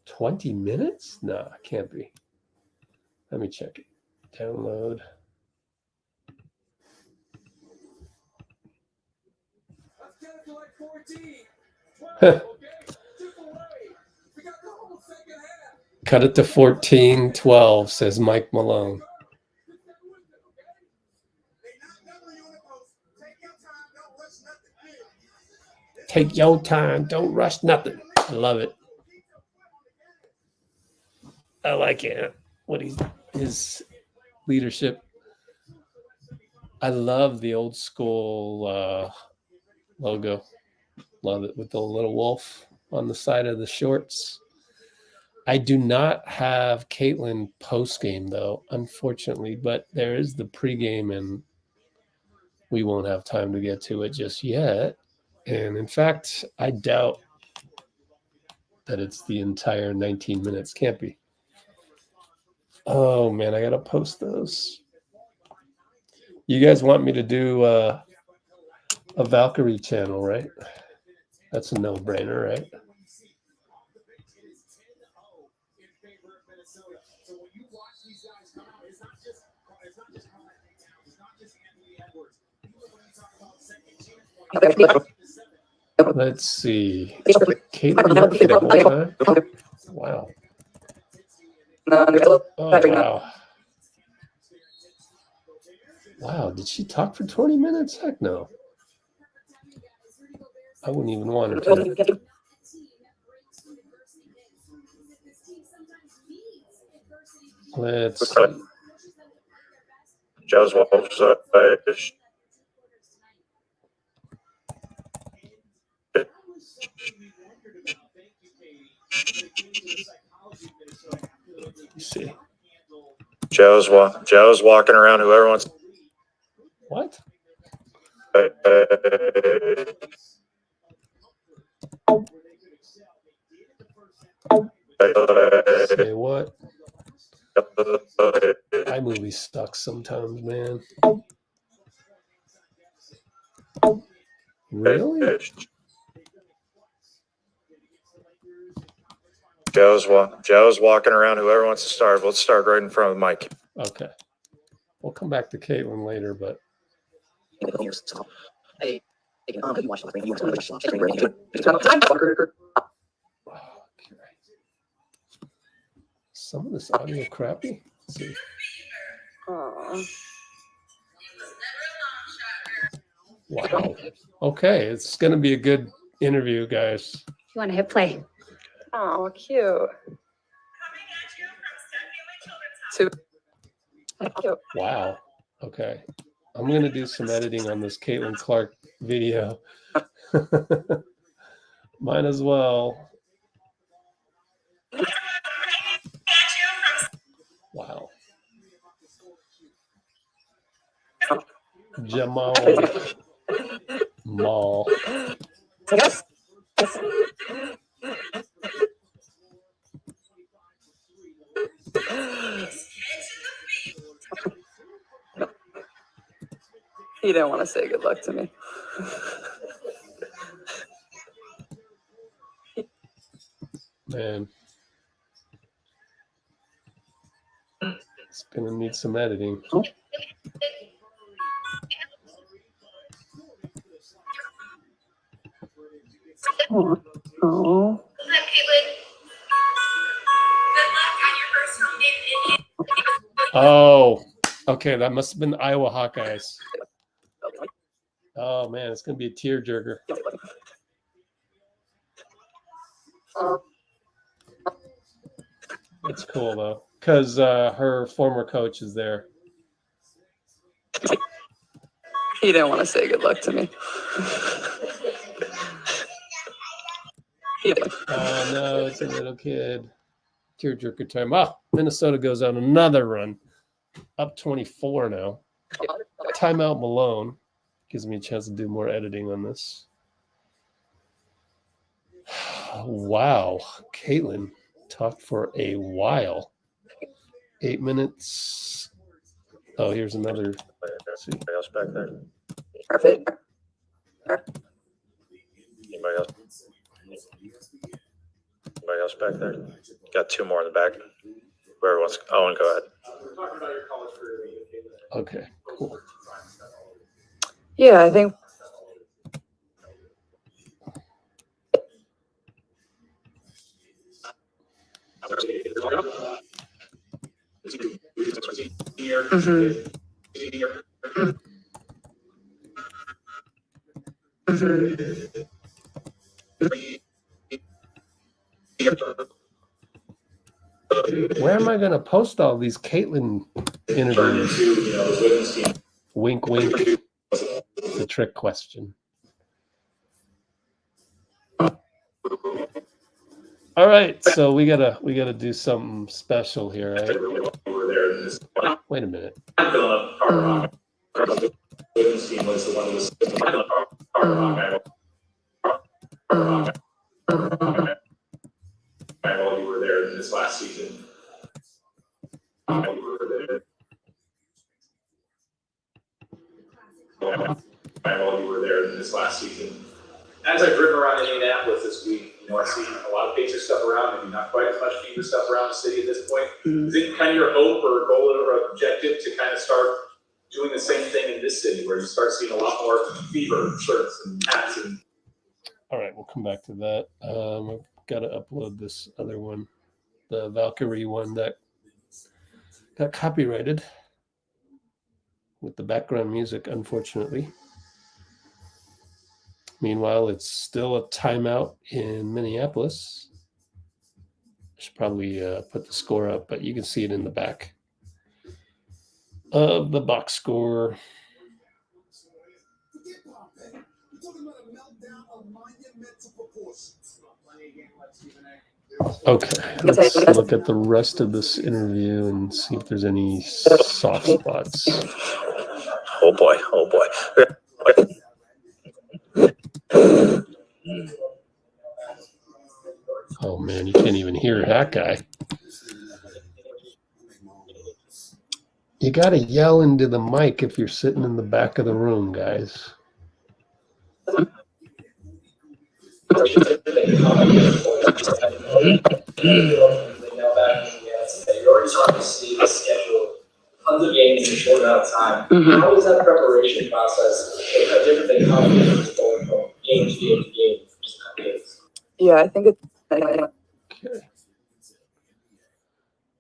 20 minutes? No, it can't be. Let me check it. Download. Let's get it to like 14. 12, okay? Chip away. We got the whole second half. Cut it to 14-12, says Mike Malone. Take your time, don't rush nothing. I love it. I like it. His leadership. I love the old school logo. Love it with the little wolf on the side of the shorts. I do not have Caitlin post-game, though, unfortunately, but there is the pregame, and we won't have time to get to it just yet. And in fact, I doubt that it's the entire 19 minutes. Can't be. Oh, man, I got to post those. You guys want me to do a Valkyrie channel, right? That's a no-brainer, right? Let's see. Caitlin Murphy the whole time? Wow. Oh, wow. Wow, did she talk for 20 minutes? Heck no. I wouldn't even want her to. Let's see. Joe's webpage. Let's see. Joe's walking around. Whoever wants. What? Say what? iMovie sucks sometimes, man. Really? Joe's walking around. Whoever wants to start, let's start right in front of the mic. Okay. We'll come back to Caitlin later, but some of this audio crappy. Let's see. Wow. Okay, it's going to be a good interview, guys. You want to hit play? Oh, cute. Wow. Okay. I'm going to do some editing on this Caitlin Clark video. Might as well. Wow. Jamal Mall. He didn't want to say good luck to me. Man. It's going to need some editing. Oh. Oh, okay. That must have been the Iowa Hawkeyes. Oh, man. It's going to be a tearjerker. It's cool, though, because her former coach is there. He didn't want to say good luck to me. Oh, no, it's a little kid. Tearjerker time. Oh, Minnesota goes on another run. Up 24 now. Timeout Malone. Gives me a chance to do more editing on this. Wow. Caitlin talked for a while. 8 minutes. Oh, here's another. Let's see. Anybody else back there? Anybody else? Anybody else back there? Got two more in the back. Whoever wants. Owen, go ahead. Okay, cool. Yeah, I think. Where am I going to post all these Caitlin interviews? Wink, wink. It's a trick question. All right, so we gotta do something special here, right? Wait a minute. You were there in this last season. You were there in this last season. As I've driven around Indianapolis this week, I've seen a lot of Patriot stuff around, maybe not quite as much Fever stuff around the city at this point. Is it kind of your hope or goal or objective to kind of start doing the same thing in this city, where you start seeing a lot more Fever shirts and hats? And All right, we'll come back to that. I've got to upload this other one, the Valkyrie one that got copyrighted with the background music, unfortunately. Meanwhile, it's still a timeout in Minneapolis. I should probably put the score up, but you can see it in the back of the box score. Okay, let's look at the rest of this interview and see if there's any soft spots. Oh boy. Oh boy. Oh man, you can't even hear that guy. You gotta yell into the mic if you're sitting in the back of the room, guys. Tons of games in a short amount of time. How is that preparation process different than competitions going from game to game to game for just a couple days? Yeah, I think it's. Okay.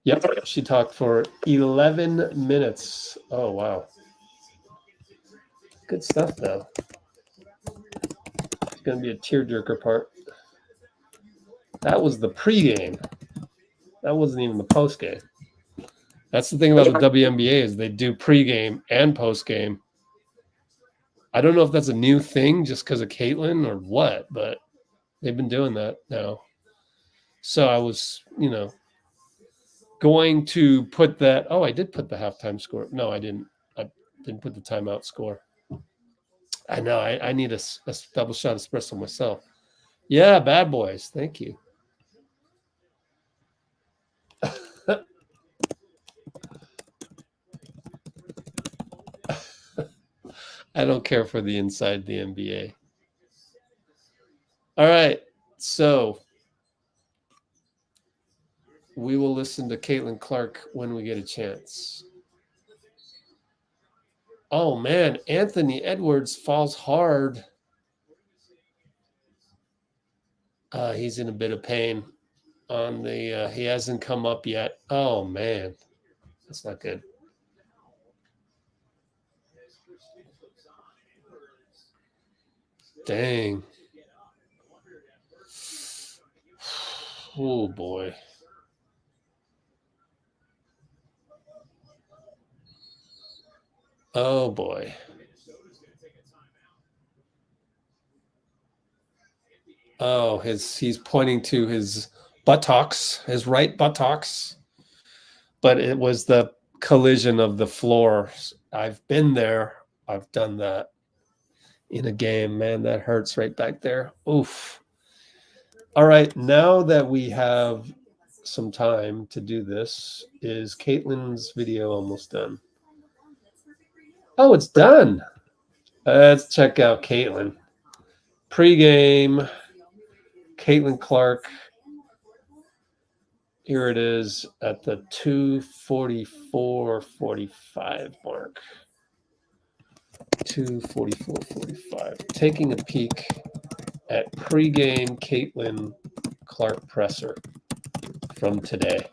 Yep, she talked for 11 minutes. Oh, wow. Good stuff, though. It's going to be a tearjerker part. That was the pregame. That wasn't even the postgame. That's the thing about the WNBA is they do pregame and postgame. I don't know if that's a new thing just because of Caitlin or what, but they've been doing that now. So I was, going to put that. Oh, I did put the halftime score. No, I didn't. I didn't put the timeout score. I know. I need a double shot espresso myself. Yeah, bad boys. Thank you. I don't care for the inside the NBA. All right. So we will listen to Caitlin Clark when we get a chance. Oh, man. Anthony Edwards falls hard. He's in a bit of pain on the he hasn't come up yet. Oh, man. That's not good. Dang. Oh, boy. Oh, boy. Oh, he's pointing to his buttocks, his right buttocks. But it was the collision of the floor. I've been there. I've done that in a game. Man, that hurts right back there. Oof. All right, now that we have some time to do this, is Caitlin's video almost done? Oh, it's done. Let's check out Caitlin. Pre-game, Caitlin Clark. Here it is at the 2:44:45 mark. 2:44:45. Taking a peek at pre-game Caitlin Clark presser from today.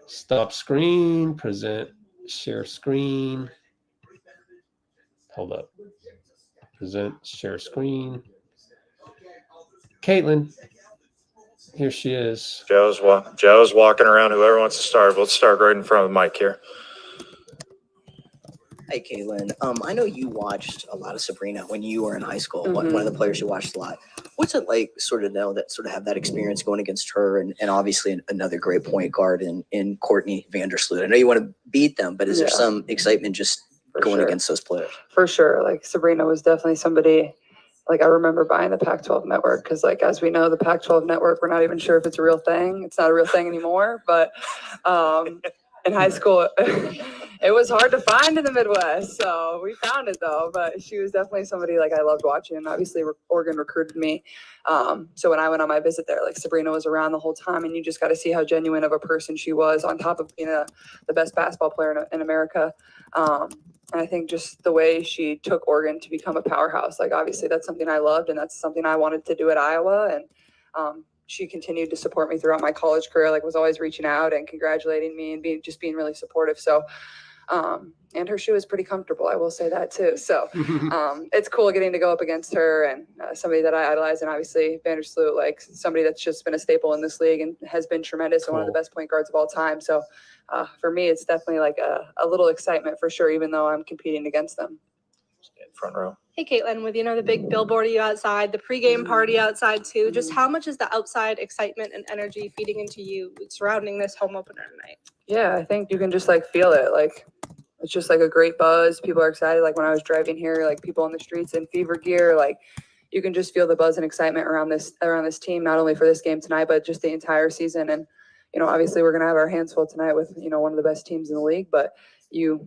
Stop screen, present, share screen. Hold up. Present, share screen. Caitlin. Here she is. Joe's walking around. Whoever wants to start, let's start right in front of the mic here. Hey, Caitlin. I know you watched a lot of Sabrina when you were in high school. One of the players you watched a lot. What's it like sort of have that experience going against her and obviously another great point guard in Courtney Vandersloot? I know you want to beat them, but is there some excitement just going against those players? For sure. Like Sabrina was definitely somebody. Like I remember buying the Pac-12 network because, like, as we know, the Pac-12 network, we're not even sure if it's a real thing. It's not a real thing anymore. But in high school, it was hard to find in the Midwest. So we found it, though. But she was definitely somebody, like, I loved watching. And obviously, Oregon recruited me. So when I went on my visit there, like, Sabrina was around the whole time. And you just got to see how genuine of a person she was on top of being the best basketball player in America. And I think just the way she took Oregon to become a powerhouse, like obviously that's something I loved and that's something I wanted to do at Iowa. And she continued to support me throughout my college career, like was always reaching out and congratulating me and being really supportive. So, and her shoe is pretty comfortable. I will say that too. So, it's cool getting to go up against her and somebody that I idolize, and obviously Vandersloot, like somebody that's just been a staple in this league and has been tremendous and one of the best point guards of all time. So, for me, it's definitely like a little excitement for sure, even though I'm competing against them. Front row. Hey, Caitlin, with, the big billboard of you outside, the pregame party outside too, just how much is the outside excitement and energy feeding into you surrounding this home opener tonight? Yeah, I think you can just like feel it. Like it's just like a great buzz. People are excited. Like when I was driving here, like people on the streets in fever gear, like you can just feel the buzz and excitement around this team, not only for this game tonight, but just the entire season. And, obviously we're going to have our hands full tonight with, one of the best teams in the league, but you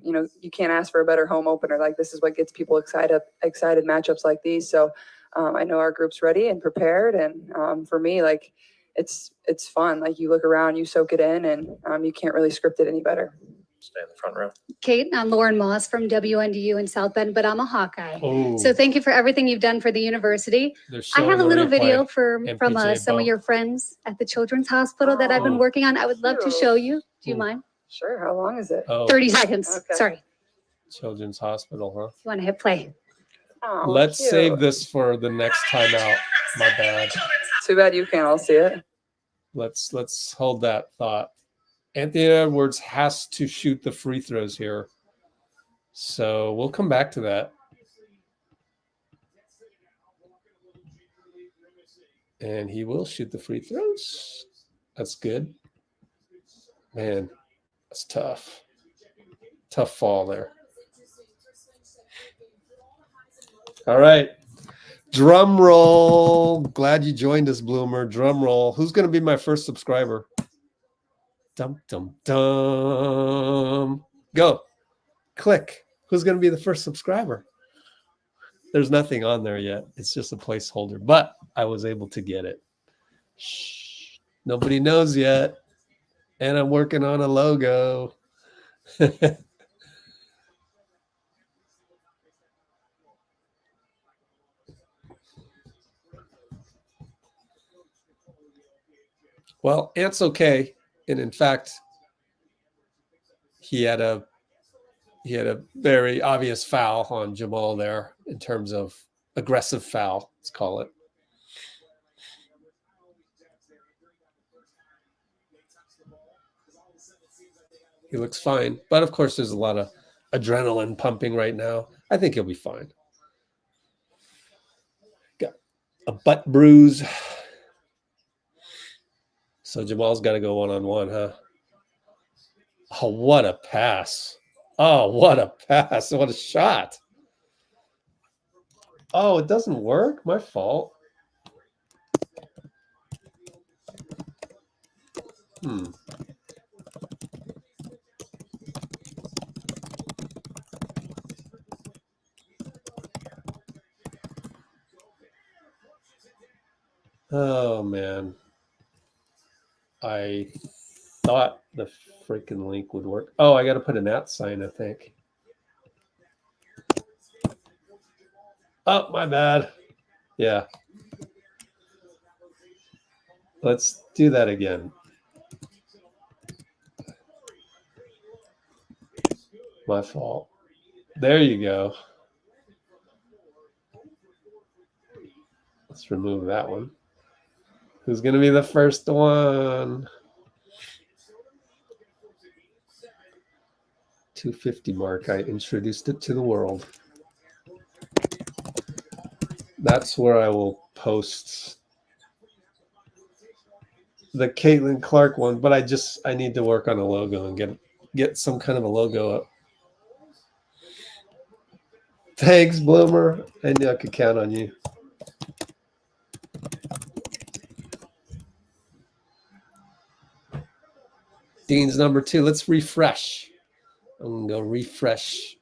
can't ask for a better home opener. Like this is what gets people excited matchups like these. So I know our group's ready and prepared. And for me, like it's fun. Like you look around, you soak it in, and you can't really script it any better. Stay in the front row. Kate, I'm Lauren Moss from WNDU in South Bend, but I'm a Hawkeye. Oh. So thank you for everything you've done for the university. I have a little video from some of your friends at the Children's Hospital that I've been working on. I would love to show you. Do you mind? Sure. How long is it? 30 seconds. Okay. Sorry. Children's Hospital, huh? You want to hit play? Oh, Let's cute. save this for the next time out. My bad. Too bad you can't all see it. Let's hold that thought. Anthony Edwards has to shoot the free throws here. So we'll come back to that. And he will shoot the free throws. That's good. Man, that's tough. Tough fall there. All right. Drum roll. Glad you joined us, Bloomer. Drum roll. Who's going to be my first subscriber? Dum, dum, dum. Go. Click. Who's going to be the first subscriber? There's nothing on there yet. It's just a placeholder, but I was able to get it. Shh. Nobody knows yet. And I'm working on a logo. Well, Ant's okay. And in fact, he had a very obvious foul on Jamal there in terms of aggressive foul, let's call it. He looks fine. But of course, there's a lot of adrenaline pumping right now. I think he'll be fine. Got a butt bruise. So Jamal's got to go one-on-one, huh? Oh, what a pass. Oh, what a pass. What a shot. Oh, it doesn't work? My fault. Oh, man. I thought the freaking link would work. Oh, I got to put an @ sign, I think. Oh, my bad. Yeah. Let's do that again. My fault. There you go. Let's remove that one. Who's going to be the first one? 250 mark. I introduced it to the world. That's where I will post the Caitlin Clark one, but I need to work on a logo and get some kind of a logo up. Thanks, Bloomer. I knew I could count on you. Dean's number 2. Let's refresh. I'm going to go refresh.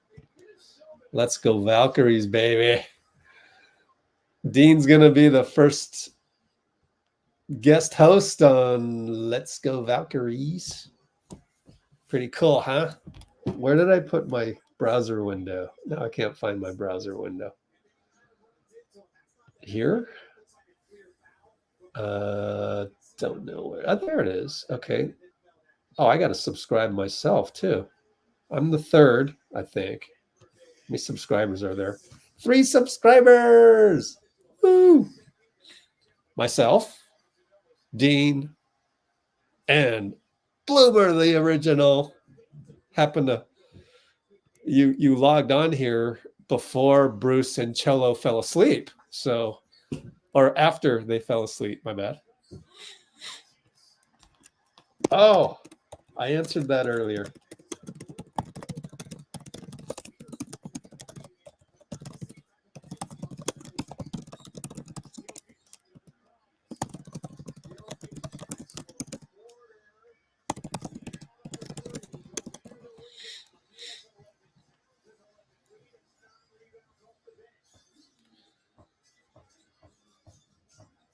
Let's go Valkyries, baby. Dean's going to be the first guest host on Let's Go Valkyries. Pretty cool, huh? Where did I put my browser window? Now I can't find my browser window. Here? Don't know where. Oh, there it is. Okay. Oh, I got to subscribe myself too. I'm the third, I think. How many subscribers are there? 3 subscribers. Woo! Myself, Dean, and Bloomer, the original. Happened to you logged on here before Bruce and Cello fell asleep. So, or after they fell asleep, my bad. Oh, I answered that earlier.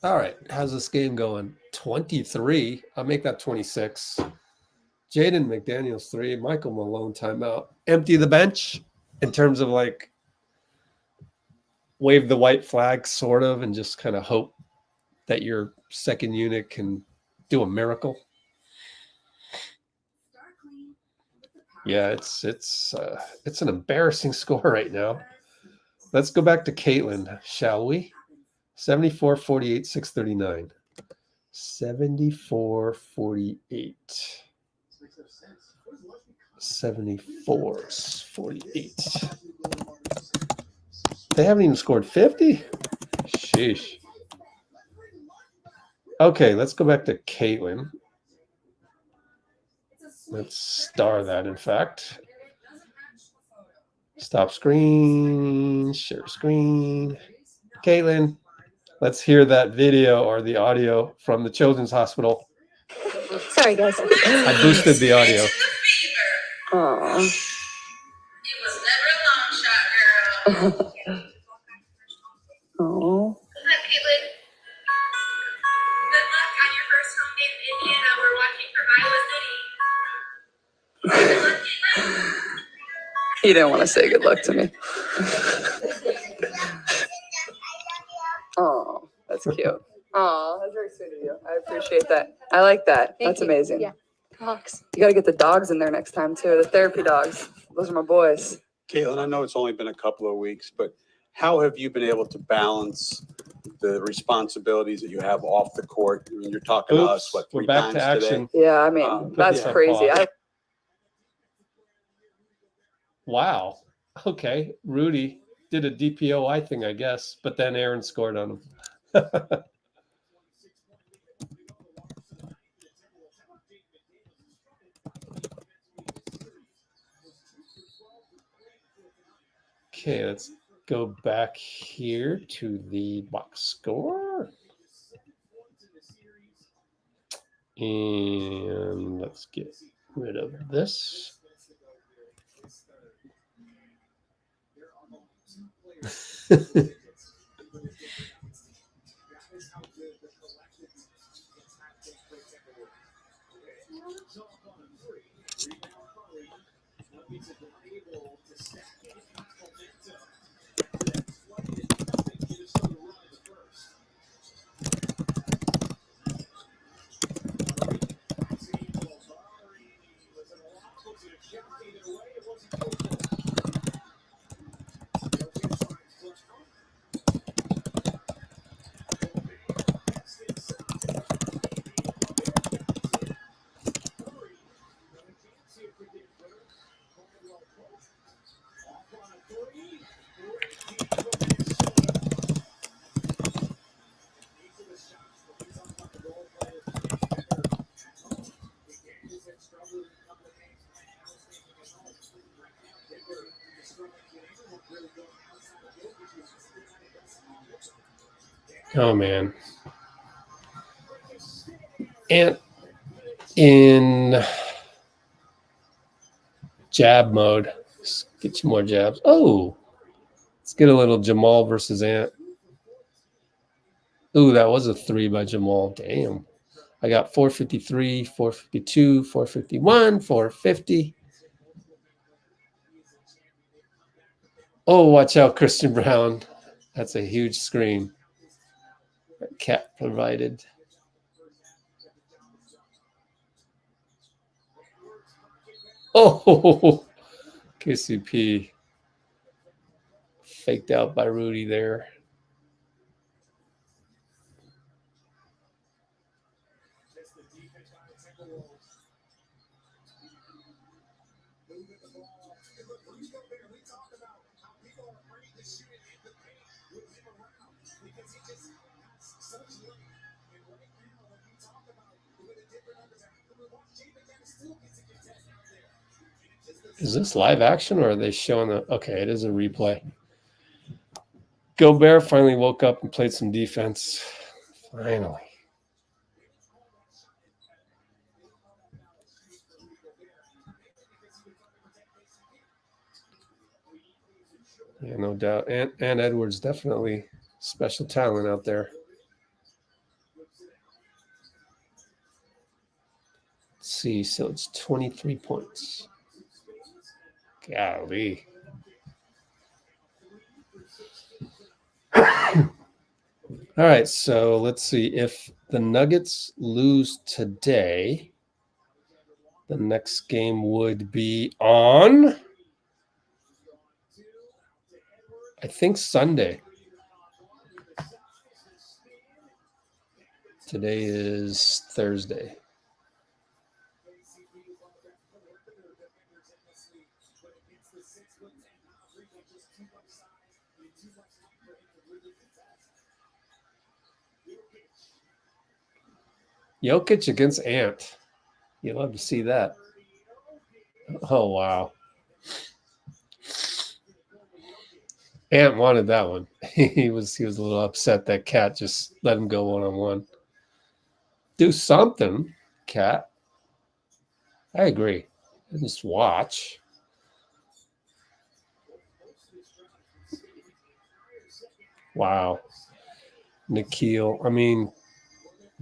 All right, how's this game going? 23. I'll make that 26. Jaden McDaniels 3. Michael Malone timeout. Empty the bench in terms of like wave the white flag, sort of, and just kind of hope that your second unit can do a miracle. Yeah, it's an embarrassing score right now. Let's go back to Caitlin, shall we? 74-48, 639. 74-48. 74-48. They haven't even scored 50? Sheesh. Okay, let's go back to Caitlin. Let's star that, in fact. Stop screen, share screen. Caitlin, let's hear that video or the audio from the Children's Hospital. Sorry, guys. I boosted the audio. Aww. It was never a long shot, girl. Oh. Good luck, Caitlin. Good luck on your first home game in Indiana. We're watching from Iowa City. Good luck, Caitlin. He didn't want to say good luck to me. Oh, that's cute. Oh, that's very sweet of you. I appreciate that. I like that. That's amazing. Yeah. Dogs. You got to get the dogs in there next time, too. The therapy dogs. Those are my boys. Caitlin, I know it's only been a couple of weeks, but how have you been able to balance the responsibilities that you have off the court? I mean, you're talking to us, what, We're 3 back times to action. today? Yeah, I mean, that's yeah. crazy. Wow. Okay. Rudy did a DPOI thing, I guess, but then Aaron scored on him. Okay, let's go back here to the box score. And let's get rid of this. Oh, man. And in jab mode, let's get you more jabs. Oh, let's get a little Jamal versus Ant. Ooh, that was a 3 by Jamal. Damn. I got 453, 452, 451, 450. Oh, watch out, Christian Brown. That's a huge screen. that Cat provided. Oh, KCP faked out by Rudy there. Is this live action or are they showing the... Okay, it is a replay. Gobert finally woke up and played some defense. Finally. Yeah, no doubt. And Edwards, definitely special talent out there. Let's see, so it's 23 points. Golly. All right, so let's see. If the Nuggets lose today, the next game would be on, I think, Sunday. Today is Thursday. Jokic against Ant. You'd love to see that. Oh, wow. Ant wanted that one. he was a little upset that Cat just let him go one-on-one. Do something, Cat. I agree. Just watch. Wow. Nikhil. I mean,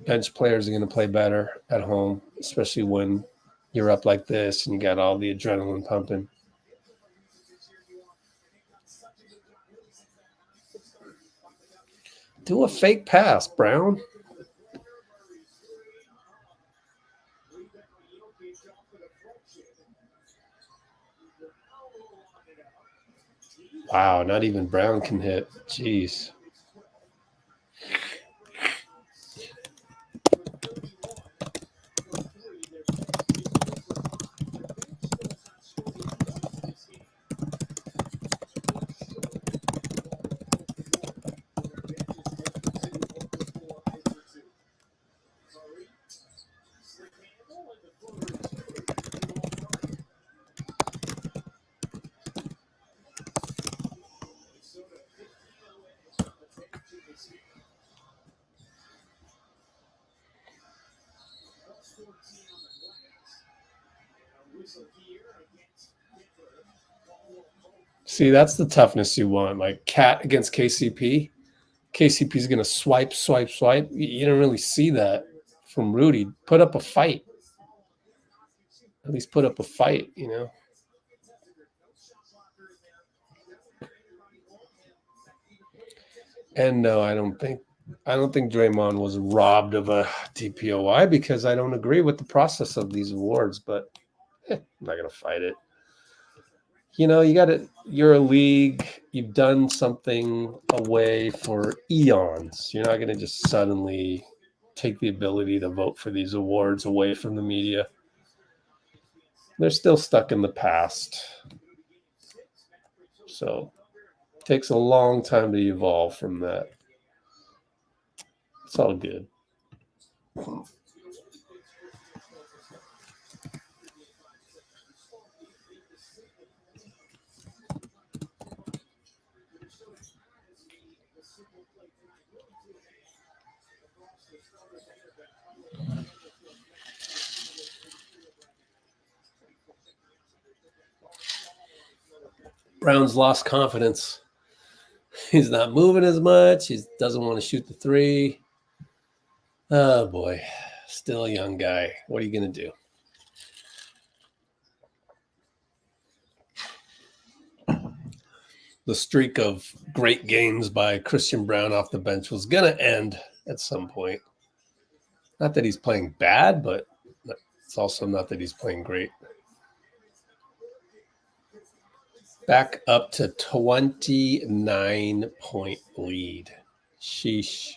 bench players are going to play better at home, especially when you're up like this and you got all the adrenaline pumping. Do a fake pass, Brown. Wow, not even Brown can hit. Jeez. See, that's the toughness you want. Like Cat against KCP. KCP's going to swipe. You don't really see that from Rudy. Put up a fight. At least put up a fight, you know. And no, I don't think Draymond was robbed of a DPOI because I don't agree with the process of these awards, but I'm not going to fight it. You know, you're a league, you've done something away for eons. You're not going to just suddenly take the ability to vote for these awards away from the media. They're still stuck in the past. So it takes a long time to evolve from that. It's all good. Brown's lost confidence. He's not moving as much. He doesn't want to shoot the three. Oh, boy. Still a young guy. What are you going to do? The streak of great games by Christian Brown off the bench was going to end at some point. Not that he's playing bad, but it's also not that he's playing great. Back up to 29-point lead. Sheesh.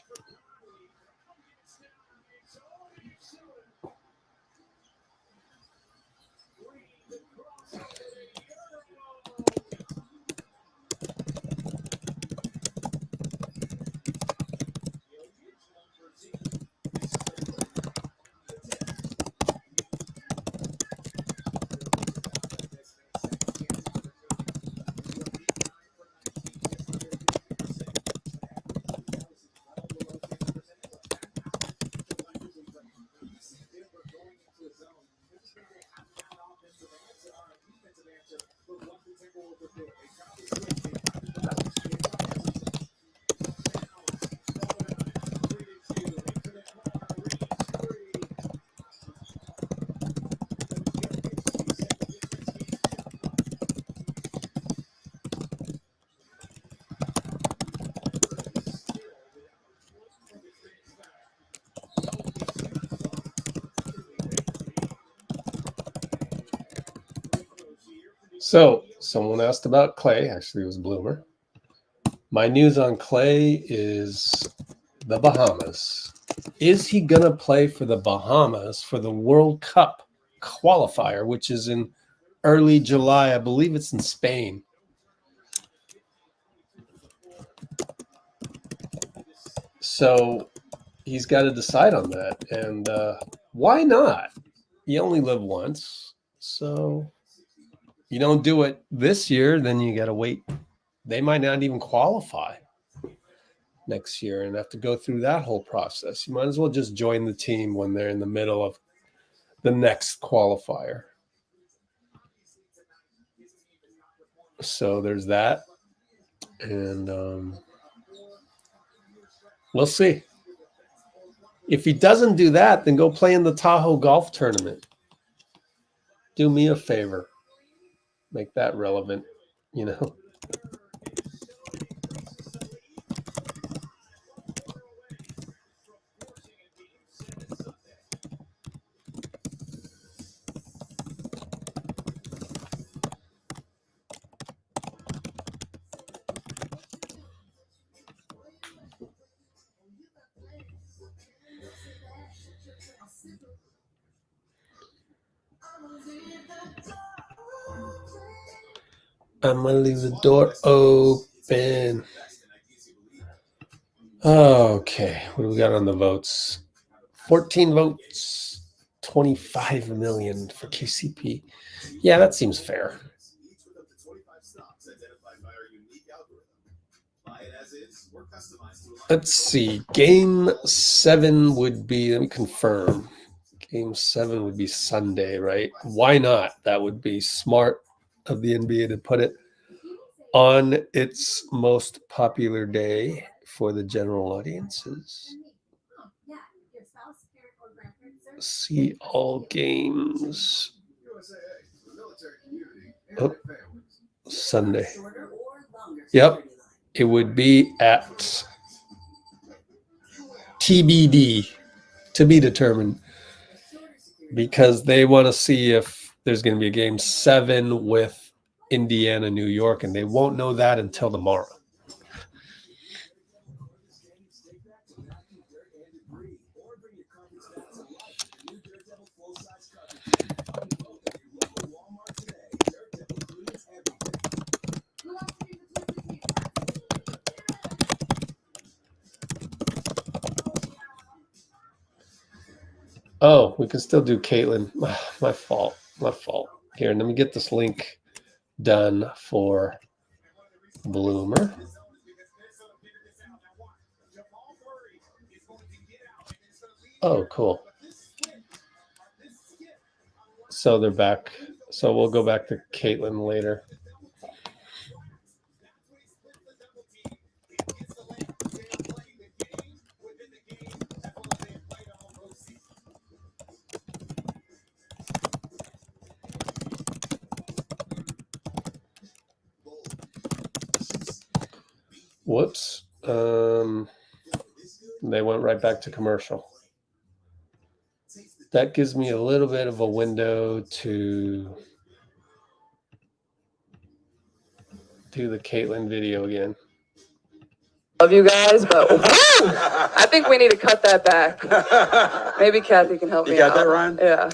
So, someone asked about Klay. Actually, it was Bloomer. My news on Klay is the Bahamas. Is he going to play for the Bahamas for the World Cup qualifier, which is in early July? I believe it's in Spain. So, he's got to decide on that. And why not? You only live once. So, you don't do it this year, then you got to wait. They might not even qualify next year and have to go through that whole process. You might as well just join the team when they're in the middle of the next qualifier. So there's that. And we'll see. If he doesn't do that, then go play in the Tahoe golf tournament. Do me a favor. Make that relevant, you know. I'm going to leave the door open. Okay. What do we got on the votes? 14 votes, 25 million for KCP. Yeah, that seems fair. Let's see. Game 7 would be, let me confirm. Game 7 would be Sunday, right? Why not? That would be smart of the NBA to put it on its most popular day for the general audiences. See all games. Oh, Sunday. Yep. It would be at TBD, to be determined, because they want to see if there's going to be a game 7 with Indiana, New York, and they won't know that until tomorrow. Oh, we can still do Caitlin. My fault. Here, let me get this link done for Bloomer. Oh, cool. So they're back. So we'll go back to Caitlin later. Whoops. And they went right back to commercial. That gives me a little bit of a window to do the Caitlin video again. Love you guys, but I think we need to cut that back. Maybe Kathy can help me out. You got that, Ryan? Yeah.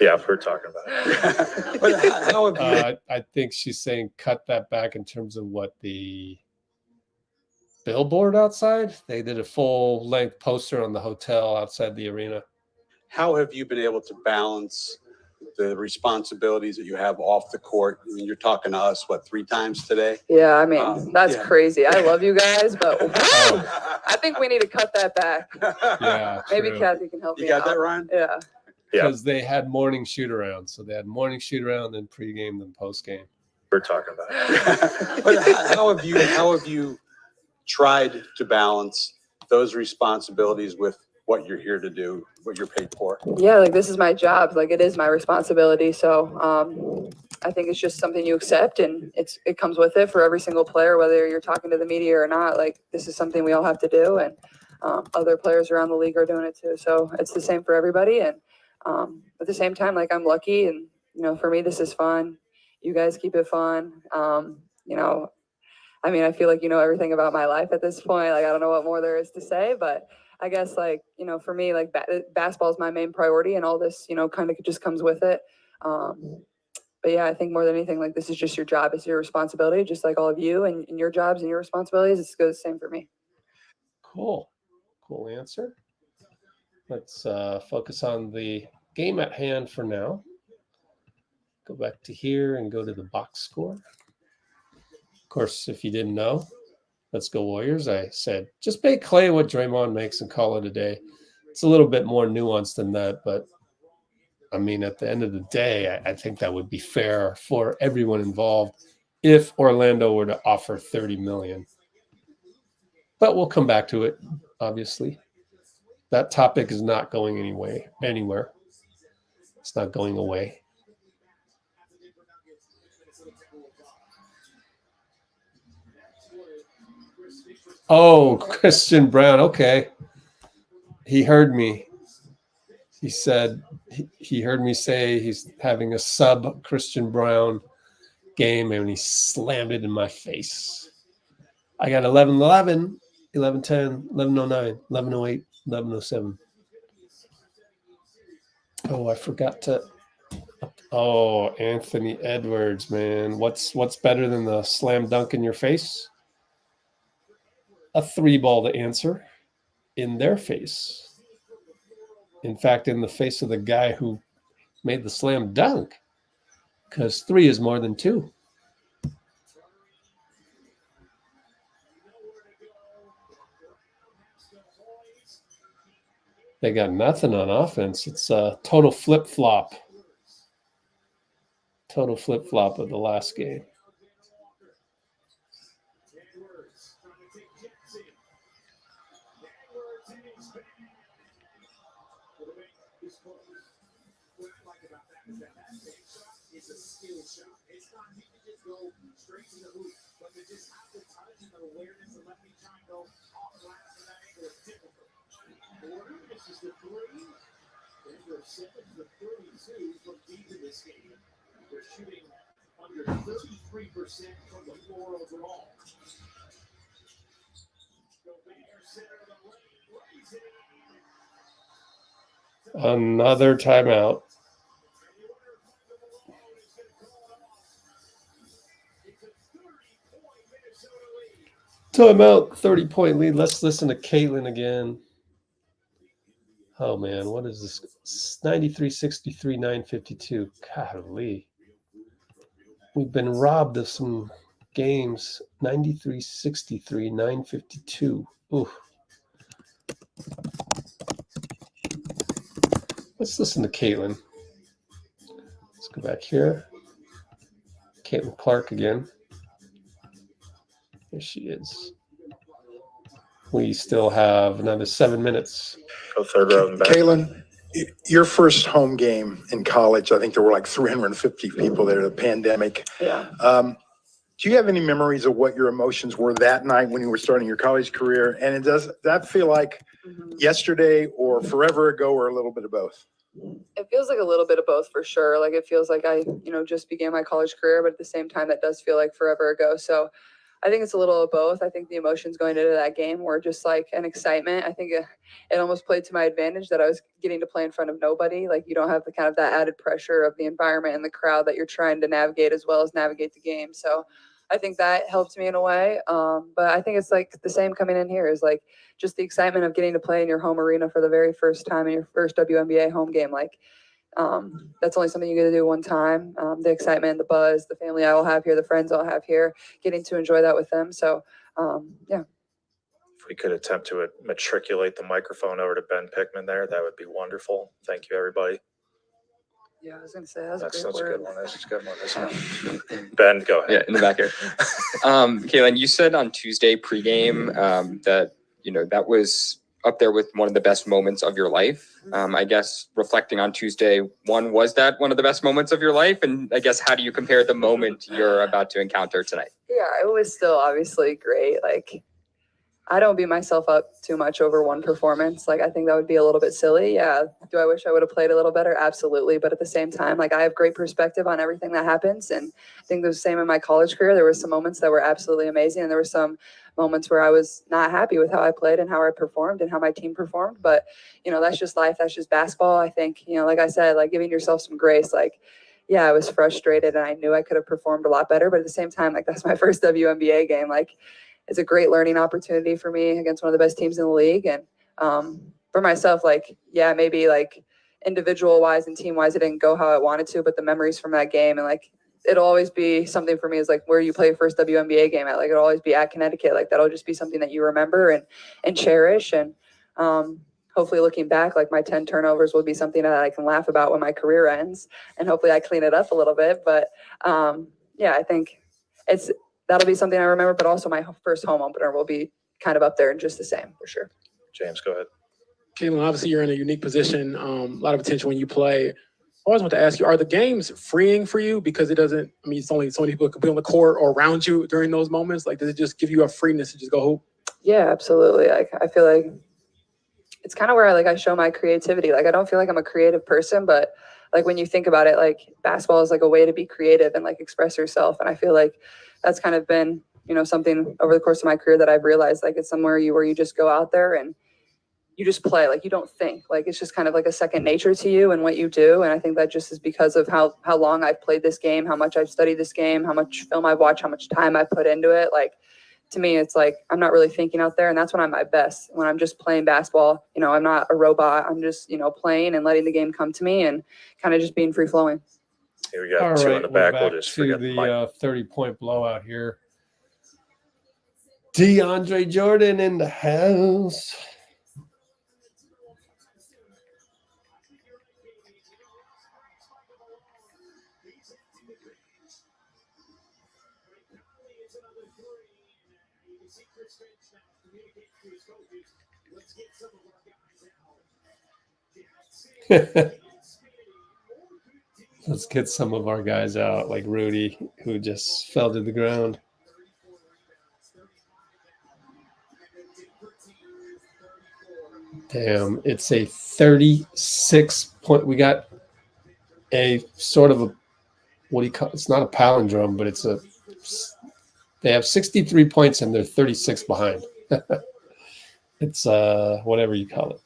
Yeah, we're talking about it. But how have you? I think she's saying cut that back in terms of what the billboard outside. They did a full length poster on the hotel outside the arena. How have you been able to balance the responsibilities that you have off the court? I mean, you're talking to us, what, 3 times today? Yeah, I mean, that's yeah. crazy. I love you guys, but I think we need to cut that back. Yeah, Maybe true. Kathy can help me You got out. that, Ryan? Yeah. Because they had morning shoot around. So they had morning shoot around, then pregame, then postgame. We're talking about it. But how have you tried to balance those responsibilities with what you're here to do, what you're paid for? Yeah, like this is my job. Like it is my responsibility. So I think it's just something you accept, and it comes with it for every single player, whether you're talking to the media or not. Like this is something we all have to do, and other players around the league are doing it too. So it's the same for everybody. And at the same time, like I'm lucky, and for me this is fun. You guys keep it fun. I mean, I feel like everything about my life at this point. Like I don't know what more there is to say, but I guess for me, like basketball is my main priority, and all this kind of just comes with it. But yeah, I think more than anything, like this is just your job, it's your responsibility, just like all of you and your jobs and your responsibilities. It goes the same for me. Cool answer. Let's focus on the game at hand for now. Go back to here and go to the box score. Of course, if you didn't know, let's go Warriors. I said, just make Klay what Draymond makes and call it a day. It's a little bit more nuanced than that, but I mean, at the end of the day, I think that would be fair for everyone involved if Orlando were to offer $30 million. But we'll come back to it, obviously. That topic is not going anywhere. It's not going away. Oh, Christian Brown. Okay. He heard me. He said he heard me say he's having a sub Christian Brown game, and he slammed it in my face. I got 11-11, 11-10, 11-09, 11-08, 11-07. Oh, I forgot to. Oh, Anthony Edwards, man. What's better than the slam dunk in your face? A 3-ball to answer in their face. In fact, in the face of the guy who made the slam dunk, because 3 is more than 2. They got nothing on offense. It's a total flip-flop. Total flip-flop of the last game. It's a skill shot. It's not you can just go straight to the hoop, but to just have the touch and the awareness of letting me try and go off glass from that angle is difficult. Porter misses the 3. Denver 7 to 32 from deep in this game. They're shooting under 33% from the floor overall. Gobert center of the lane, lays it in. Another timeout. Timeout, 30-point lead. Let's listen to Caitlin again. Oh, man, what is this? 93-63, 952. Golly. We've been robbed of some games. 93-63, 952. Ooh. Let's listen to Caitlin. Let's go back here. Caitlin Clark again. There she is. We still have another 7 minutes. Go third row and back. Caitlin, your first home game in college, I think there were like 350 people there, the pandemic. Yeah. Do you have any memories of what your emotions were that night when you were starting your college career? And does that feel like yesterday or forever ago or a little bit of both? It feels like a little bit of both for sure. Like it feels like I, just began my college career, but at the same time, that does feel like forever ago. So I think it's a little of both. I think the emotions going into that game were just like an excitement. I think it almost played to my advantage that I was getting to play in front of nobody. Like you don't have the kind of that added pressure of the environment and the crowd that you're trying to navigate as well as navigate the game. So I think that helped me in a way. But I think it's like the same coming in here is like just the excitement of getting to play in your home arena for the very first time in your first WNBA home game. Like that's only something you get to do one time. The excitement, the buzz, the family I will have here, the friends I'll have here, getting to enjoy that with them. So, yeah. If we could attempt to matriculate the microphone over to Ben Pickman there, that would be wonderful. Thank you, everybody. Yeah, I was going to say, that's a good one. That's a good one. Ben, go ahead. Yeah, in the back here. Kaylin, you said on Tuesday pregame that, that was up there with one of the best moments of your life. I guess reflecting on Tuesday, was that one of the best moments of your life? And I guess, how do you compare the moment you're about to encounter tonight? Yeah, it was still obviously great. Like, I don't beat myself up too much over one performance. Like, I think that would be a little bit silly. Yeah. Do I wish I would have played a little better? Absolutely. But at the same time, like, I have great perspective on everything that happens. And I think the same in my college career. There were some moments that were absolutely amazing. And there were some moments where I was not happy with how I played and how I performed and how my team performed. But, that's just life. That's just basketball. I think, like I said, like giving yourself some grace, like, yeah, I was frustrated and I knew I could have performed a lot better. But at the same time, like, that's my first WNBA game. Like, it's a great learning opportunity for me against one of the best teams in the league. And for myself, like, yeah, maybe like individual wise and team wise, it didn't go how I wanted to, but the memories from that game and like, it'll always be something for me is like where you play your first WNBA game at, like it'll always be at Connecticut. Like that'll just be something that you remember and cherish. And hopefully looking back, like my 10 turnovers will be something that I can laugh about when my career ends and hopefully I clean it up a little bit. But yeah, I think that'll be something I remember, but also my first home opener will be kind of up there and just the same for sure. James, go ahead. Kaylin, obviously you're in a unique position, a lot of attention when you play. I always want to ask you, are the games freeing for you? Because it's only so many people can be on the court or around you during those moments. Like, does it just give you a freeness to just go hoop? Yeah, absolutely. I feel like it's kind of where I show my creativity. Like, I don't feel like I'm a creative person, but like when you think about it, like basketball is like a way to be creative and like express yourself. And I feel like that's kind of been, something over the course of my career that I've realized, like it's somewhere where you just go out there and you just play. Like you don't think, like it's just kind of like a second nature to you and what you do. And I think that just is because of how long I've played this game, how much I've studied this game, how much film I've watched, how much time I put into it. Like to me, it's like I'm not really thinking out there, and that's when I'm my best. When I'm just playing basketball, I'm not a robot. I'm just, playing and letting the game come to me and kind of just being free flowing. Here we got two in the back. We'll just forget the the mic. 30-point blowout here. DeAndre Jordan in the house. Let's get some of our guys out, like Rudy, who just fell to the ground. Damn, it's a 36-point. We got a sort of a, what do you call it? It's not a palindrome, but they have 63 points and they're 36 behind. It's whatever you call it.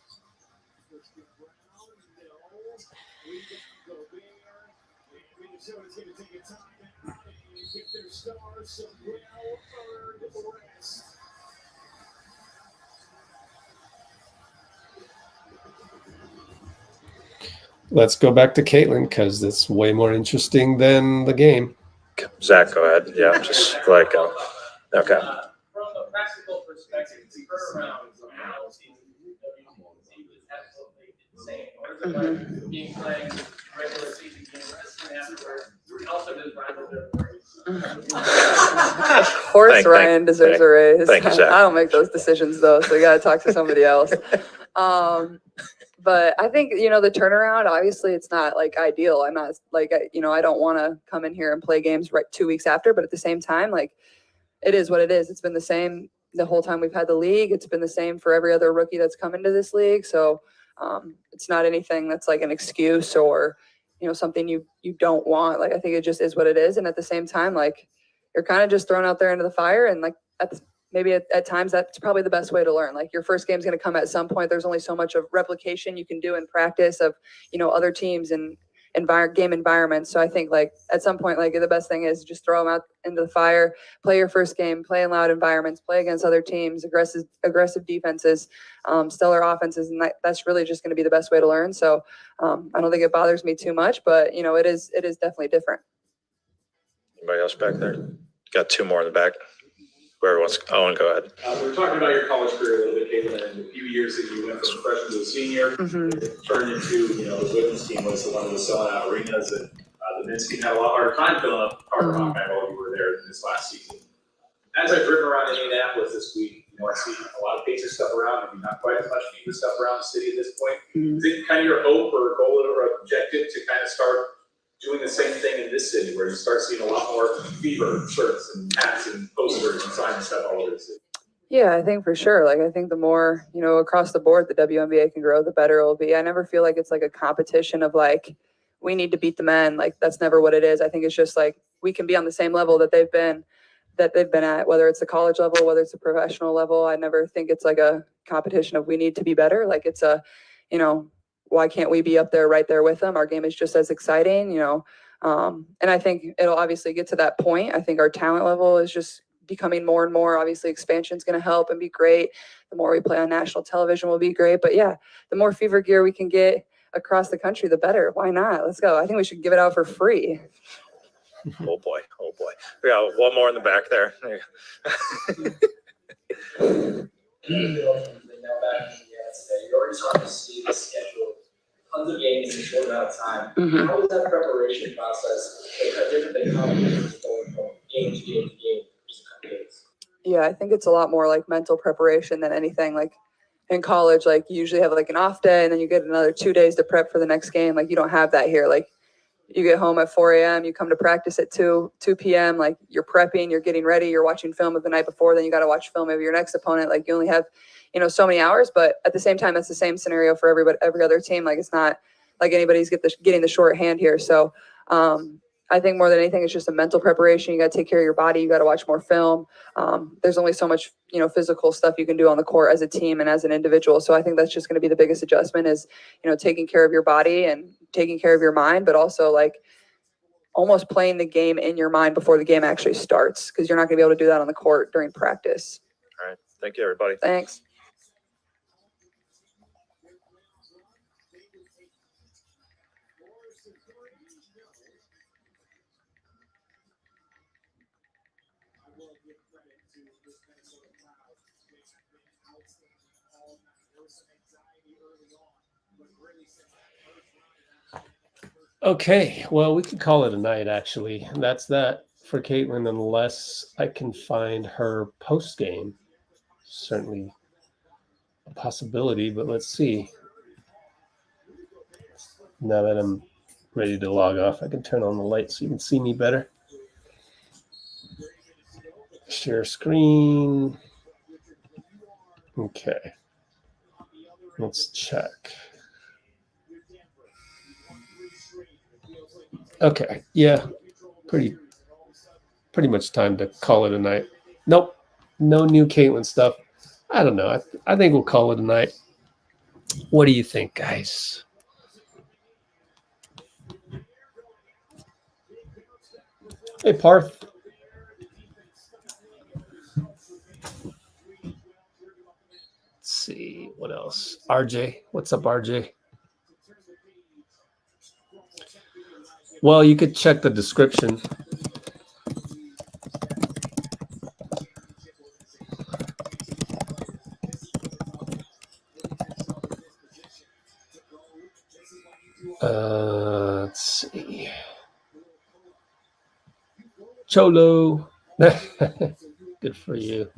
Let's go back to Caitlin because it's way more interesting than the game. Zach, go ahead. Yeah, just like, okay. From a practical perspective, per round, absolutely insane. Being playing regular season games afterwards, also does Of course, Ryan deserves a raise. Thank you, Zach. I don't make those decisions though, so you got to talk to somebody else. But I think, the turnaround, obviously it's not like ideal. I'm not like, I don't want to come in here and play games right 2 weeks after, but at the same time, like it is what it is. It's been the same the whole time we've had the league. It's been the same for every other rookie that's come into this league. So it's not anything that's like an excuse or, something you don't want. Like, I think it just is what it is. And at the same time, like you're kind of just thrown out there into the fire. And like, maybe at times that's probably the best way to learn. Like your first game's going to come at some point. There's only so much of replication you can do in practice of, other teams and game environments. So I think like at some point, like the best thing is just throw them out into the fire, play your first game, play in loud environments, play against other teams, aggressive defenses, stellar offenses. And that's really just going to be the best way to learn. So I don't think it bothers me too much, but it is definitely different. Anybody else back there? Got two more in the back. Whoever wants, Owen, go ahead. We were talking about your college career a little bit, Caitlin, and the few years that you went from freshman to a senior, it turned into, the women's team was the one that was selling out arenas, and the men's team had a lot harder time filling up Harbor Hawk while you were there in this last season. As I've driven around Indianapolis this week, I see a lot of Pacers stuff around, maybe not quite as much FIBA stuff around the city at this point. Is it kind of your hope or goal or objective to kind of start doing the same thing in this city, where you start seeing a lot more FIBA shirts and hats and posters and signs and stuff all over the city? Yeah, I think for sure. Like, I think the more, across the board, the WNBA can grow, the better it will be. I never feel like it's like a competition of like, we need to beat the men. Like, that's never what it is. I think it's just like, we can be on the same level that they've been at, whether it's the college level, whether it's the professional level. I never think it's like a competition of we need to be better. Like, it's a, why can't we be up there right there with them? Our game is just as exciting, and I think it'll obviously get to that point. I think our talent level is just becoming more and more. Obviously, expansion is going to help and be great. The more we play on national television will be great. But yeah, the more fever gear we can get across the country, the better. Why not? Let's go. I think we should give it out for free. Oh boy. We got one more in the back there. You're already starting to see the schedule, tons of games in a short amount of time. How is that preparation process different than going from game to game to game for just a couple days? Yeah, I think it's a lot more like mental preparation than anything. Like in college, like you usually have like an off day and then you get another 2 days to prep for the next game. Like you don't have that here. Like you get home at 4 a.m., you come to practice at 2 p.m., like you're prepping, you're getting ready, you're watching film of the night before, then you got to watch film of your next opponent. Like you only have, so many hours, but at the same time, that's the same scenario for every other team. Like it's not like anybody's getting the short hand here. So I think more than anything, it's just a mental preparation. You got to take care of your body. You got to watch more film. There's only so much, physical stuff you can do on the court as a team and as an individual. So I think that's just going to be the biggest adjustment is, taking care of your body and taking care of your mind, but also like almost playing the game in your mind before the game actually starts, because you're not going to be able to do that on the court during practice. All right. Thank you, everybody. Thanks. Okay, well, we could call it a night, actually. That's that for Caitlin, unless I can find her post-game. Certainly a possibility, but let's see. Now that I'm ready to log off, I can turn on the light so you can see me better. Share screen. Okay. Let's check. Okay, yeah, pretty much time to call it a night. Nope, no new Caitlin stuff. I don't know. I think we'll call it a night. What do you think, guys? Hey, Parth. Let's see, what else? RJ, what's up, RJ? Well, you could check the description. Let's see. Cholo. Good for you.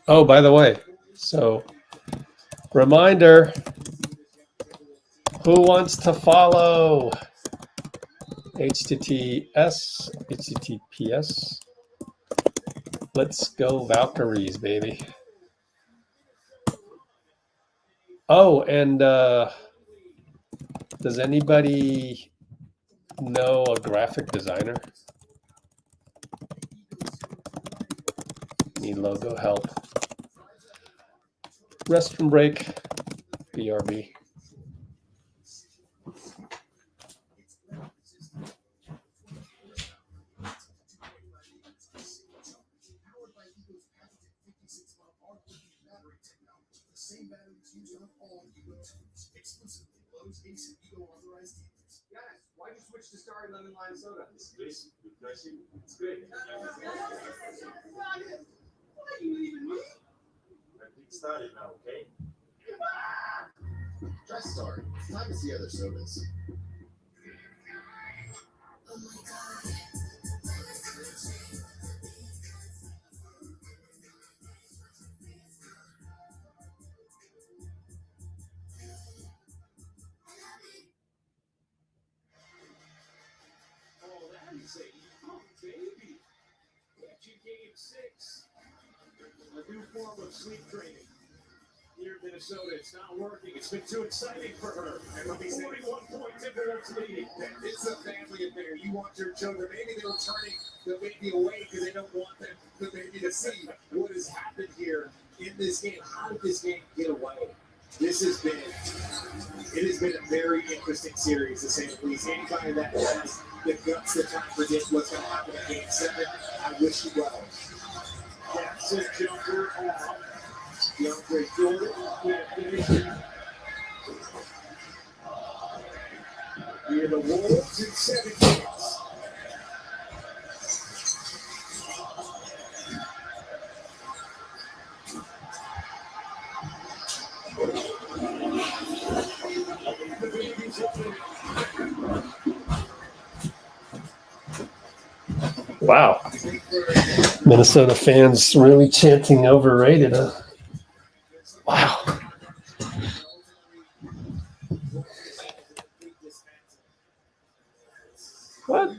Oh, by the way, so reminder, who wants to follow? HTTPS. Let's go Valkyries, baby. Oh, and does anybody know a graphic designer? Need logo help. Restroom break. BRB. Same batteries used on all Eagle tubes, exclusively Lowe's AC Eagle authorized dealers. Guys, why did you switch to Star Lemon Lime Soda? It's good. Why are you leaving me? I think started now, okay? Try Star. It's time to see other sodas. Oh my God. Oh, that is a young baby. Game 6. A new form of sleep training. Here in Minnesota, it's not working. It's been too exciting for her. And let me say, 41-point Timberwolves leading. It's a family affair. You want your children. Maybe they're turning the baby away because they don't want the baby to see what has happened here in this game. How did this game get away? It has been a very interesting series, to say the least. Anybody that has the guts to kind of predict what's going to happen in Game 7, I wish you well. That's a jumper off. DeAndre Jordan can't finish it. We are the Wolves in 7 games. Wow. Minnesota fans really chanting overrated, huh? Wow. What?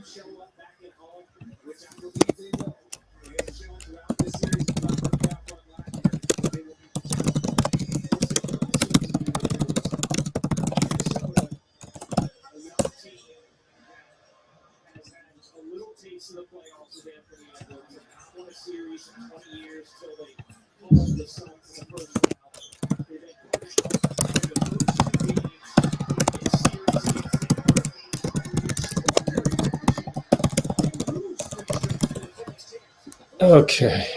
A little taste of the playoffs with Anthony Edwards, and not won a series in 20 years till they pulled the Suns in the first round. They then pushed in the first 2 games in series against the Okay.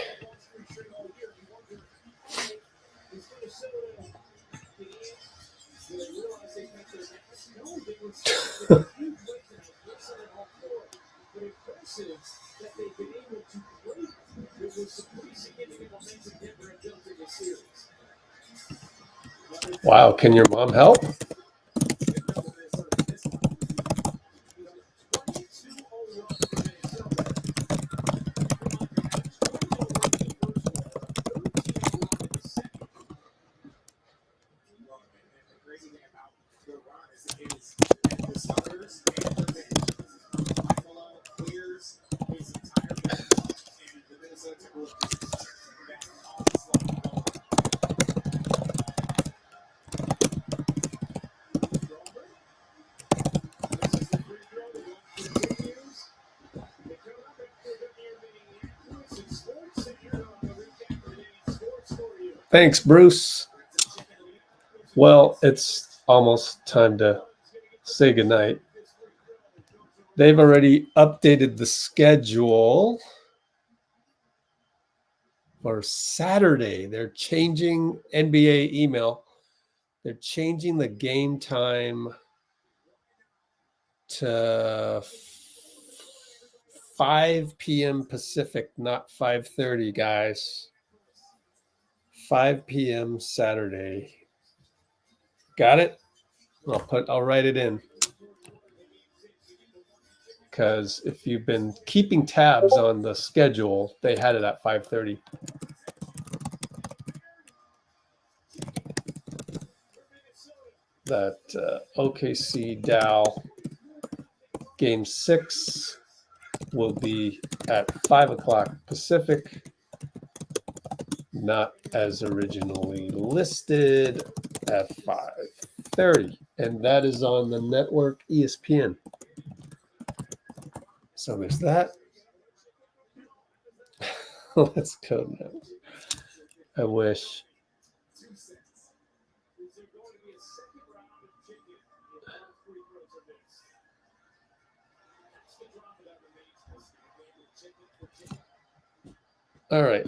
that they've been able to break what was some pretty significant momentum Denver had built in the series. Wow. Can your mom help? Thanks, Bruce. Well, it's almost time to say goodnight. They've already updated the schedule for Saturday. They're changing NBA email. They're changing the game time to 5 p.m. Pacific, not 5:30, guys. 5 p.m. Saturday. Got it? I'll write it in. because if you've been keeping tabs on the schedule, they had it at 5:30. That OKC Dow Game 6 will be at 5 o'clock Pacific, not as originally listed at 5:30. And that is on the network ESPN. So there's that. Let's go now. I wish. All right.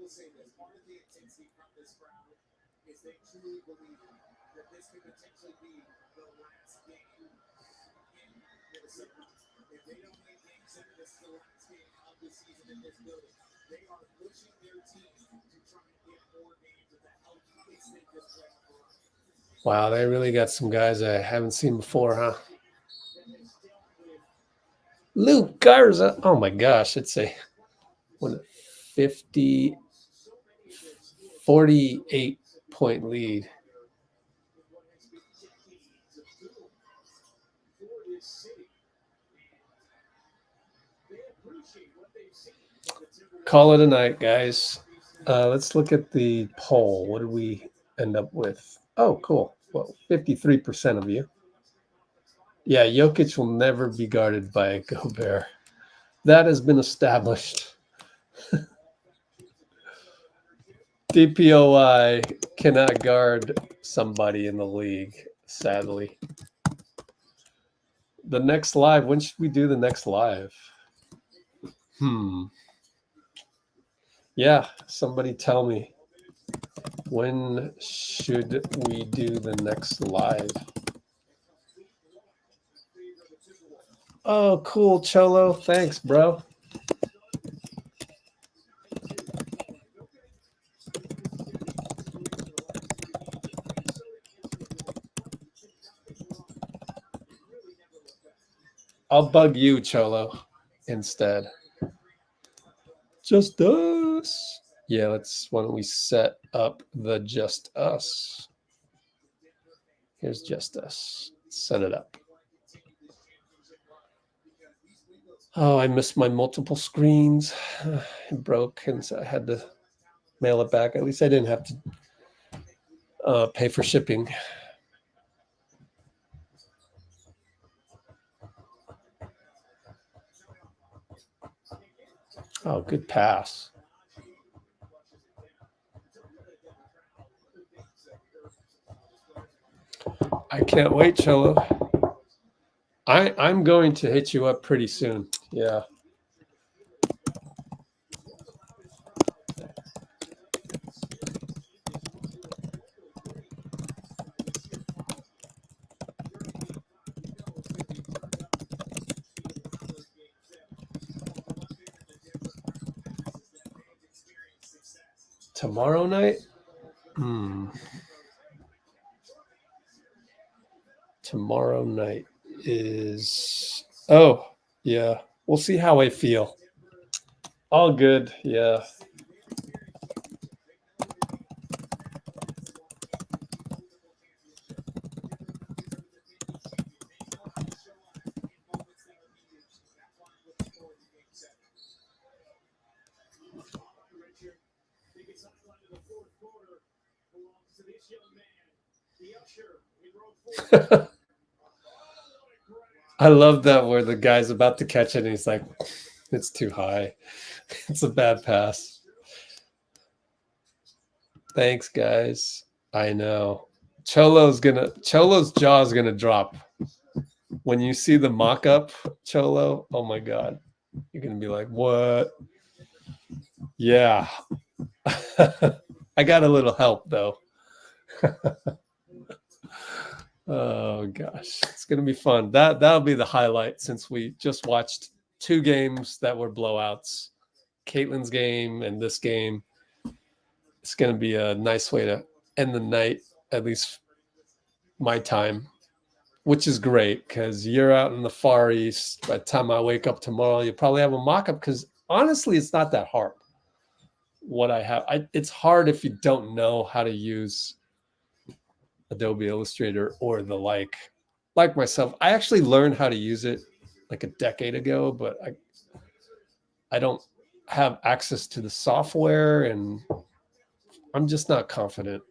Say this, part of the intensity from this crowd is they truly believe that this could potentially be the last game in Minnesota. If they don't win Game 7, this is the last game of the season in this building. They are pushing their team to try and get more games to help extend this playoff run. Wow, they really got some guys I haven't seen before, huh? Luke Garza. Oh my gosh, it's a 48-point lead. Call it a night, guys. Let's look at the poll. What did we end up with? Oh, cool. Well, 53% of you. Yeah, Jokic will never be guarded by Gobert. That has been established. DPOI cannot guard somebody in the league, sadly. The next live, when should we do the next live? Yeah, somebody tell me. When should we do the next live? Oh, cool, Cholo. Thanks, bro. I'll bug you, Cholo, instead. Just us. Yeah, why don't we set up the just us? Here's just us. Set it up. Oh, I missed my multiple screens. It broke, and so I had to mail it back. At least I didn't have to pay for shipping. Oh, good pass. I can't wait, Cholo. I'm going to hit you up pretty soon. Yeah. Tomorrow night? Tomorrow night is... Oh, yeah. We'll see how I feel. All good, yeah. I love that where the guy's about to catch it and he's like, it's too high. It's a bad pass. Thanks, guys. I know. Cholo's jaw's gonna drop. When you see the mock-up, Cholo, oh my God. You're gonna be like, what? Yeah. I got a little help though. Oh gosh, it's gonna be fun. That'll be the highlight since we just watched 2 games that were blowouts. Caitlin's game and this game, it's going to be a nice way to end the night, at least my time, which is great because you're out in the Far East. By the time I wake up tomorrow, you'll probably have a mock-up because honestly, it's not that hard. What I have, it's hard if you don't know how to use Adobe Illustrator or the like myself. I actually learned how to use it like a decade ago, but I don't have access to the software and I'm just not confident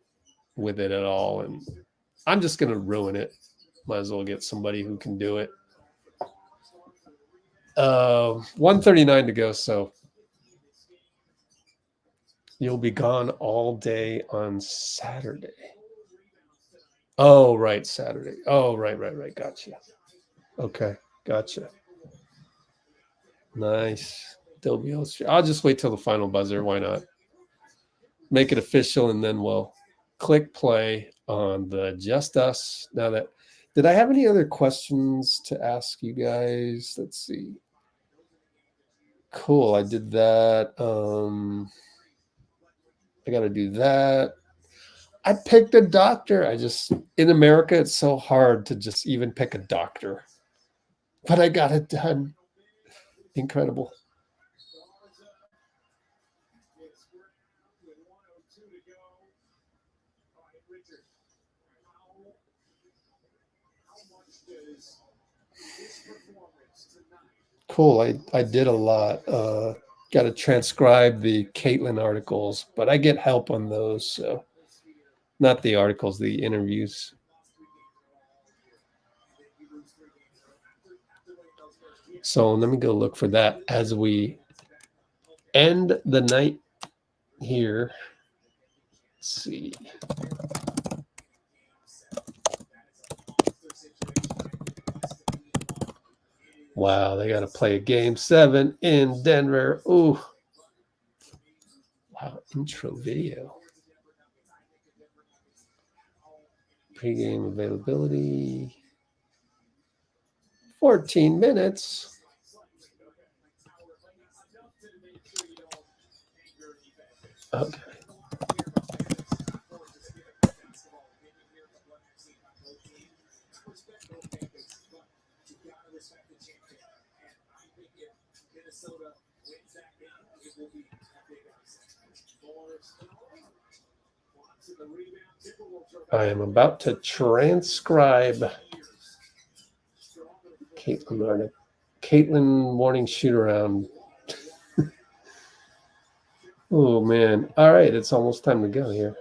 with it at all. And I'm just going to ruin it. Might as well get somebody who can do it. 1:39 to go. So you'll be gone all day on Saturday. Oh, right. Saturday. Oh, right. Gotcha. Okay. Gotcha. Nice. Adobe Illustrator. I'll just wait till the final buzzer. Why not? Make it official, and then we'll click play on the Just Us. Now that, did I have any other questions to ask you guys? Let's see. Cool. I did that. I got to do that. I picked a doctor. In America, it's so hard to just even pick a doctor. But I got it done. Incredible. Cool. I did a lot. Got to transcribe the Caitlin articles, but I get help on those. So not the articles, the interviews. So let me go look for that as we end the night here. Let's see. Wow, they got to play a game 7 in Denver. Ooh. Wow, intro video. Pre-game availability. 14 minutes. Okay. I am about to transcribe Caitlin morning shoot around. Oh man. All right, it's almost time to go here.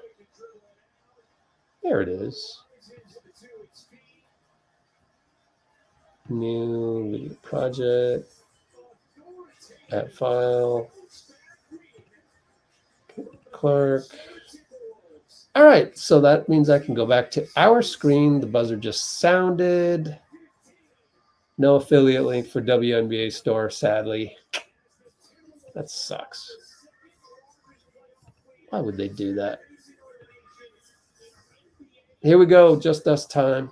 There it is. New video project. Add file. Clark. All right, so that means I can go back to our screen. The buzzer just sounded. No affiliate link for WNBA store, sadly. That sucks. Why would they do that? Here we go, Just Us time.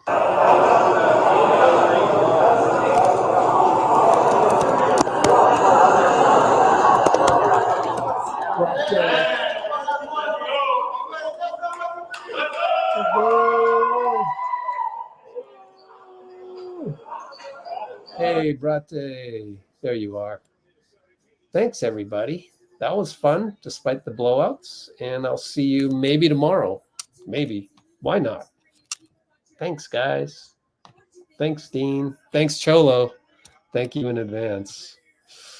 Hey, Brate. There you are. Thanks, everybody. That was fun, despite the blowouts. And I'll see you maybe tomorrow. Maybe. Why not? Thanks, guys. Thanks, Dean. Thanks, Cholo. Thank you in advance.